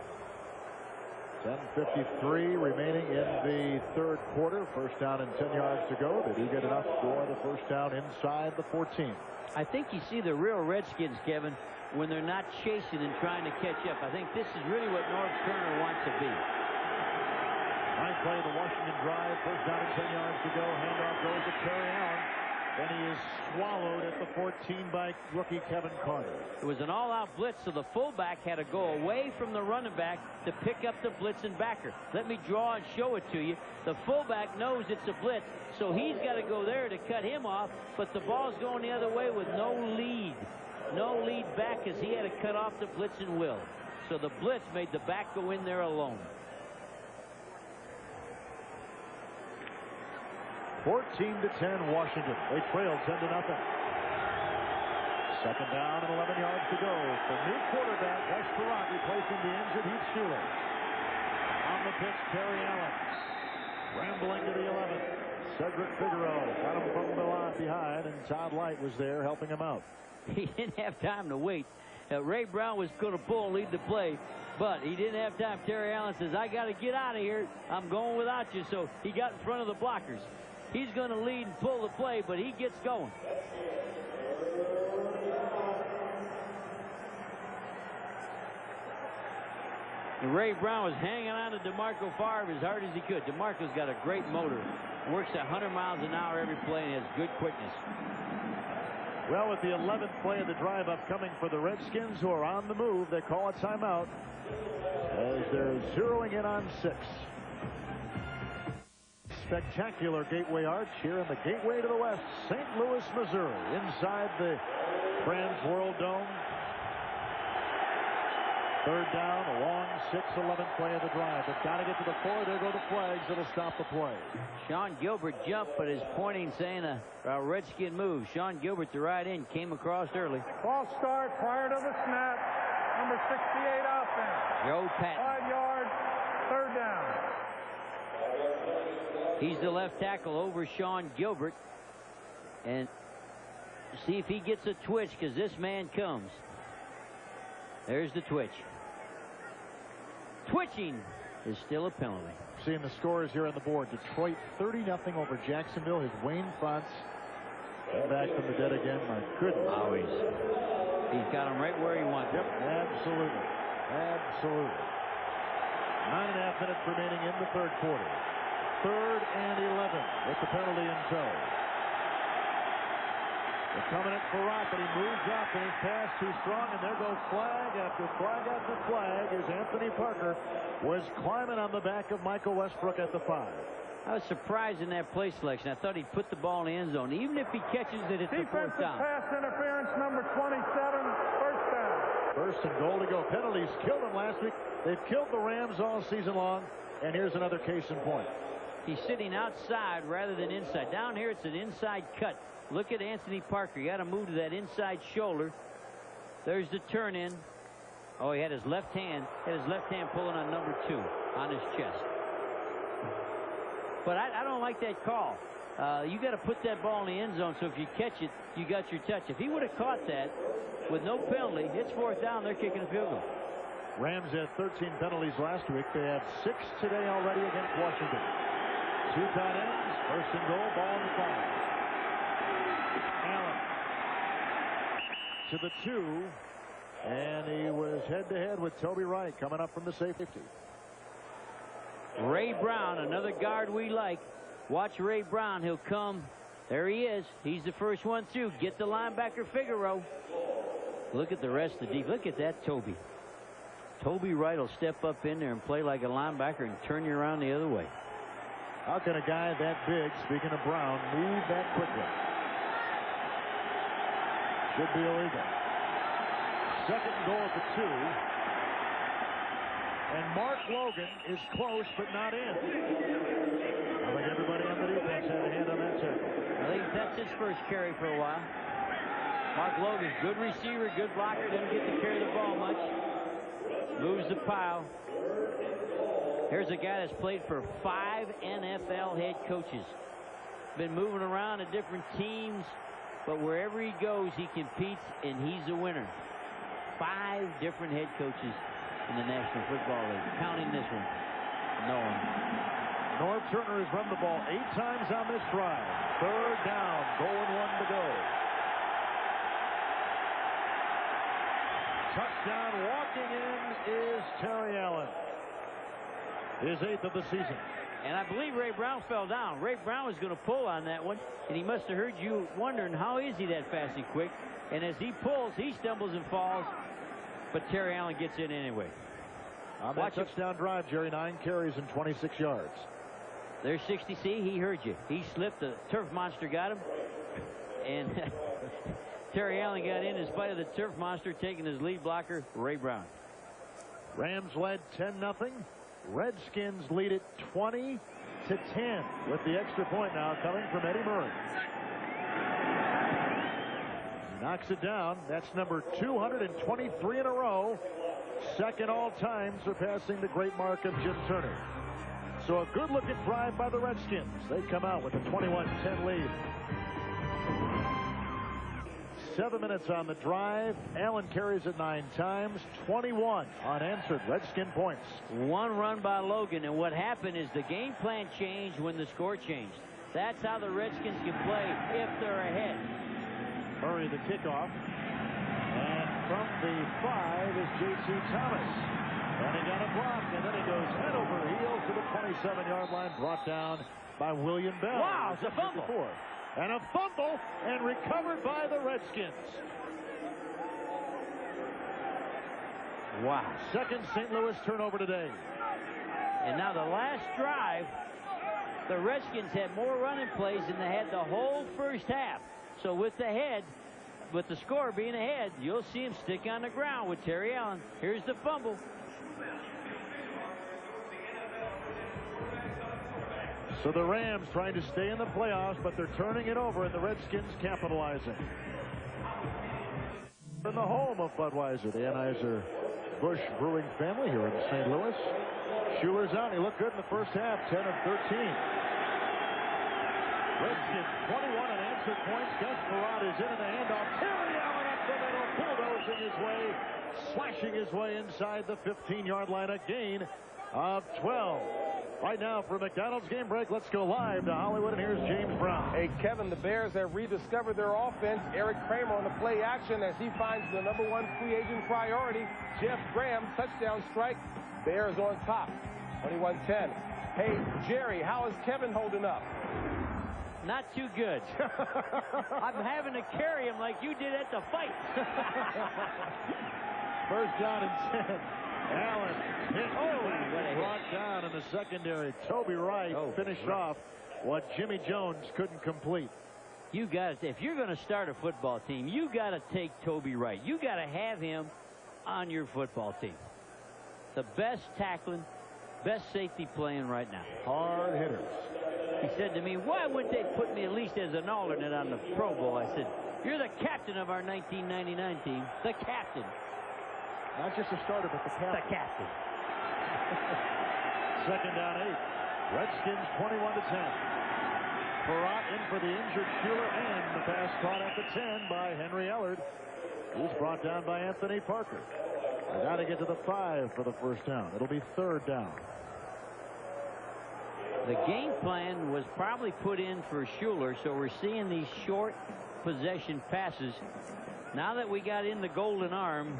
10:53 remaining in the 3rd quarter. 1st down and 10 yards to go. They do get enough for the 1st down inside the 14. I think you see the real Redskins, Kevin, when they're not chasing and trying to catch up. I think this is really what Norv Turner wants to be. Ninth play of the Washington drive. 1st down and 10 yards to go. Handoff goes to Terry Allen. Then he is swallowed at the 14 by rookie Kevin Carter. It was an all-out blitz, so the fullback had to go away from the running back to pick up the blitz and backer. Let me draw and show it to you. The fullback knows it's a blitz, so he's got to go there to cut him off, but the ball's going the other way with no lead. No lead back as he had to cut off the blitz and will. So the blitz made the back go in there alone. 14-10 Washington. They trailed 10-0. 2nd down and 11 yards to go for new quarterback Wes Perrott, replacing the injured Heath Shuler. On the pitch, Terry Allen rambling to the 11. Cedric Figueroa got him from the line behind, and Todd Light was there helping him out. He didn't have time to wait. Ray Brown was going to pull and lead the play, but he didn't have time. Terry Allen says, I got to get out of here. I'm going without you. So he got in front of the blockers. He's going to lead and pull the play, but he gets going. Ray Brown was hanging on to DeMarco Favre as hard as he could. DeMarco's got a great motor. Works 100 miles an hour every play and has good quickness. Well, with the 11th play of the drive upcoming for the Redskins, who are on the move, they call a timeout as they're zeroing in on 6. Spectacular gateway arch here in the gateway to the west, St. Louis, Missouri, inside the Trans World Dome. Third down, a long 6-11 play of the drive. They've got to get to the 4. There go the flags. It'll stop the play. Sean Gilbert jumped, but is pointing, saying a Redskin move. Sean Gilbert, the right end, came across early. False start prior to the snap. Number 68 offense. Joe Patton. 5 yards, third down. He's the left tackle over Sean Gilbert. And see if he gets a twitch, because this man comes. There's the twitch. Twitching is still a penalty. Seeing the scores here on the board. Detroit 30-0 over Jacksonville. His Wayne Fonts back from the dead again. My goodness. Always. He's got him right where he wants him. Yep, absolutely. Absolutely. 9.5 minutes remaining in the third quarter. 3rd and 11 with the penalty in tow. They're coming at Farrat, but he moves up and his pass too strong, and there goes flag after flag after flag as Anthony Parker was climbing on the back of Michael Westbrook at the 5. I was surprised in that play selection. I thought he'd put the ball in the end zone. Even if he catches it, it's the 4th down. Pass interference, number 27, first down. First and goal to go. Penalties killed them last week. They've killed the Rams all season long, and here's another case in point. He's sitting outside rather than inside. Down here, it's an inside cut. Look at Anthony Parker. You got to move to that inside shoulder. There's the turn in. Oh, he had his left hand. Pulling on number 2 on his chest. But I don't like that call. You got to put that ball in the end zone, so if you catch it, you got your touch. If he would have caught that with no penalty, it's 4th down. They're kicking a field goal. Rams had 13 penalties last week. They have 6 today already against Washington. 2 tight ends. First and goal. Ball in the 5. Allen to the 2, and he was head-to-head with Toby Wright coming up from the safety. Ray Brown, another guard we like. Watch Ray Brown. He'll come. There he is. He's the first one through. Get the linebacker, Figaro. Look at the rest of the defense. Look at that, Toby. Toby Wright will step up in there and play like a linebacker and turn you around the other way. How can a guy that big, speaking of Brown, move that quickly? Should be illegal. Second and goal at the 2. And Mark Logan is close, but not in. I think everybody on the defense had a hand on that tackle. I think that's his first carry for a while. Mark Logan, good receiver, good blocker, didn't get to carry the ball much. Moves the pile. Here's a guy that's played for 5 NFL head coaches. Been moving around to different teams, but wherever he goes, he competes, and he's a winner. 5 different head coaches in the National Football League, counting this one. No one. Norv Turner has run the ball 8 times on this drive. 3rd down, goal and 1 to go. Touchdown walking in is Terry Allen. His 8th of the season. And I believe Ray Brown fell down. Ray Brown was going to pull on that one, and he must have heard you wondering, how is he that fast and quick? And as he pulls, he stumbles and falls, but Terry Allen gets in anyway. On that touchdown drive, Jerry, 9 carries and 26 yards. There's 60. See, he heard you. He slipped. The turf monster got him, and Terry Allen got in spite of the turf monster taking his lead blocker, Ray Brown. Rams led 10-0. Redskins lead it 20-10 with the extra point now coming from Eddie Murray. He knocks it down. That's number 223 in a row. Second all-time, surpassing the great mark of Jim Turner. So a good-looking drive by the Redskins. They come out with a 21-10 lead. 7 minutes on the drive. Allen carries it 9 times. 21 unanswered Redskin points. 1 run by Logan, and what happened is the game plan changed when the score changed. That's how the Redskins can play if they're ahead. Murray the kickoff. And from the 5 is J.C. Thomas. And he got a block, and then he goes head over heels to the 27-yard line, brought down by William Bell. Wow, it's a fumble. And a fumble, and recovered by the Redskins. Wow. Second St. Louis turnover today. And now the last drive, the Redskins had more running plays than they had the whole first half. So with the score being ahead, you'll see him stick on the ground with Terry Allen. Here's the fumble. So the Rams trying to stay in the playoffs, but they're turning it over, and the Redskins capitalizing. In the home of Budweiser, the Anheuser-Busch Brewing family here in St. Louis. Schuler's out. He looked good in the first half, 10 of 13. Redskins 21 unanswered points. Gus Farad is in the handoff. Terry Allen up the middle, bulldozing his way, slashing his way inside the 15-yard line. A gain of 12. Right now, for a McDonald's game break, let's go live to Hollywood, and here's James Brown. Hey, Kevin, the Bears have rediscovered their offense. Eric Kramer on the play action as he finds the #1 free agent priority, Jeff Graham, touchdown strike. Bears on top, 21-10. Hey, Jerry, how is Kevin holding up? Not too good. I'm having to carry him like you did at the fight. First down and 10. Allen hit. Brought down in the secondary. Toby Wright finished off what Jimmy Jones couldn't complete. You got to, if you're going to start a football team, you got to take Toby Wright. You got to have him on your football team. The best tackling, best safety playing right now. Hard hitters. He said to me, why wouldn't they put me at least as an alternate on the Pro Bowl? I said, you're the captain of our 1999 team. The captain. Not just a starter, but the captain. The captain. Second down 8. Redskins 21-10. Farad in for the injured Schuler, and the pass caught at the 10 by Henry Ellard. He's brought down by Anthony Parker. They got to get to the 5 for the first down. It'll be third down. The game plan was probably put in for Schuler, so we're seeing these short possession passes. Now that we got in the golden arm,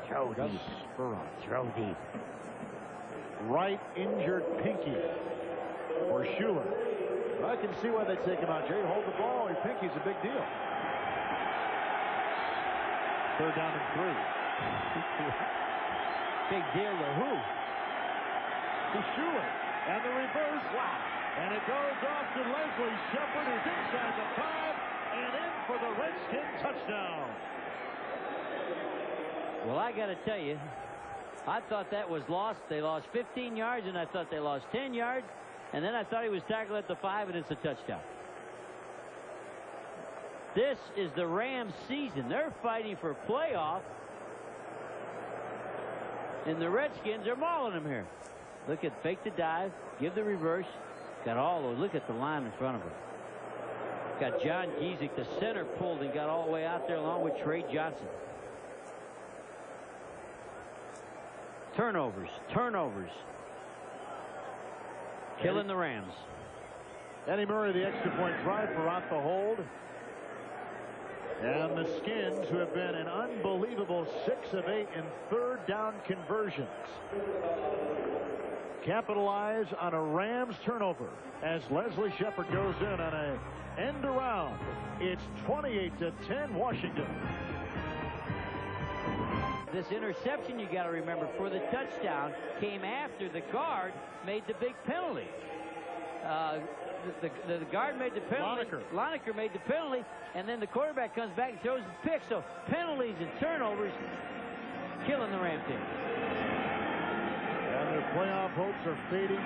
throw deep. Throw deep. Right injured pinky for Schuler. I can see why they take him out. Jay, hold the ball. Your pinky's a big deal. Third down and 3. Big deal to who? To Schuler. And the reverse. Wow. And it goes off to Leslie Shepard, who's inside the 5 and in for the Redskin touchdown. Well, I got to tell you, I thought that was lost. They lost 15 yards, and I thought they lost 10 yards. And then I thought he was tackled at the 5, and it's a touchdown. This is the Rams' season. They're fighting for playoff. And the Redskins are mauling them here. Look at fake the dive, give the reverse. Got all those. Look at the line in front of him. Got John Giesick, the center, pulled and got all the way out there along with Trey Johnson. Turnovers. Killing the Rams. Eddie Murray, the extra point try, Farad the hold. And the Skins, who have been an unbelievable 6 of 8 in third down conversions, capitalize on a Rams turnover as Leslie Shepard goes in on a end around. It's 28-10 Washington. This interception, you got to remember, for the touchdown came after the guard made the big penalty. The guard made the penalty. Lonecker made the penalty, and then the quarterback comes back and throws the pick. So penalties and turnovers killing the Ram team. And their playoff hopes are fading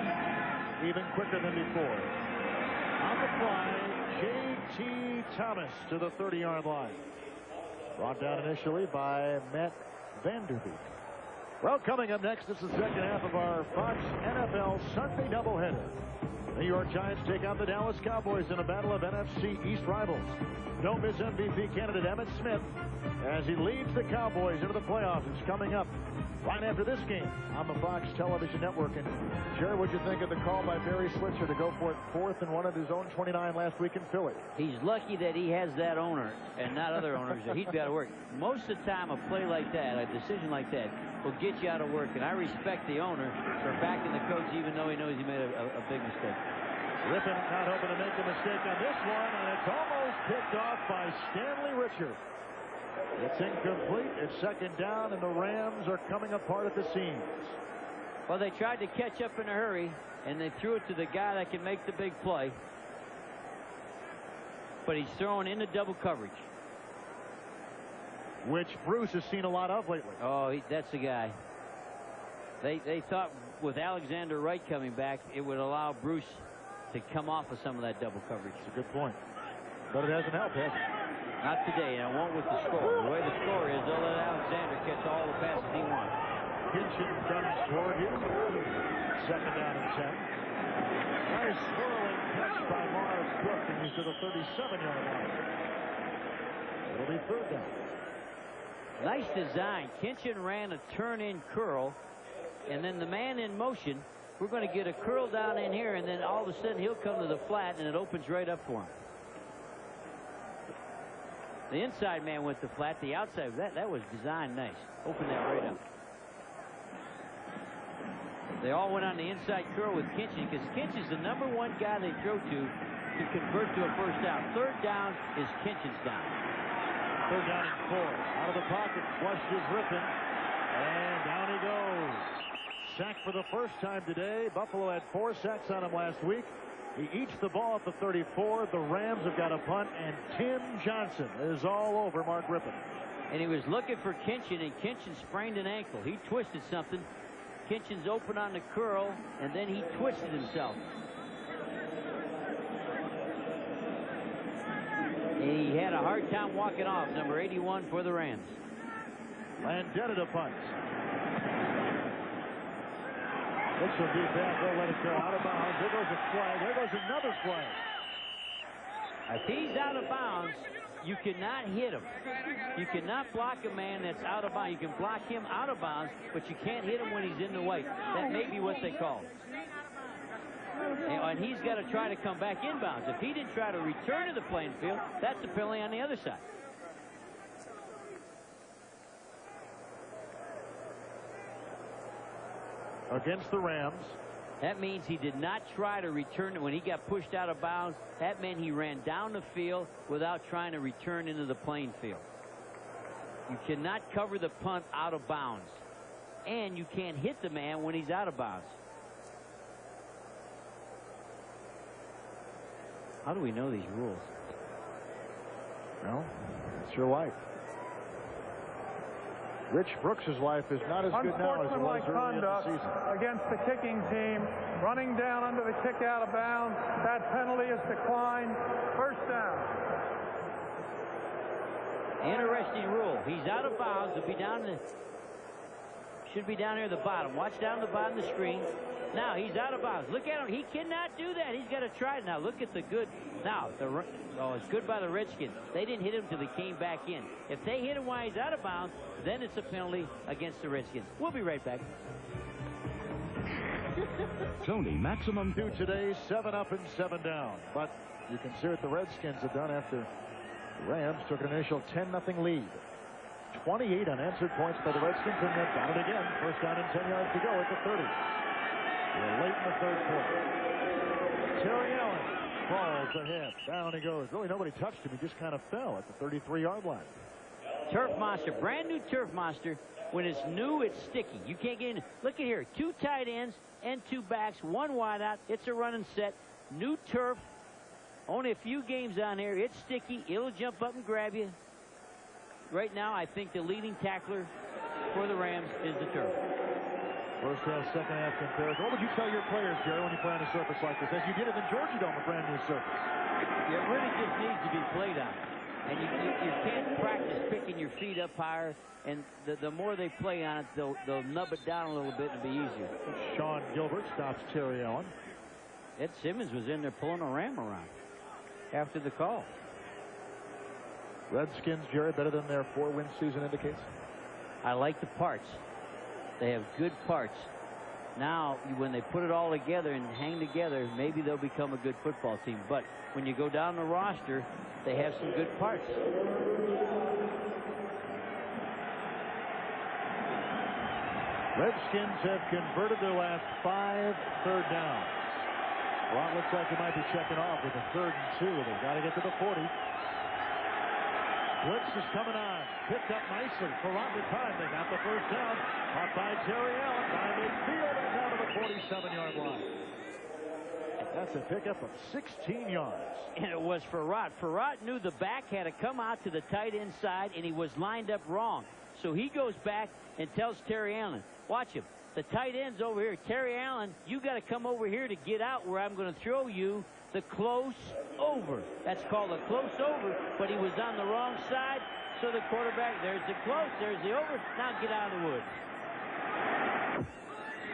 even quicker than before. On the fly, J.T. Thomas to the 30-yard line. Brought down initially by Matt Vanderbeek. Well, coming up next is the second half of our Fox NFL Sunday doubleheader. The New York Giants take on the Dallas Cowboys in a battle of NFC East rivals. Don't miss MVP candidate Emmitt Smith as he leads the Cowboys into the playoffs. It's coming up right after this game on the Fox Television Network. And Jerry, what'd you think of the call by Barry Switzer to go for it 4th and 1 of his own 29 last week in Philly? He's lucky that he has that owner and not other owners that he'd be out of work. Most of the time, a play like that, a decision like that, will get you out of work. And I respect the owner for backing the coach even though he knows he made a big mistake. Rippon not hoping to make a mistake on this one, and it's almost picked off by Stanley Richard. It's incomplete. It's 2nd down, and the Rams are coming apart at the seams. Well, they tried to catch up in a hurry, and they threw it to the guy that can make the big play. But he's thrown into double coverage, which Bruce has seen a lot of lately. Oh, that's the guy. They thought with Alexander Wright coming back, it would allow Bruce to come off of some of that double coverage. It's a good point. But it hasn't helped, has it? Not today, and it won't with the score. The way the score is, they'll let Alexander catch all the passes he wants. Kinchin comes toward you. 2nd down and 10. Nice swirling catch by Mars Cook, and he's to the 37-yard line. It'll be 3rd down. Nice design. Kinchin ran a turn-in curl, and then the man in motion. We're going to get a curl down in here, and then all of a sudden he'll come to the flat, and it opens right up for him. The inside man went to flat. The outside, that was designed nice. Open that right up. They all went on the inside curl with Kinchin because Kinchin's the #1 guy they throw to convert to a 1st down. 3rd down is Kinchin's down. 3rd down and 4. Out of the pocket, flushes Rippon, and down he goes. Sacked for the 1st time today. Buffalo had 4 sacks on him last week. He eats the ball at the 34. The Rams have got a punt, and Tim Johnson is all over Mark Rippon. And he was looking for Kinchin, and Kinchin sprained an ankle. He twisted something. Kinchin's open on the curl, and then he twisted himself. He had a hard time walking off. Number 81 for the Rams. Landetta to punt. This will be bad. They'll let it go out of bounds. There goes a flag. There goes another flag. If he's out of bounds, you cannot hit him. You cannot block a man that's out of bounds. You can block him out of bounds, but you can't hit him when he's in the white. That may be what they call it. And he's got to try to come back inbounds. If he didn't try to return to the playing field, that's a penalty on the other side. Against the Rams. That means he did not try to return. When he got pushed out of bounds, that meant he ran down the field without trying to return into the playing field. You cannot cover the punt out of bounds. And you can't hit the man when he's out of bounds. How do we know these rules? Well, it's your life. Rich Brooks's life is not as good now as it was early in the season. Against the kicking team, running down under the kick out of bounds. That penalty is declined. 1st down. Interesting rule. He's out of bounds. It'll be down the. Should be down here at the bottom. Watch down the bottom of the screen. Now he's out of bounds. Look at him. He cannot do that. He's got to try it. Now look at the good. Now it's good by the Redskins. They didn't hit him until they came back in. If they hit him while he's out of bounds, then it's a penalty against the Redskins. We'll be right back. Tony Maximum 2 today, 7 up and 7 down. But you can see what the Redskins have done after the Rams took an initial 10-0 lead. 28 unanswered points by the Redskins, and they've got it again. 1st down and 10 yards to go at the 30. We're late in the 3rd quarter. Terry Allen falls ahead. Down he goes. Really nobody touched him. He just kind of fell at the 33-yard line. Turf Monster, brand new Turf Monster. When it's new, it's sticky. You can't get in. Look at here, 2 tight ends and 2 backs, 1 wide out. It's a running set. New turf. Only a few games on here. It's sticky. It'll jump up and grab you. Right now, I think the leading tackler for the Rams is the turf. 1st half, 2nd half comparison. What would you tell your players, Jerry, when you play on a surface like this, as you did it in Georgia Dome, a brand new surface? It really just needs to be played on. And you can't practice picking your feet up higher. And the more they play on it, they'll nub it down a little bit and be easier. Sean Gilbert stops Terry Allen. Ed Simmons was in there pulling a ram around after the call. Redskins, Jerry, better than their 4-win season indicates? I like the parts. They have good parts. Now, when they put it all together and hang together, maybe they'll become a good football team. But when you go down the roster, they have some good parts. Redskins have converted their last 5 third downs. Well, it looks like they might be checking off with a 3rd and 2. They've got to get to the 40. Blitz is coming on. Picked up nicely. Farrant with time. They got the first down. Caught by Terry Allen by midfield and down to the 47-yard line. That's a pickup of 16 yards. And it was Farrant. Farrant knew the back had to come out to the tight end side, and he was lined up wrong. So he goes back and tells Terry Allen, watch him. The tight end's over here. Terry Allen, you got to come over here to get out where I'm going to throw you the close over. That's called a close over, but he was on the wrong side. So the quarterback, there's the close, there's the over. Now get out of the woods.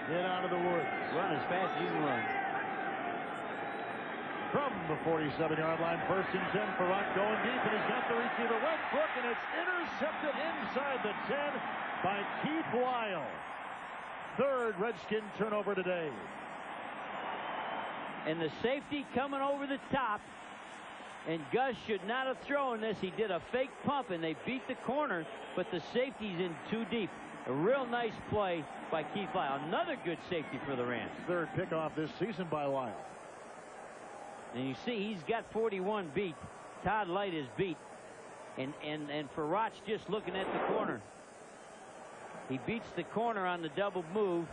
Get out of the woods. Run as fast as you can run. From the 47-yard line, 1st and 10. Farrant going deep, and he's got the receiver Westbrook, and it's intercepted inside the 10 by Keith Lyle. 3rd Redskin turnover today. And the safety coming over the top. And Gus should not have thrown this. He did a fake pump, and they beat the corner, but the safety's in too deep. A real nice play by Keith Lyle. Another good safety for the Rams. 3rd pickoff this season by Lyle. And you see he's got 41 beat. Todd Light is beat. And Farrat's just looking at the corner. He beats the corner on the double move.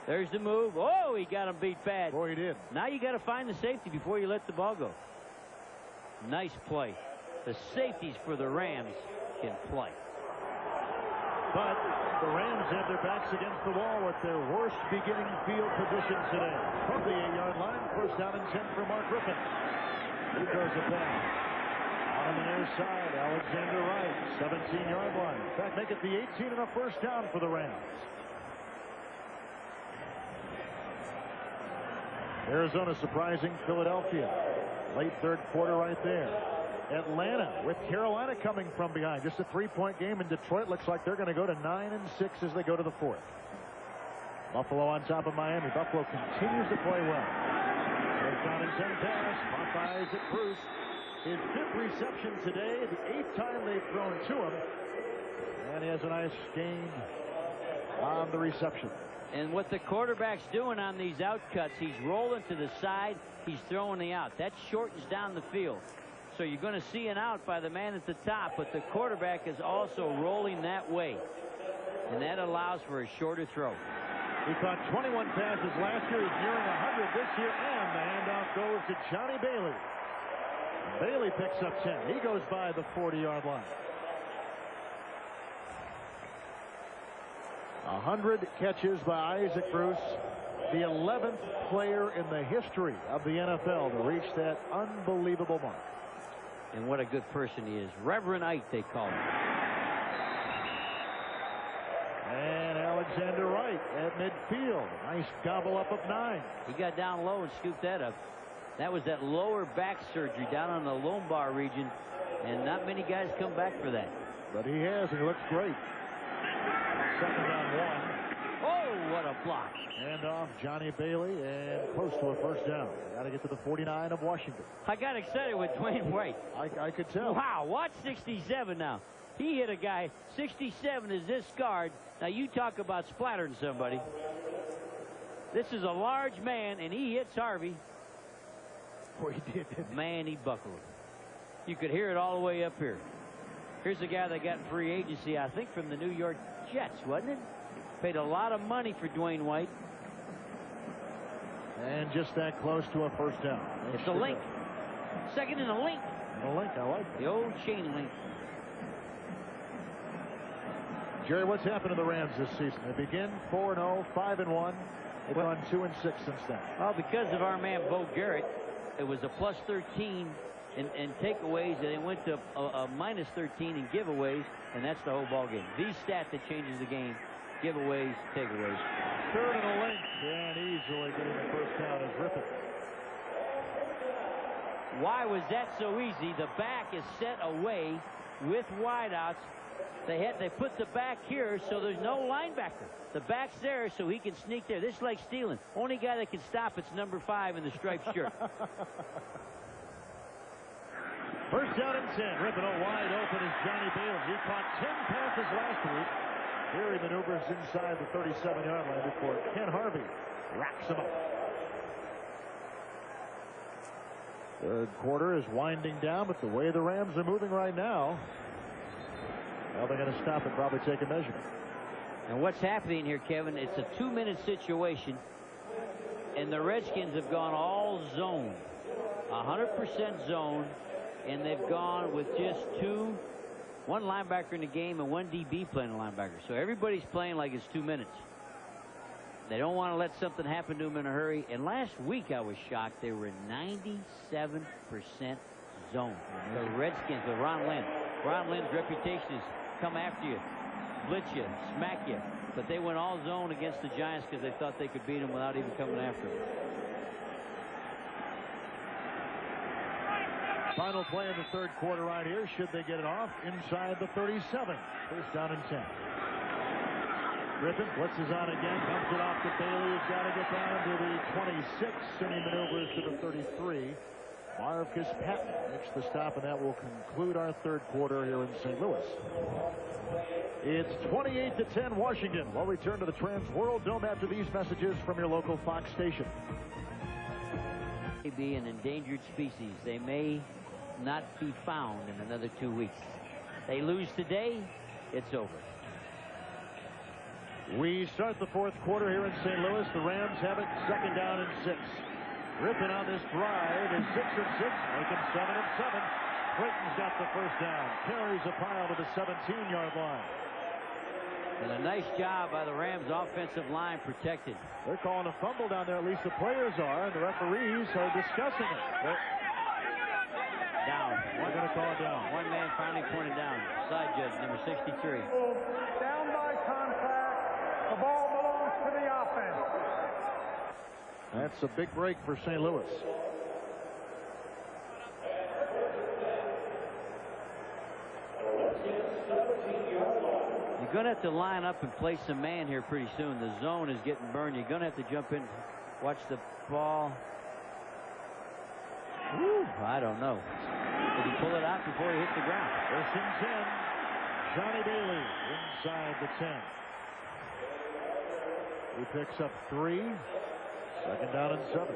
There's the move. Oh, he got him beat bad. Boy, he did. Now you got to find the safety before you let the ball go. Nice play. The safeties for the Rams can play. But the Rams have their backs against the wall with their worst beginning field position today. From the 8-yard line, 1st down and 10 for Mark Griffin. He throws it back. On the near side, Alexander Wright, 17-yard line. In fact, make it the 18 and a 1st down for the Rams. Arizona surprising Philadelphia. Late 3rd quarter right there. Atlanta with Carolina coming from behind. Just a 3-point game, and Detroit looks like they're going to go to 9 and 6 as they go to the 4th. Buffalo on top of Miami. Buffalo continues to play well. First down and 10 pass. Caught by Isaac Bruce. His 5th reception today. The 8th time they've thrown to him. And he has a nice gain on the reception. And what the quarterback's doing on these out cuts, he's rolling to the side. He's throwing the out. That shortens down the field. So you're going to see an out by the man at the top, but the quarterback is also rolling that way. And that allows for a shorter throw. He caught 21 passes last year. He's nearing 100 this year, and the handoff goes to Johnny Bailey. Bailey picks up 10. He goes by the 40-yard line. 100 catches by Isaac Bruce, the 11th player in the history of the NFL to reach that unbelievable mark. And what a good person he is. Reverend Ike, they call him. And Alexander Wright at midfield. Nice gobble up of 9. He got down low and scooped that up. That was that lower back surgery down on the lumbar region, and not many guys come back for that. But he has, and he looks great. 2nd down 1. Oh, what a block. And off Johnny Bailey, and close to a 1st down. Got to get to the 49 of Washington. I got excited with Dwayne White. I could tell. Wow, watch 67 now. He hit a guy. 67 is this guard. Now you talk about splattering somebody. This is a large man, and he hits Harvey. Boy, he did. Man, he buckled. You could hear it all the way up here. Here's a guy that got free agency, I think, from the New York Jets, wasn't it? Paid a lot of money for Dwayne White. And just that close to a 1st down. It's a link. 2nd and a link. A link, I like the old chain link. Jerry, what's happened to the Rams this season? They begin 4-0, 5-1. They've gone 2-6 since then. Well, because of our man Bo Garrett, it was a plus 13 in takeaways, and it went to a minus 13 in giveaways, and that's the whole ball game. The stat that changes the game: giveaways, takeaways. 3rd and a link. and easily getting the first down is Rippon. Why was that so easy? The back is set away with wideouts. They put the back here so there's no linebacker. The back's there so he can sneak there. This is like stealing. Only guy that can stop it's number 5 in the striped shirt. First down and 10. Rippon wide open is Johnny Bailey. He caught 10 passes last week. Here he maneuvers inside the 37-yard line before Ken Harvey racks him up. Third quarter is winding down, but the way the Rams are moving right now, well, they're going to stop and probably take a measurement. And what's happening here, Kevin, it's a 2-minute situation, and the Redskins have gone all zone, 100% zone, and they've gone with just one linebacker in the game and one DB playing a linebacker. So everybody's playing like it's 2 minutes. They don't want to let something happen to them in a hurry. And last week I was shocked. They were 97% zone. The Redskins with Ron Lynn. Ron Lynn's reputation is come after you, blitz you, smack you. But they went all zone against the Giants because they thought they could beat them without even coming after them. Final play in the third quarter right here. Should they get it off? Inside the 37. First down and 10. Rippon blitzes on again. Comes it off to Bailey. He's got to get down to the 26. And he maneuvers to the 33. Marcus Patton makes the stop, and that will conclude our third quarter here in St. Louis. It's 28-10 Washington. We'll return to the Trans World Dome after these messages from your local Fox station. May be an endangered species. They may not be found in another 2 weeks. They lose today, it's over. We start the fourth quarter here in St. Louis. The Rams have it, second down and 6. Rippon on this drive is 6 and 6, making 7 and 7. Clayton's got the first down, carries a pile to the 17-yard line. And a nice job by the Rams offensive line protected. They're calling a fumble down there, at least the players are, and the referees are discussing it. Down. We're going to call it down. One man finally pointed down. Side judge, number 63. Down by contact. The ball belongs to the offense. That's a big break for St. Louis. You're going to have to line up and play some man here pretty soon. The zone is getting burned. You're going to have to jump in, watch the ball. Woo, I don't know. Did he pull it out before he hit the ground? First and 10. Johnny Bailey inside the 10. He picks up 3. Second down and 7.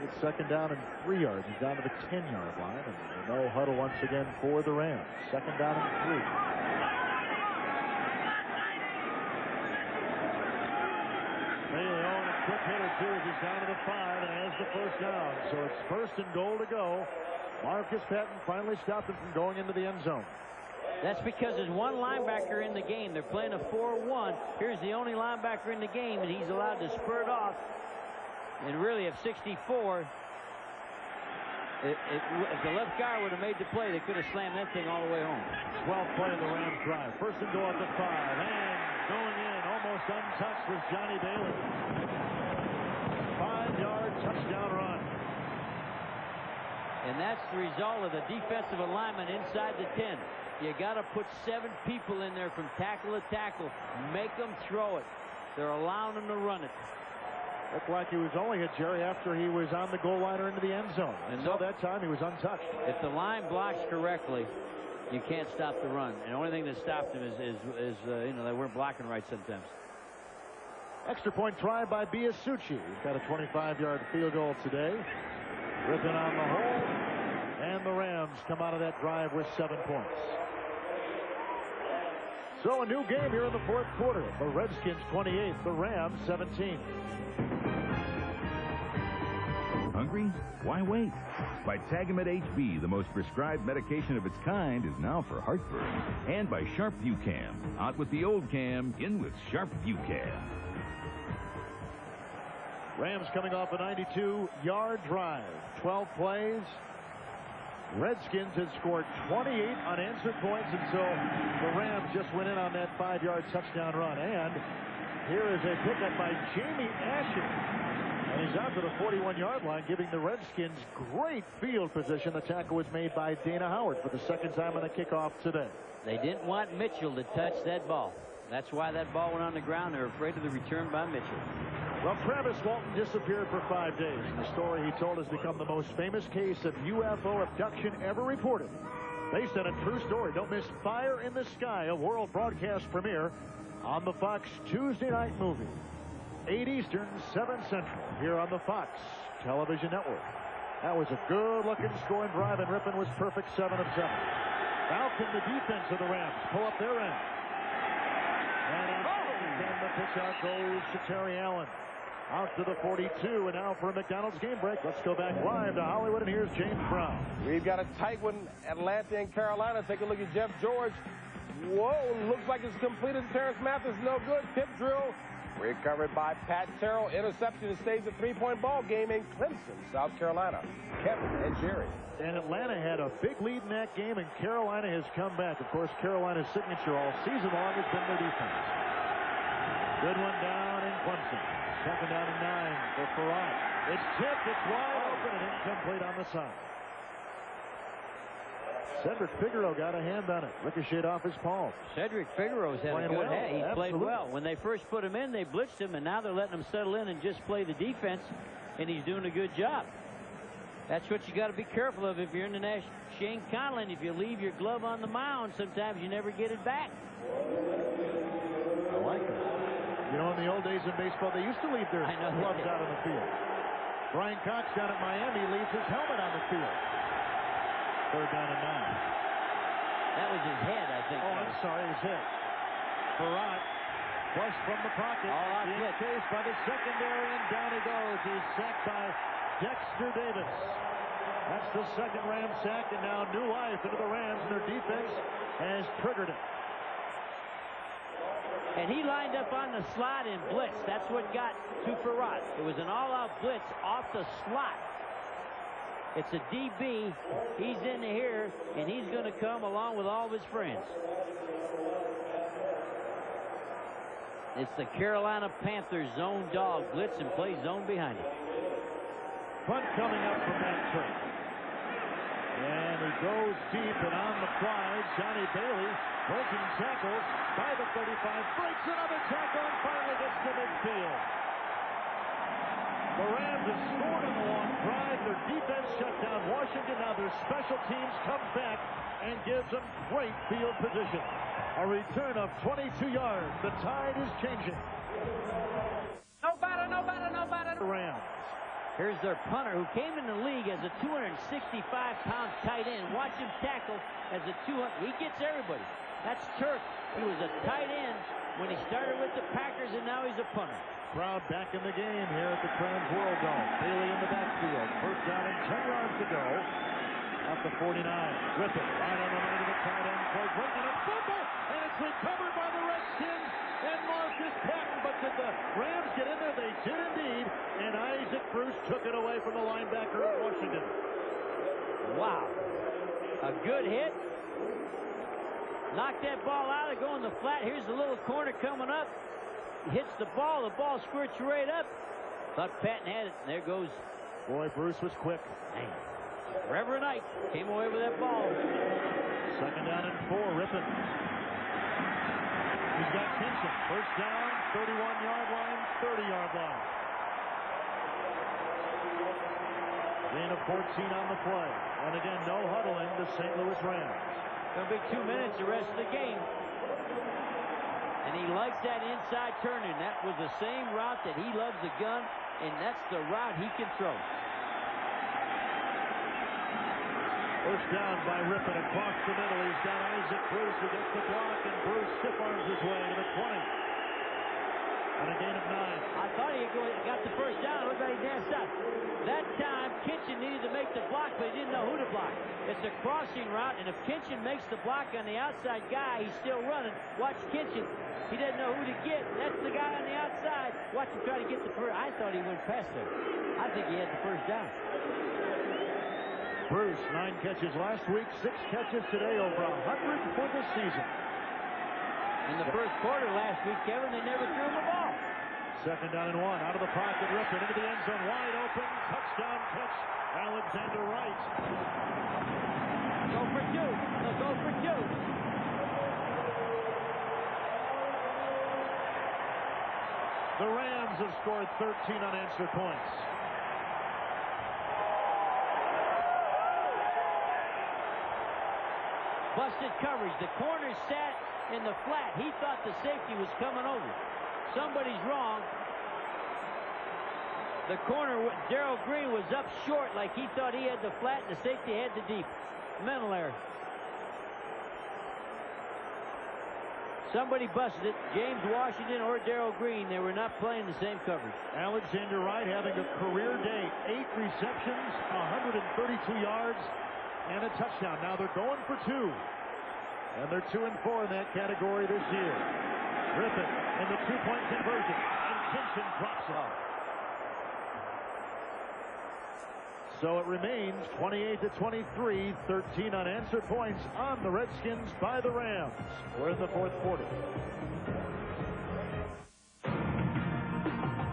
It's second down and 3 yards. He's down to the 10-yard line. And no huddle once again for the Rams. Second down and 3. Bailey on a quick hit or two as he's down to the 5 and has the first down. So it's first and goal to go. Marcus Patton finally stopped him from going into the end zone. That's because there's one linebacker in the game. They're playing a 4-1. Here's the only linebacker in the game, and he's allowed to spurt off. And really, at 64, if the left guard would have made the play, they could have slammed that thing all the way home. 12th play of the Rams drive. First and goal at the 5. And going in, almost untouched, was Johnny Bailey. 5-yard touchdown run. And that's the result of the defensive alignment inside the 10. You got to put 7 people in there from tackle to tackle. Make them throw it. They're allowing them to run it. Looked like he was only hit, Jerry, after he was on the goal line or into the end zone. Until that time, he was untouched. If the line blocks correctly, you can't stop the run. And the only thing that stopped him is you know, they weren't blocking right sometimes. Extra point try by Biasucci. He's got a 25-yard field goal today. Rippon on the hole. And the Rams come out of that drive with 7 points. So a new game here in the fourth quarter. The Redskins 28, the Rams 17. Hungry? Why wait? By Tagamet HB, the most prescribed medication of its kind, is now for heartburn. And by Sharp View Cam. Out with the old cam, in with Sharp View Cam. Rams coming off a 92-yard drive. 12 plays. Redskins had scored 28 unanswered points until the Rams just went in on that 5-yard touchdown run. And here is a pickup by Jamie Asher. And he's out to the 41-yard line, giving the Redskins great field position. The tackle was made by Dana Howard for the second time on the kickoff today. They didn't want Mitchell to touch that ball. That's why that ball went on the ground. They're afraid of the return by Mitchell. Well, Travis Walton disappeared for 5 days. The story he told has become the most famous case of UFO abduction ever reported. Based on a true story. Don't miss Fire in the Sky, a world broadcast premiere on the Fox Tuesday night movie. 8 Eastern, 7 Central, here on the Fox Television Network. That was a good-looking scoring drive, and Rippon was perfect 7 of 7. Now can the defense of the Rams pull up their end. And the pitch out goes to Terry Allen. Out to the 42, and now for a McDonald's game break. Let's go back live to Hollywood, and here's James Brown. We've got a tight one, Atlanta and Carolina. Take a look at Jeff George. Whoa, looks like it's completed. Terrence Mathis, no good. Tip drill. Recovered by Pat Terrell. Interception. It stays a 3-point ball game in Clemson, South Carolina. Kevin and Jerry. And Atlanta had a big lead in that game, and Carolina has come back. Of course, Carolina's signature all season long has been their defense. Good one down in Clemson. Second down and 9 for Farad. It's tipped. It's wide open and incomplete on the side. Cedric Figueroa got a hand on it. Ricocheted off his palm. Cedric Figueroa's had a good hand. He played well. When they first put him in, they blitzed him, and now they're letting him settle in and just play the defense, and he's doing a good job. That's what you got to be careful of if you're in the National. Shane Conlon, if you leave your glove on the mound, sometimes you never get it back. I like it. You know, in the old days in baseball, they used to leave their gloves out on the field. Brian Cox down at Miami leaves his helmet on the field. Third down and 9. That was his head, I think. Oh, I'm sorry, his head. Farad, flush from the pocket. Being chased by the secondary, and down he goes. He's sacked by Dexter Davis. That's the second Ram sack, and now new life into the Rams, and their defense has triggered it. And he lined up on the slot and blitz. That's what got to Farad. It was an all-out blitz off the slot. It's a DB. He's in here, and he's going to come along with all of his friends. It's the Carolina Panthers zone dog. Blitz and plays zone behind it. Punt coming up from that turn. And he goes deep, and on the fly, Johnny Bailey breaking tackles by the 35, breaks another tackle, and finally gets to midfield. The Rams have scored on the long drive. Their defense shut down Washington. Now their special teams comes back and gives them great field position. A return of 22 yards. The tide is changing. No batter, no batter, no batter. The Rams. Here's their punter, who came in the league as a 265-pound tight end. Watch him tackle as a 200. He gets everybody. That's Turk. He was a tight end when he started with the Packers, and now he's a punter. Crowd back in the game here at the Trans World Dome. Bailey in the backfield. First down and 10 yards to go. At the 49. With it. Right on the line of the tight end. Craig Brinton, a fumble, and it's recovered by the Redskins and Marcus Patton. But did the Rams get in there? They did indeed. And Isaac Bruce took it away from the linebacker of Washington. Wow. A good hit. Knocked that ball out. They go in the flat. Here's the little corner coming up. He hits the ball. The ball squirts right up. Thought Patton had it. And there goes. Boy, Bruce was quick. Man. Reverend Knight came away with that ball. Second down and 4. Rippon. He's got Kinson. First down, 31-yard line, 30-yard line. Gain of 14 on the play. And again, no huddling the St. Louis Rams. Going to be 2 minutes the rest of the game. And he likes that inside turning. That was the same route that he loves the gun, and that's the route he can throw. First down by Rippon across the middle. He's got Isaac Bruce who gets the block, and Bruce stiff arms his way to the 20. On a gain of 9. I thought he got the first down. It looked like he danced up. That time, Kitchen needed to make the block, but he didn't know who to block. It's a crossing route, and if Kitchen makes the block on the outside guy, he's still running. Watch Kitchen. He doesn't know who to get. That's the guy on the outside. Watch him try to get the first. I thought he went past him. I think he had the first down. Bruce, 9 catches last week, 6 catches today, over 100 for the season. In the first quarter last week, Kevin, they never threw him a ball. 2nd down and 1. Out of the pocket, ripped it into the end zone, wide open, touchdown catch, Alexander Wright. Go for 2. They'll go for 2. The Rams have scored 13 unanswered points. Busted coverage. The corner sat in the flat. He thought the safety was coming over. Somebody's wrong. The corner, Darrell Green, was up short like he thought he had the flat and the safety had the deep. Mental error. Somebody busted it. James Washington or Darrell Green. They were not playing the same coverage. Alexander Wright having a career day. 8 receptions, 132 yards, and a touchdown. Now they're going for 2. And they're 2 and 4 in that category this year. Griffin in the 2-point conversion. And Simpson drops off. So it remains 28-23, 13 unanswered points on the Redskins by the Rams. We're in the 4th quarter.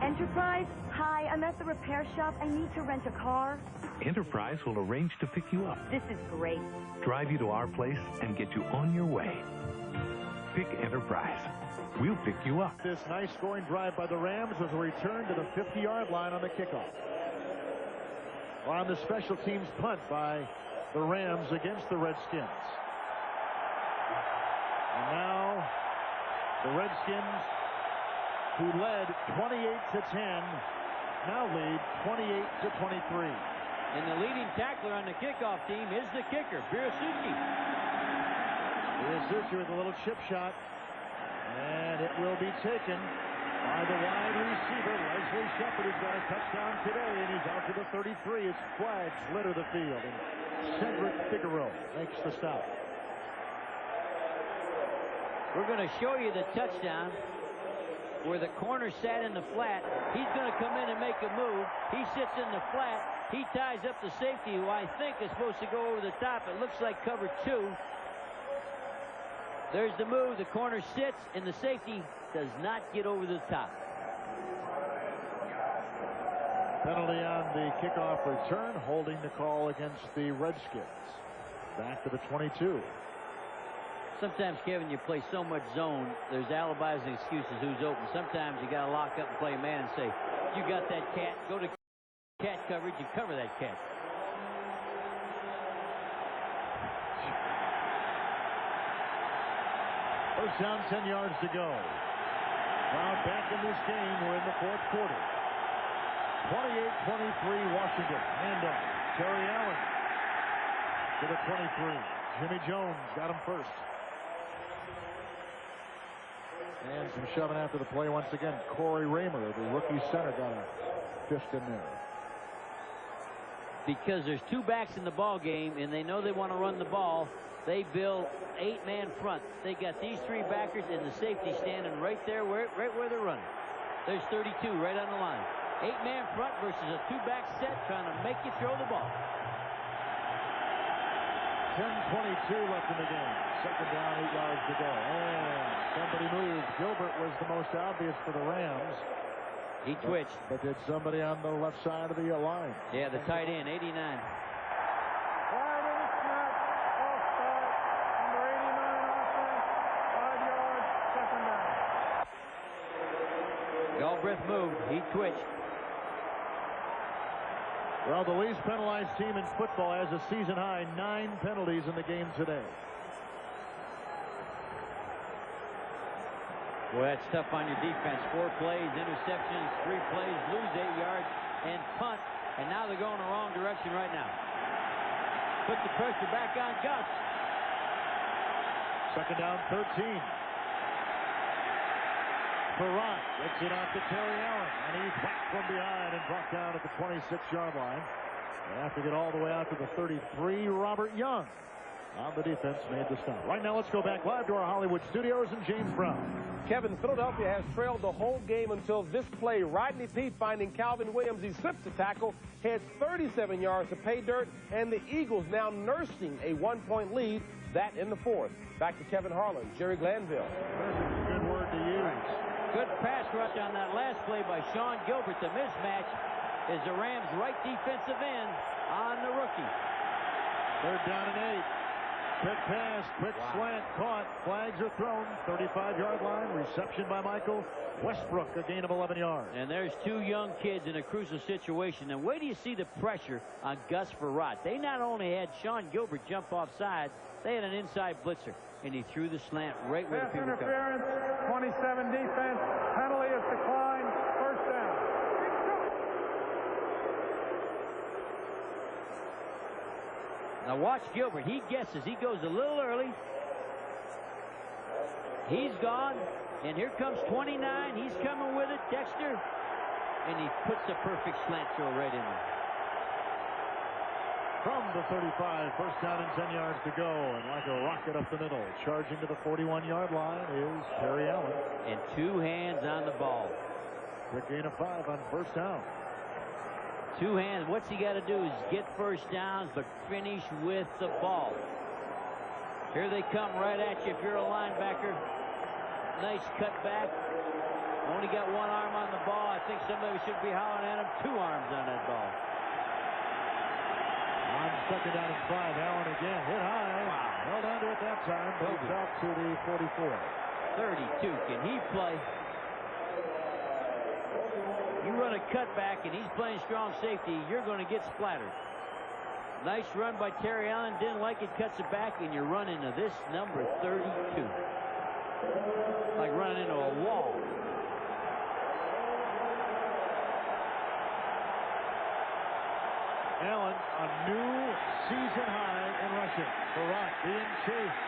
Enterprise? Hi, I'm at the repair shop. I need to rent a car. Enterprise will arrange to pick you up, This is great. drive you to our place, and get you on your way. Pick Enterprise. We'll pick you up. This nice scoring drive by the Rams was a return to the 50-yard line on the kickoff. On the special teams punt by the Rams against the Redskins. And now the Redskins, who led 28-10, now lead 28-23. And the leading tackler on the kickoff team is the kicker, Birasucci. Birasucci with a little chip shot. And it will be taken by the wide receiver, Leslie Shepard, who's got a touchdown today, and he's out to the 33 as flags litter the field. And Cedric Figueroa makes the stop. We're going to show you the touchdown where the corner sat in the flat. He's going to come in and make a move. He sits in the flat. He ties up the safety, who I think is supposed to go over the top. It looks like cover 2. There's the move. The corner sits, and the safety does not get over the top. Penalty on the kickoff return, holding the call against the Redskins. Back to the 22. Sometimes, Kevin, you play so much zone, there's alibis and excuses who's open. Sometimes you got to lock up and play a man and say, you got that cat, go to cat coverage and cover that cat. First down, 10 yards to go. Now back in this game, we're in the 4th quarter. 28-23 Washington. Handoff. Terry Allen to the 23. Jimmy Jones got him first. And some shoving after the play once again. Corey Raymer, the rookie center, got a fist in there. Because there's 2 backs in the ball game, and they know they want to run the ball. They build 8-man front. They got these 3 backers and the safety standing right there, right where they're running. There's 32 right on the line. 8-man front versus a 2-back set trying to make you throw the ball. 10:22 left in the game. 2nd down, 8 yards to go. And somebody moved. Gilbert was the most obvious for the Rams. He twitched. But did somebody on the left side of the line? Yeah, the tight end, 89. Flag in the snap. False start. Number 89 offense. 5 yards. 2nd down. Galbraith moved. He twitched. Well, the least penalized team in football has a season high 9 penalties in the game today. Boy, that's tough on your defense. 4 plays, interceptions, 3 plays, lose 8 yards, and punt. And now they're going the wrong direction right now. Put the pressure back on Gus. 2nd down, 13. Perrott gets it off to Terry Allen, and he's whacked from behind and brought down at the 26-yard line. They have to get all the way out to the 33. Robert Young on the defense made the stop. Right now, let's go back live to our Hollywood studios and James Brown. Kevin, Philadelphia has trailed the whole game until this play. Rodney Peete finding Calvin Williams. He slips the tackle, heads 37 yards to pay dirt, and the Eagles now nursing a 1-point lead. That in the fourth. Back to Kevin Harlan, Jerry Glanville. Good word to use. Good pass rush on that last play by Sean Gilbert. The mismatch is the Rams' right defensive end on the rookie. 3rd down and 8. Quick pass, quick slant, caught. Flags are thrown. 35-yard line. Reception by Michael Westbrook, a gain of 11 yards. And there's 2 young kids in a crucial situation. And wait till you see the pressure on Gus Frerotte. They not only had Sean Gilbert jump offside, they had an inside blitzer. And he threw the slant right where the people come. Interference, 27 defense. Penalty is declined. 1st down. Now watch Gilbert. He guesses. He goes a little early. He's gone. And here comes 29. He's coming with it. Dexter. And he puts the perfect slant throw right in there. From the 35, 1st down and 10 yards to go. And like a rocket up the middle, charging to the 41-yard line is Terry Allen. And 2 hands on the ball. Quick gain of 5 on 1st down. 2 hands. What's he got to do is get 1st downs, but finish with the ball. Here they come right at you if you're a linebacker. Nice cut back. Only got 1 arm on the ball. I think somebody should be hollering at him. 2 arms on that ball. On 2nd down and 5, Allen again hit high. Wow. Held on to it that time. Goes out to the 44. 32. Can he play? You run a cutback and he's playing strong safety, you're going to get splattered. Nice run by Terry Allen. Didn't like it, cuts it back, and you run into this number 32. Like running into a wall. Allen, a new season high in rushing. Frerotte being chased.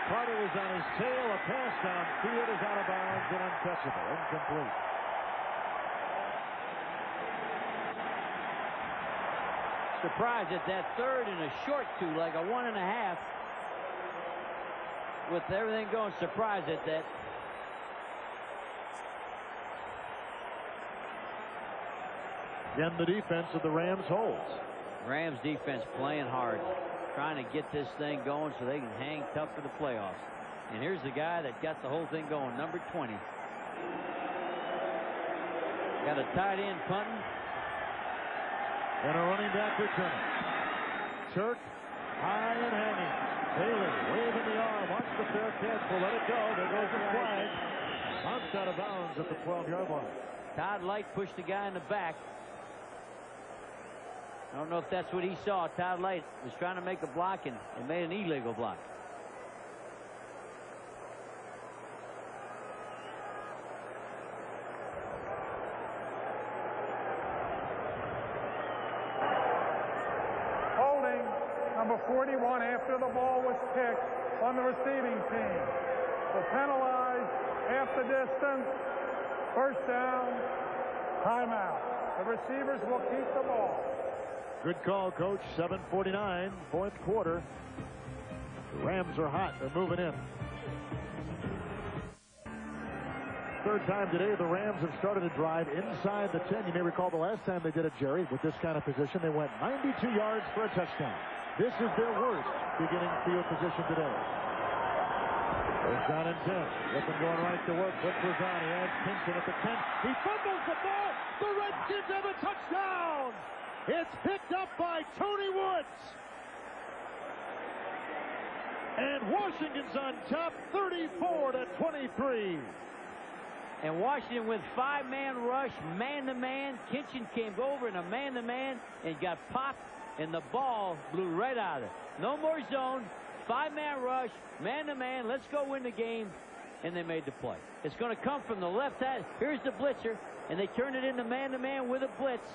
Carter was on his tail. A pass downfield is out of bounds and untouchable. Incomplete. Surprised at that 3rd and a short 2, like a 1.5. With everything going, surprised at that. Again, the defense of the Rams holds. Rams defense playing hard, trying to get this thing going so they can hang tough for the playoffs. And here's the guy that got the whole thing going, number 20. Got a tight end punting. And a running back returning. Turk high and hanging. Bailey waving the arm. Watch the fair catch. We'll let it go. There goes the flag. Bounced out of bounds at the 12-yard line. Todd Light pushed the guy in the back. I don't know if that's what he saw. Todd Light was trying to make a block and made an illegal block. Holding number 41 after the ball was kicked on the receiving team. Will penalize half the distance. 1st down. Timeout. The receivers will keep the ball. Good call, Coach. 7:49, 4th quarter. The Rams are hot. They're moving in. 3rd time today, the Rams have started a drive inside the 10. You may recall the last time they did it, Jerry, with this kind of position. They went 92 yards for a touchdown. This is their worst beginning field position today. 1st down and 10. Looking going right to work. Flip was on. He has Pinson at the 10. He fumbles the ball. The Redskins have a touchdown. It's picked up by Tony Woods. And Washington's on top, 34-23. And Washington with 5-man rush, man-to-man. Kitchen came over in a man-to-man and got popped, and the ball blew right out of it. No more zone. 5-man rush, man-to-man. Let's go win the game. And they made the play. It's going to come from the left side. Here's the blitzer, and they turned it into man-to-man with a blitz.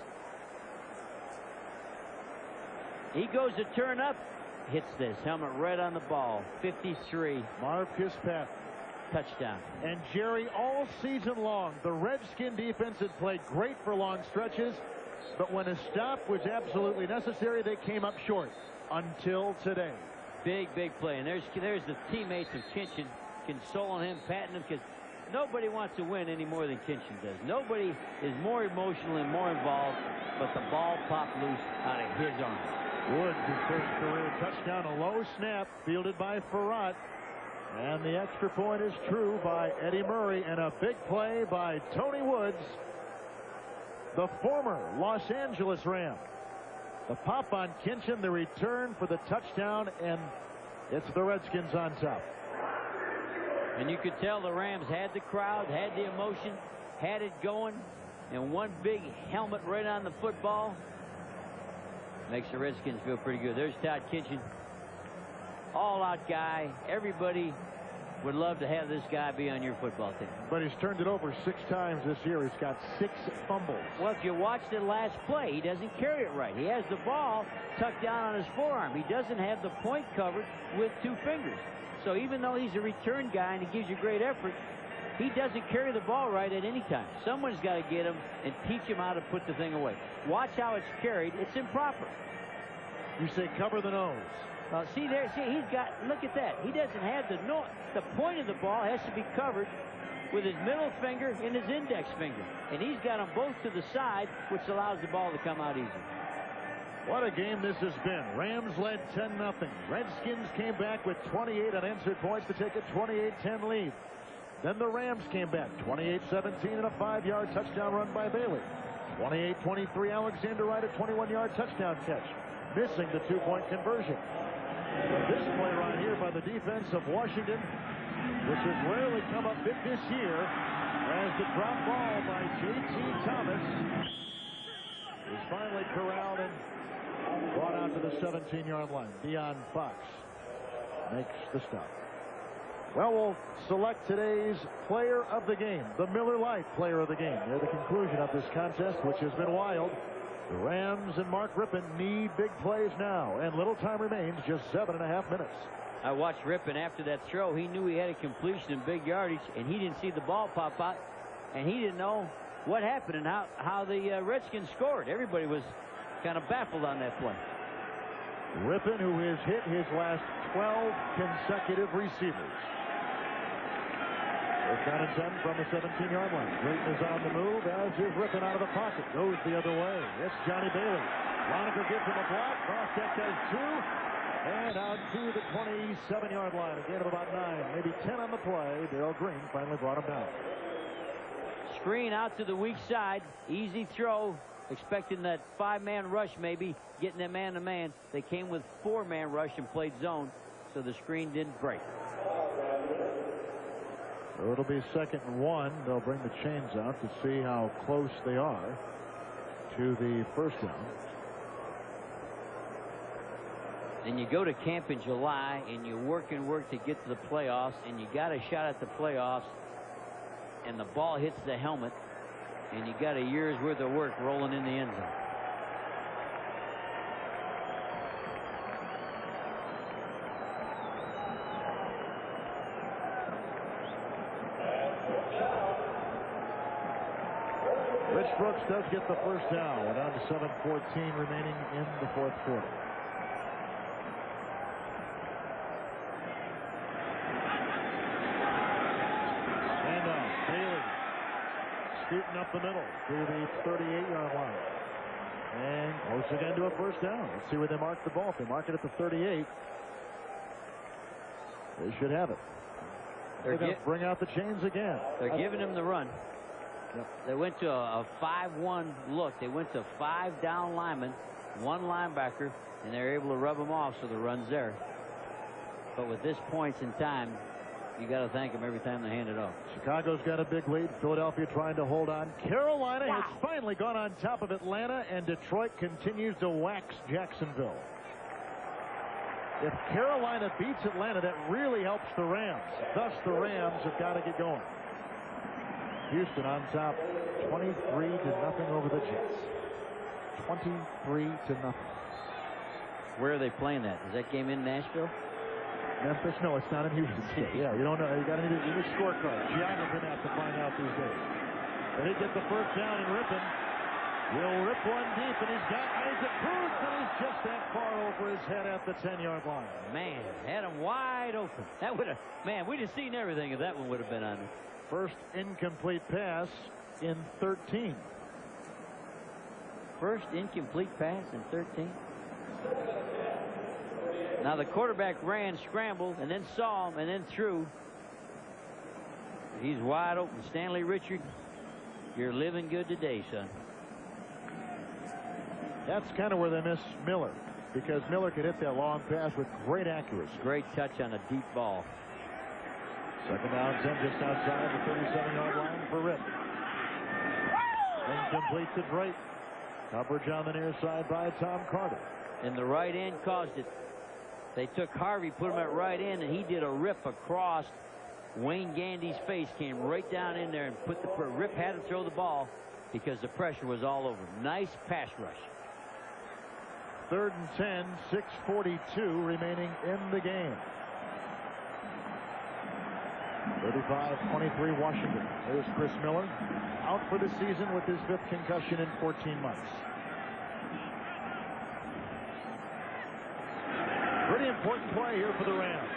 He goes to turn up, hits this helmet right on the ball. 53. Marcus Patton. Touchdown. And Jerry, all season long, the Redskin defense had played great for long stretches, but when a stop was absolutely necessary, they came up short until today. Big play. And there's the teammates of Kinchin consoling him, patting him, because nobody wants to win any more than Kinchin does. Nobody is more emotional and more involved, but the ball popped loose out of his arm. Woods, his first career touchdown, a low snap fielded by Farrat. And the extra point is true by Eddie Murray, and a big play by Tony Woods, the former Los Angeles Ram. The pop on Kinchin, the return for the touchdown, and it's the Redskins on top. And you could tell the Rams had the crowd, had the emotion, had it going, and one big helmet right on the football makes the Redskins feel pretty good. There's Todd Kinchin, all-out guy. Everybody would love to have this guy be on your football team. But he's turned it over 6 times this year. He's got 6 fumbles. Well, if you watch the last play, he doesn't carry it right. He has the ball tucked down on his forearm. He doesn't have the point covered with 2 fingers. So even though he's a return guy and he gives you great effort, he doesn't carry the ball right at any time. Someone's got to get him and teach him how to put the thing away. Watch how it's carried. It's improper. You say cover the nose. See there, he's got, look at that. He doesn't have the point of the ball has to be covered with his middle finger and his index finger. And he's got them both to the side, which allows the ball to come out easy. What a game this has been. Rams led 10-0. Redskins came back with 28 unanswered points to take a 28-10 lead. Then the Rams came back 28-17 and a 5-yard touchdown run by Bailey. 28-23, Alexander Wright, a 21-yard touchdown catch, missing the 2-point conversion. This play right here by the defense of Washington, which has rarely come up big this year, as the drop ball by J.T. Thomas is finally corralled and brought out to the 17-yard line. Deion Fox makes the stop. Well, we'll select today's player of the game, the Miller Lite player of the game, near the conclusion of this contest, which has been wild. The Rams and Mark Rippon need big plays now, and little time remains, just 7.5 minutes. I watched Rippon after that throw. He knew he had a completion in big yardage, and he didn't see the ball pop out, and he didn't know what happened and how the Redskins scored. Everybody was kind of baffled on that play. Rippon, who has hit his last 12 consecutive receivers. They're down and 10 from the 17-yard line. Drayton is on the move, as is Rippon out of the pocket. Goes the other way. It's Johnny Bailey. Lonergan gives him a block. Crosscheck does 2. And out to the 27-yard line. A gain of about 9, maybe 10 on the play. Darrell Green finally brought him down. Screen out to the weak side. Easy throw. Expecting that 5-man rush, maybe getting them man-to-man. They came with 4-man rush and played zone, so the screen didn't break. So it'll be 2nd and 1. They'll bring the chains out to see how close they are to the first down. And you go to camp in July and you work and work to get to the playoffs, and you got a shot at the playoffs, and the ball hits the helmet, and you got a year's worth of work rolling in the end zone. Rich Brooks does get the first down. We're down to 7:14 remaining in the 4th quarter. Handoff. Bailey scooting up the middle to the 38-yard line. And close again to a first down. Let's see where they mark the ball. If they mark it at the 38, they should have it. They're going to bring out the chains again. They're giving him the run. Yep. They went to a 5-1 look. They went to 5 down linemen, 1 linebacker, and they're able to rub them off, so the run's there. But with this points in time, you got to thank them every time they hand it off. Chicago's got a big lead. Philadelphia trying to hold on. Carolina has finally gone on top of Atlanta, and Detroit continues to wax Jacksonville. If Carolina beats Atlanta, that really helps the Rams. Thus, the Rams have got to get going. Houston on top, 23-0 over the Jets. 23-0. Where are they playing that? Is that game in Nashville? Memphis? No, it's not in Houston State. Yeah, you don't know. You got to need a scorecard. Gianna's going to have to find out these days. They get the first down, and Rippon Will rip one deep, and he's got Isaac Cruz, and he's just that far over his head at the 10-yard line. Man, had him wide open. That would have, man, we'd have seen everything if that one would have been on it. First incomplete pass in 13. First incomplete pass in 13. Now the quarterback ran, scrambled, and then saw him, and then threw. He's wide open. Stanley Richard, you're living good today, son. That's kind of where they miss Miller, because Miller could hit that long pass with great accuracy. Great touch on a deep ball. Second down, 10 just outside the 37-yard line for Rip. Incomplete to Drake. Coverage on the near side by Tom Carter. And the right end caused it. They took Harvey, put him at right end, and he did a rip across. Wayne Gandy's face came right down in there and put the Rip had to throw the ball because the pressure was all over. Nice pass rush. 3rd and 10, 6:42 remaining in the game. 35-23 Washington. There's Chris Miller, out for the season with his 5th concussion in 14 months. Pretty important play here for the Rams.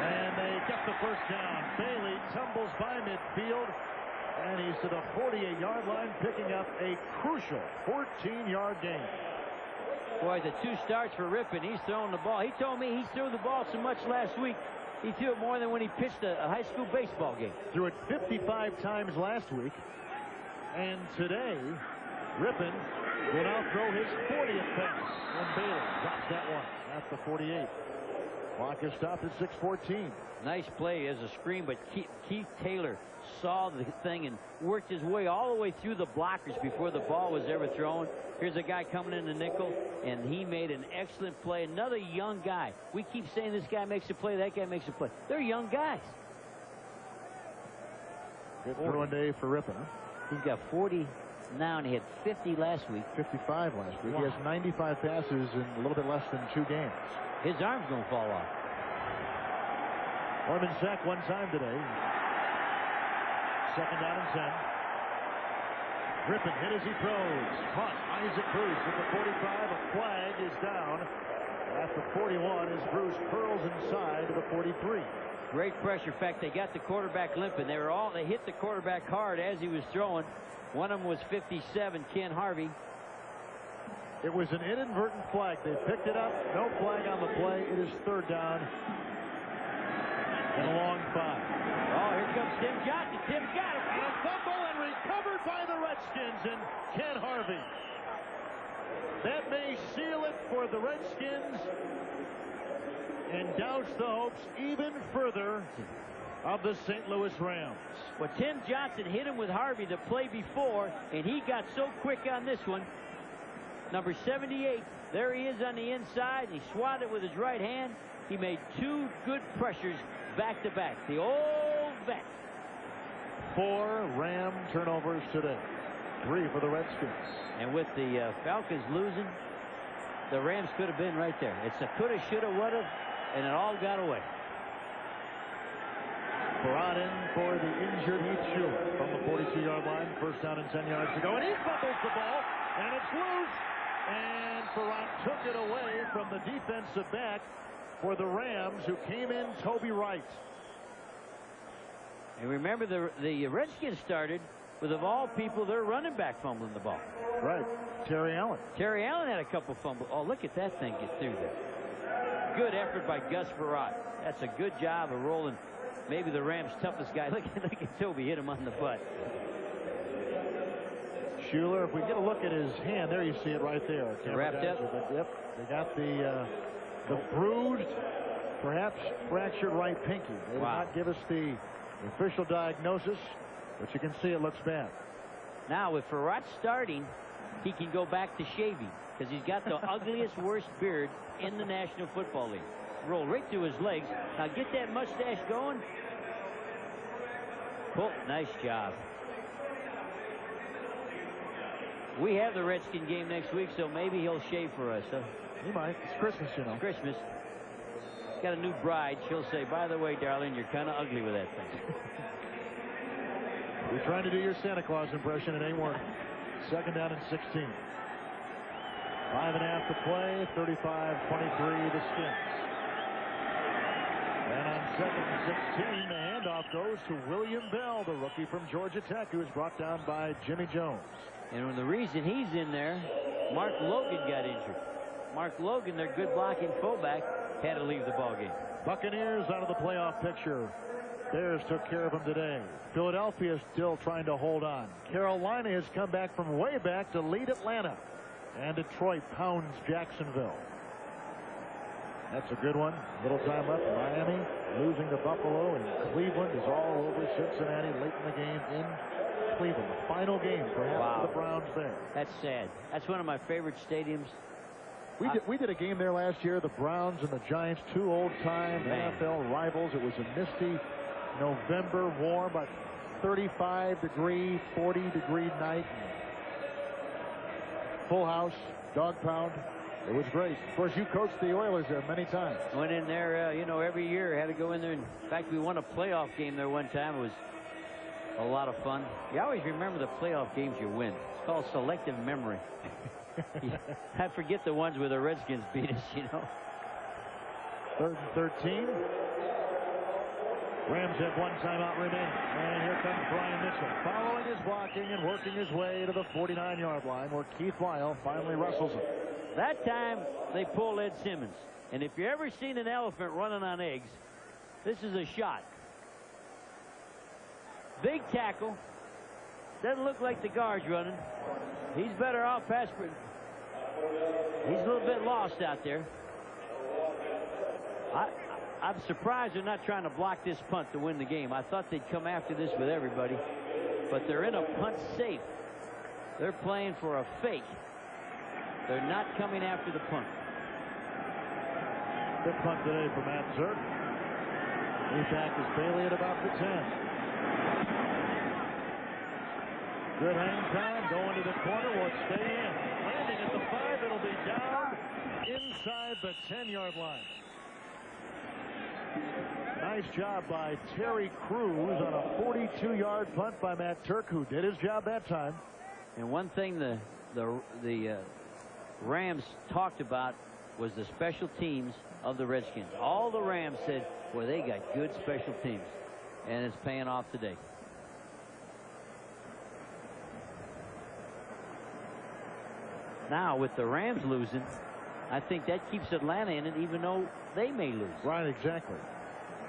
And they get the first down. Bailey tumbles by midfield, and he's to the 48-yard line, picking up a crucial 14-yard gain. Boy, the 2 starts for Rip, and he's throwing the ball. He told me he threw the ball so much last week, he threw it more than when he pitched a high school baseball game. Threw it 55 times last week, and today, Rippon will now throw his 40th pass, and Bailey drops that one at the 48. Clock is stopped at 6:14. Nice play as a screen, but Keith Taylor saw the thing and worked his way all the way through the blockers before the ball was ever thrown. Here's a guy coming in the nickel, and he made an excellent play. Another young guy. We keep saying this guy makes a play, that guy makes a play. They're young guys. Good throwing day for Rippon. He's got 40 now, and he had 50 last week. 55 last week. Wow. He has 95 passes in a little bit less than 2 games. His arm's going to fall off. Orman sacked 1 time today. 2nd down and 10. Rippon hit as he throws. Caught Isaac Cruz at the 45. A flag is down at the 41 as Cruz curls inside to the 43. Great pressure. In fact, they got the quarterback limping. They hit the quarterback hard as he was throwing. One of them was 57, Ken Harvey. It was an inadvertent flag. They picked it up. No flag on the play. It is 3rd down and a long 5. Oh, here comes Tim Johnson. Tim got it. And a fumble and recovered by the Redskins and Ken Harvey. That may seal it for the Redskins and douse the hopes even further of the St. Louis Rams. Well, Tim Johnson hit him with Harvey the play before, and he got so quick on this one. Number 78, there he is on the inside. He swatted it with his right hand. He made 2 good pressures back to back. The old vet. 4 Ram turnovers today. 3 for the Redskins. And with the Falcons losing, the Rams could have been right there. It's a coulda, shoulda, woulda, and it all got away. Brought in for the injured Heath Schuler from the 42-yard line. 1st down and 10 yards to go. And he fumbles the ball, and it's loose. And Farad took it away from the defensive back for the Rams, who came in Toby Wright. And remember, the Redskins started with, of all people, their running back fumbling the ball. Right. Terry Allen. Terry Allen had a couple fumbles. Oh, look at that thing get through there. Good effort by Gus Farad. That's a good job of rolling maybe the Rams' toughest guy. Look at Toby hit him on the butt. Schuler, if we get a look at his hand, there you see it right there. Wrapped up? Yep. They got the bruised, perhaps fractured right pinky. They did not give us the official diagnosis, but you can see it looks bad. Now, with Farad starting, he can go back to shaving because he's got the ugliest, worst beard in the National Football League. Roll right through his legs. Now get that mustache going. Cool. Nice job. We have the Redskin game next week, so maybe he'll shave for us. Huh? He might. It's Christmas, you know. Christmas. Got a new bride. She'll say, by the way, darling, you're kind of ugly with that thing. You're trying to do your Santa Claus impression. It ain't working. Second down and 16. 5.5 to play. 35-23 the Skins. And on second and 16, the handoff goes to William Bell, the rookie from Georgia Tech, who was brought down by Jimmy Jones. And the reason he's in there, Mark Logan got injured. Mark Logan, their good blocking fullback, had to leave the ball game. Buccaneers out of the playoff picture. Bears took care of them today. Philadelphia is still trying to hold on. Carolina has come back from way back to lead Atlanta. And Detroit pounds Jacksonville. That's a good one. Little time left. Miami losing to Buffalo, and Cleveland is all over Cincinnati late in the game in Cleveland. The final game perhaps for the Browns there. That's sad. That's one of my favorite stadiums. We did a game there last year, the Browns and the Giants, two old-time NFL rivals. It was a misty November, warm, about 35-degree, 40-degree night. Full house, dog pound. It was great. Of course, you coached the Oilers there many times. Went in there, you know, every year. Had to go in there. In fact, we won a playoff game there one time. It was a lot of fun. You always remember the playoff games you win. It's called selective memory. I forget the ones where the Redskins beat us, you know. 3rd and 13. Rams have one timeout remaining. And here comes Brian Mitchell, following his blocking and working his way to the 49-yard line, where Keith Weil finally wrestles him. That time, they pulled Ed Simmons. And if you've ever seen an elephant running on eggs, this is a shot. Big tackle. Doesn't look like the guard's running. He's better off pass. He's a little bit lost out there. I'm surprised they're not trying to block this punt to win the game. I thought they'd come after this with everybody. But they're in a punt safe. They're playing for a fake. They're not coming after the punt. Good punt today for Matt Zerk. He tackles Bailey at about the 10. Good hang time, going to the corner, will it stay in? Landing at the 5, it'll be down inside the 10-yard line. Nice job by Terry Crews on a 42-yard punt by Matt Turk, who did his job that time. And one thing the Rams talked about was the special teams of the Redskins. All the Rams said, well, they got good special teams, and it's paying off today. Now, with the Rams losing, I think that keeps Atlanta in it, even though they may lose. Right, exactly.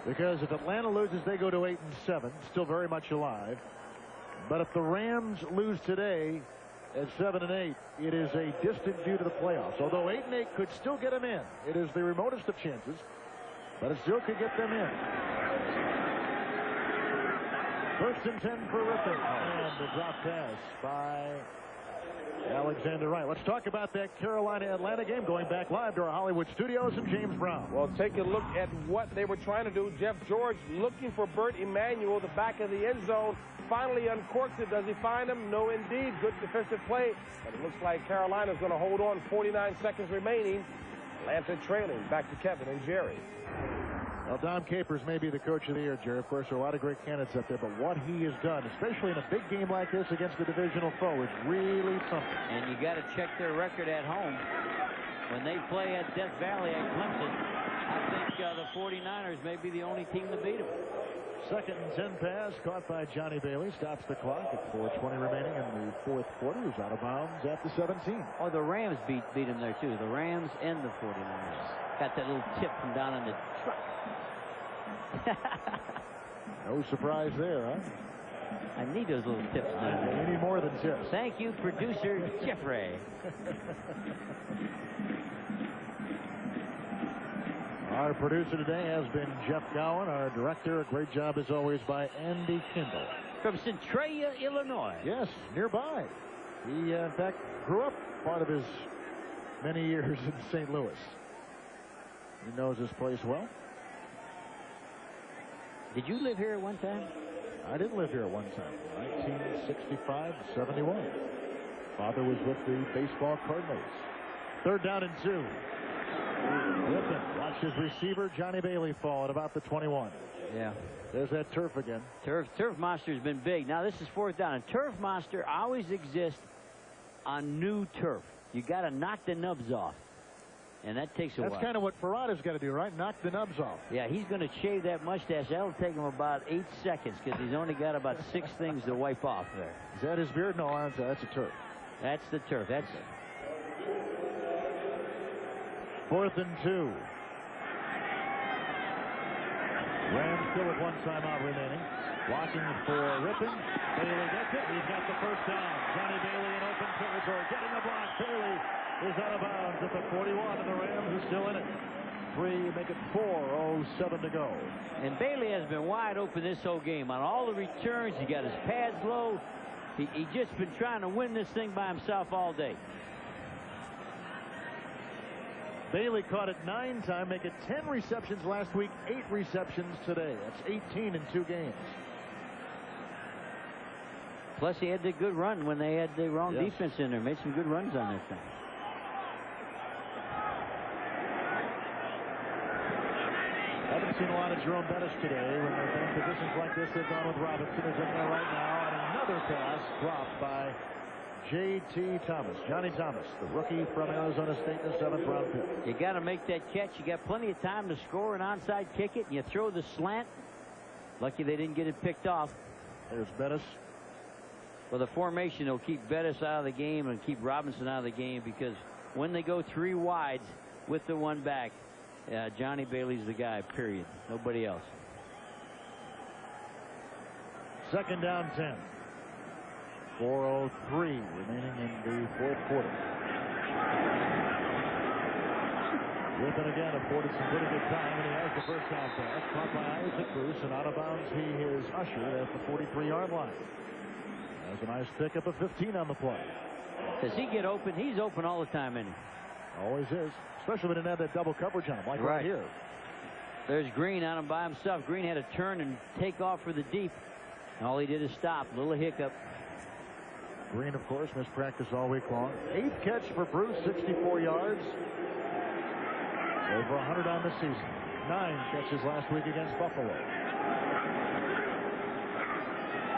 Because if Atlanta loses, they go to 8-7, still very much alive. But if the Rams lose today at 7-8, it is a distant view to the playoffs. Although 8-8 could still get them in. It is the remotest of chances, but it still could get them in. 1st and 10 for Rippon. And the drop pass by Alexander Wright. Let's talk about that Carolina-Atlanta game, going back live to our Hollywood studios and James Brown. Well, take a look at what they were trying to do. Jeff George looking for Bert Emanuel, the back of the end zone. Finally uncorks it. Does he find him? No, indeed. Good defensive play. But it looks like Carolina's going to hold on. 49 seconds remaining. Atlanta trailing. Back to Kevin and Jerry. Well, Dom Capers may be the coach of the year, Jerry. Of course, there are a lot of great candidates up there, but what he has done, especially in a big game like this against a divisional foe, is really something. And you got to check their record at home. When they play at Death Valley at Clemson, I think the 49ers may be the only team to beat them. 2nd and 10 pass caught by Johnny Bailey. Stops the clock at 4:20 remaining in the 4th quarter. He's out of bounds at the 17. Oh, the Rams beat him there, too. The Rams and the 49ers. Got that little tip from down in the truck. No surprise there, huh? I need those little tips now. Any more than tips. Thank you, producer Jeffrey. Our producer today has been Jeff Gowan. Our director, a great job as always by Andy Kindle. From Centralia, Illinois. Yes, nearby. He, in fact, grew up part of his many years in St. Louis. He knows this place well. Did you live here at one time? I did live here at one time, 1965 to 71. Father was with the baseball Cardinals. 3rd down and 2. Rippon watched his receiver, Johnny Bailey, fall at about the 21. Yeah. There's that turf again. Turf monster has been big. Now this is 4th down. And turf monster always exists on new turf. You got to knock the nubs off. And that takes a while. That's kind of what Ferrata's got to do, right? Knock the nubs off. Yeah, he's going to shave that mustache. That'll take him about 8 seconds because he's only got about 6 things to wipe off there. Is that his beard? No, that's a turf. That's the turf. That's 4th and 2. Rams still with 1 timeout remaining. Blocking for Rippon. Bailey gets it. He's got the first down. Johnny Bailey in open territory. Getting a block. Bailey is out of bounds at the 41, and the Rams are still in it. 3, make it 4:07 to go. And Bailey has been wide open this whole game. On all the returns, he got his pads low. He just been trying to win this thing by himself all day. Bailey caught it 9 times, make it 10 receptions last week, 8 receptions today. That's 18 in 2 games. Plus, he had the good run when they had the wrong defense in there. Made some good runs on that thing. Haven't seen a lot of Jerome Bettis today. When they've been in positions like this, they've gone with Robinson, who's in there right now, and another pass dropped by J.T. Thomas. Johnny Thomas, the rookie from Arizona State, in the 7th round pick. You got to make that catch. You got plenty of time to score an onside kick it, and you throw the slant. Lucky they didn't get it picked off. There's Bettis. Well, the formation will keep Bettis out of the game and keep Robinson out of the game, because when they go 3 wides with the 1 back, Johnny Bailey's the guy, period. Nobody else. 2nd down 10. 4:03 remaining in the 4th quarter. Rippon again afforded some pretty good time, and he has the first down pass. Caught by Isaac Bruce, and out of bounds he is ushered at the 43-yard line. That's a nice pickup of 15 on the play. Does he get open? He's open all the time, isn't he? Always is. Especially when he didn't have that double coverage on him, like right here. There's Green on him by himself. Green had to turn and take off for the deep. And all he did is stop. Little hiccup. Green, of course, missed practice all week long. 8th catch for Bruce, 64 yards. Over 100 on the season. 9 catches last week against Buffalo.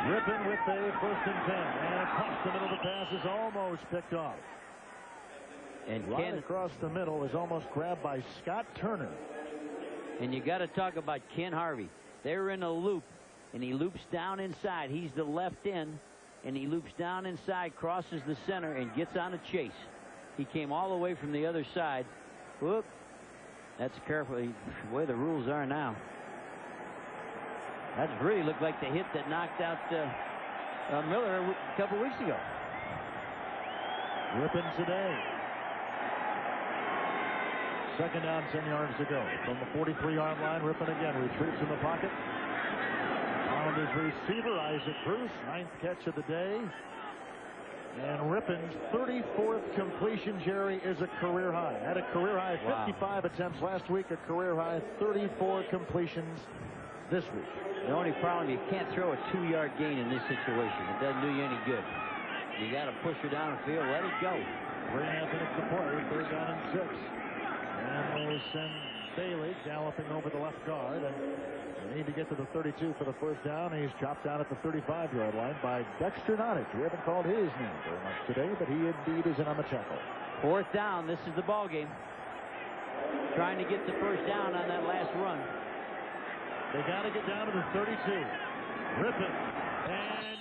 Rippon with a 1st and 10. And across the middle of the pass is almost picked off. And right across the middle is almost grabbed by Scott Turner. And you got to talk about Ken Harvey. They're in a loop, and he loops down inside. He's the left end, and he loops down inside, crosses the center, and gets on a chase. He came all the way from the other side. Whoop. That's careful. The way the rules are now. That really looked like the hit that knocked out Miller a couple weeks ago. Rippon today. 2nd down, 10 yards to go. From the 43-yard line, Rippon again retreats in the pocket. Found his receiver, Isaac Bruce. 9th catch of the day. And Rippon's 34th completion, Jerry, is a career high. Had a career high 55 attempts last week, a career high 34 completions this week. The only problem, you can't throw a 2-yard gain in this situation. It doesn't do you any good. You got to push her down the field, let it go. 3.5 minutes to play, 3rd down and 6. And they send Bailey galloping over the left guard, and they need to get to the 32 for the first down. He's chopped down at the 35-yard line by Dexter Nottage. We haven't called his name very much today, but he indeed is in on the tackle. 4th down. This is the ball game. Trying to get the first down on that last run. They got to get down to the 32. Rippon, and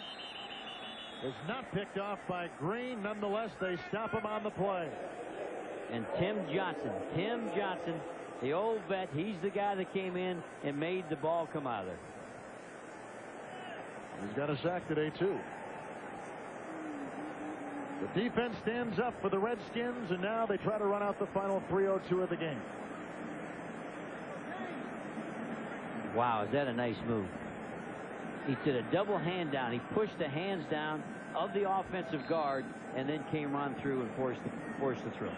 is not picked off by Green. Nonetheless, they stop him on the play. And Tim Johnson, the old vet, he's the guy that came in and made the ball come out of there. He's got a sack today, too. The defense stands up for the Redskins, and now they try to run out the final 3:02 of the game. Wow, is that a nice move? He did a double hand down. He pushed the hands down of the offensive guard and then came on through and forced the throw.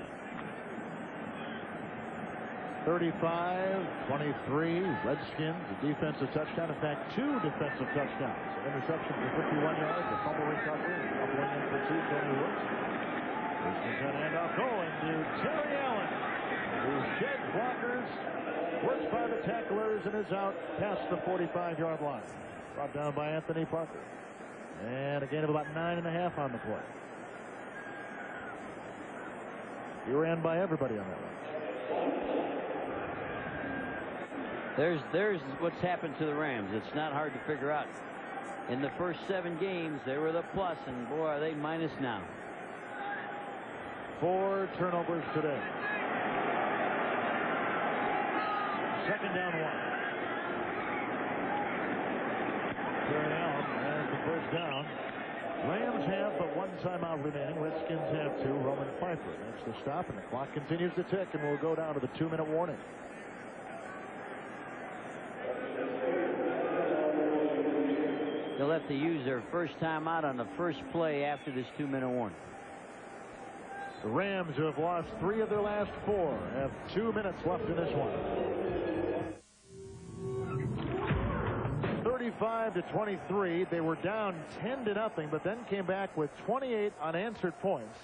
35-23, Redskins, a defensive touchdown. In fact, 2 defensive touchdowns. An interception for 51 yards, a fumble recovery, fumbling in for 2, Tony Woods. Redskins had a handoff going to Terry Allen, who shed blockers, works by the tacklers, and is out past the 45-yard line. Brought down by Anthony Parker. And a gain of about 9.5 on the play. He ran by everybody on that one. There's what's happened to the Rams. It's not hard to figure out. In the first 7 games, they were the plus, and boy, are they minus now. 4 turnovers today. Second down 1. Terry Allen has the first down. Rams have but 1 timeout remaining. Redskins have 2. Roman Pfeiffer makes the stop, and the clock continues to tick, and we'll go down to the 2-minute warning. They'll have to use their first timeout on the first play after this 2-minute warning. The Rams, who have lost 3 of their last 4, have 2 minutes left in this one. 35-23. They were down 10-0, but then came back with 28 unanswered points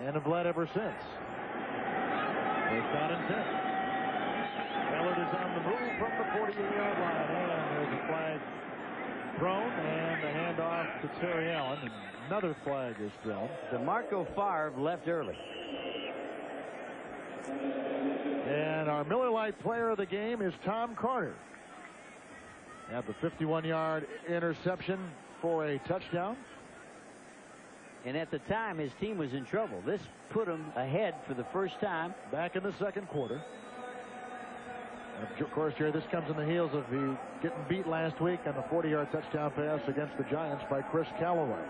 and have led ever since. First down and 10. Ballard is on the move from the 48-yard line, and there's a flag thrown and a handoff to Terry Allen. And another flag is thrown. DeMarco Favre left early. And our Miller Lite player of the game is Tom Carter. Had the 51-yard interception for a touchdown. And at the time, his team was in trouble. This put him ahead for the first time. Back in the second quarter. And of course, Jerry, this comes in the heels of the getting beat last week on the 40-yard touchdown pass against the Giants by Chris Callaway.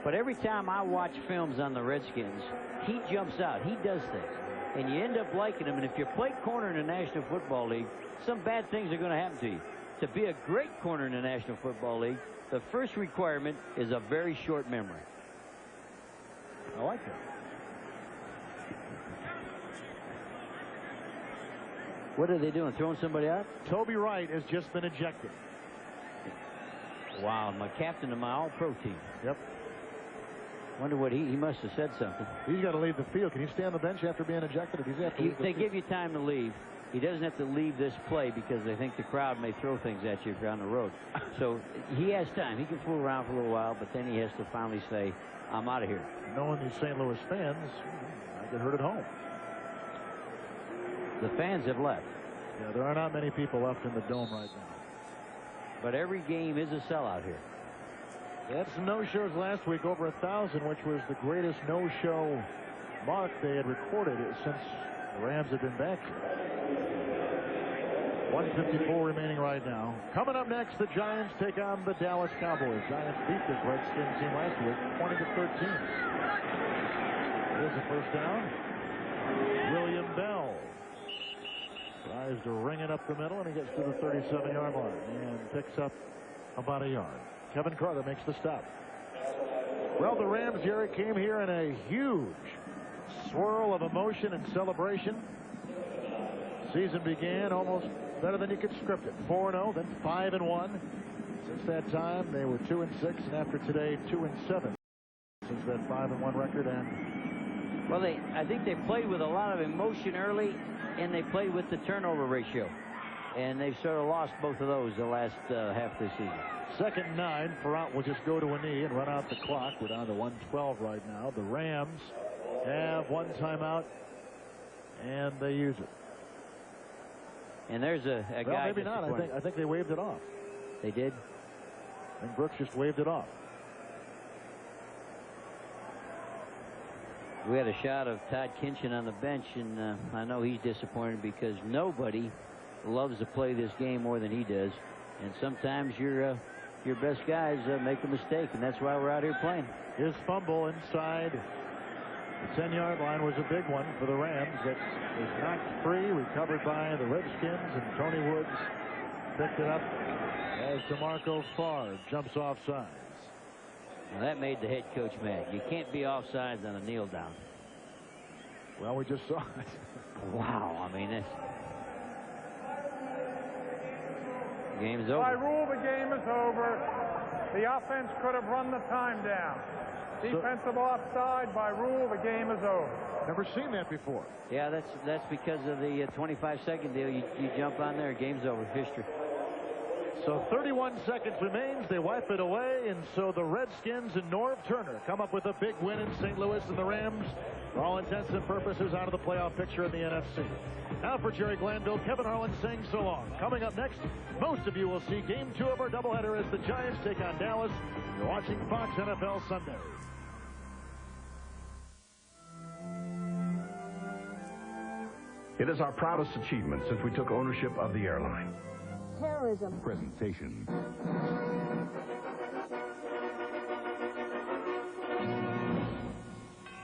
But every time I watch films on the Redskins, he jumps out. He does things. And you end up liking him. And if you play corner in the National Football League, some bad things are going to happen to you. To be a great corner in the National Football League, the first requirement is a very short memory. I like that. What are they doing? Throwing somebody out? Toby Wright has just been ejected. Wow, my captain of my all-pro team. Yep. Wonder what he must have said something. He's got to leave the field. Can he stay on the bench after being ejected? Or does he have to leave the They field? give you time to leave. He doesn't have to leave this play because they think the crowd may throw things at you if you're on the road. So he has time. He can fool around for a little while, but then he has to finally say, I'm out of here. Knowing these St. Louis fans, I get hurt at home. The fans have left. Yeah, there are not many people left in the dome right now. But every game is a sellout here. They had some no-shows last week, over 1,000, which was the greatest no-show mark they had recorded since the Rams had been back here. 1:54 remaining right now. Coming up next, the Giants take on the Dallas Cowboys. Giants beat this Redskins team last week, 20-13. Here's a first down. William Bell tries to ring it up the middle, and he gets to the 37-yard line and picks up about a yard. Kevin Carter makes the stop. Well, the Rams, Jerry, came here in a huge swirl of emotion and celebration. Season began almost better than you could script it. 4-0, then 5-1. Since that time, they were 2-6, and after today, 2-7. Since that 5-1 record, and well, I think they played with a lot of emotion early, and they played with the turnover ratio, and they've sort of lost both of those the last half of the season. 2nd and 9. Farrant will just go to a knee and run out the clock. We're down to 1:12 right now. The Rams have 1 timeout, and they use it. And there's a well, guy. Maybe not. I think they waved it off. They did. I think Brooks just waved it off. We had a shot of Todd Kinchin on the bench, and I know he's disappointed because nobody loves to play this game more than he does. And sometimes your best guys make a mistake, and that's why we're out here playing. His fumble inside the 10-yard line was a big one for the Rams. That was knocked free, recovered by the Redskins, and Tony Woods picked it up as DeMarco Favre jumps off sides. Well, that made the head coach mad. You can't be offsides on a kneel down. Well, we just saw it. Wow, I mean, this game's over. By rule, the game is over. The offense could have run the time down. Defensive offside. By rule, the game is over. Never seen that before. Yeah, that's because of the 25-second deal. You jump on there, game's over. History. So 31 seconds remains. They wipe it away, and so the Redskins and Norv Turner come up with a big win in St. Louis, and the Rams for all intents and purposes, out of the playoff picture in the NFC. Now for Jerry Glanville, Kevin Harlan saying so long. Coming up next, most of you will see Game 2 of our doubleheader as the Giants take on Dallas. You're watching Fox NFL Sunday. It is our proudest achievement since we took ownership of the airline. Terrorism. Presentation.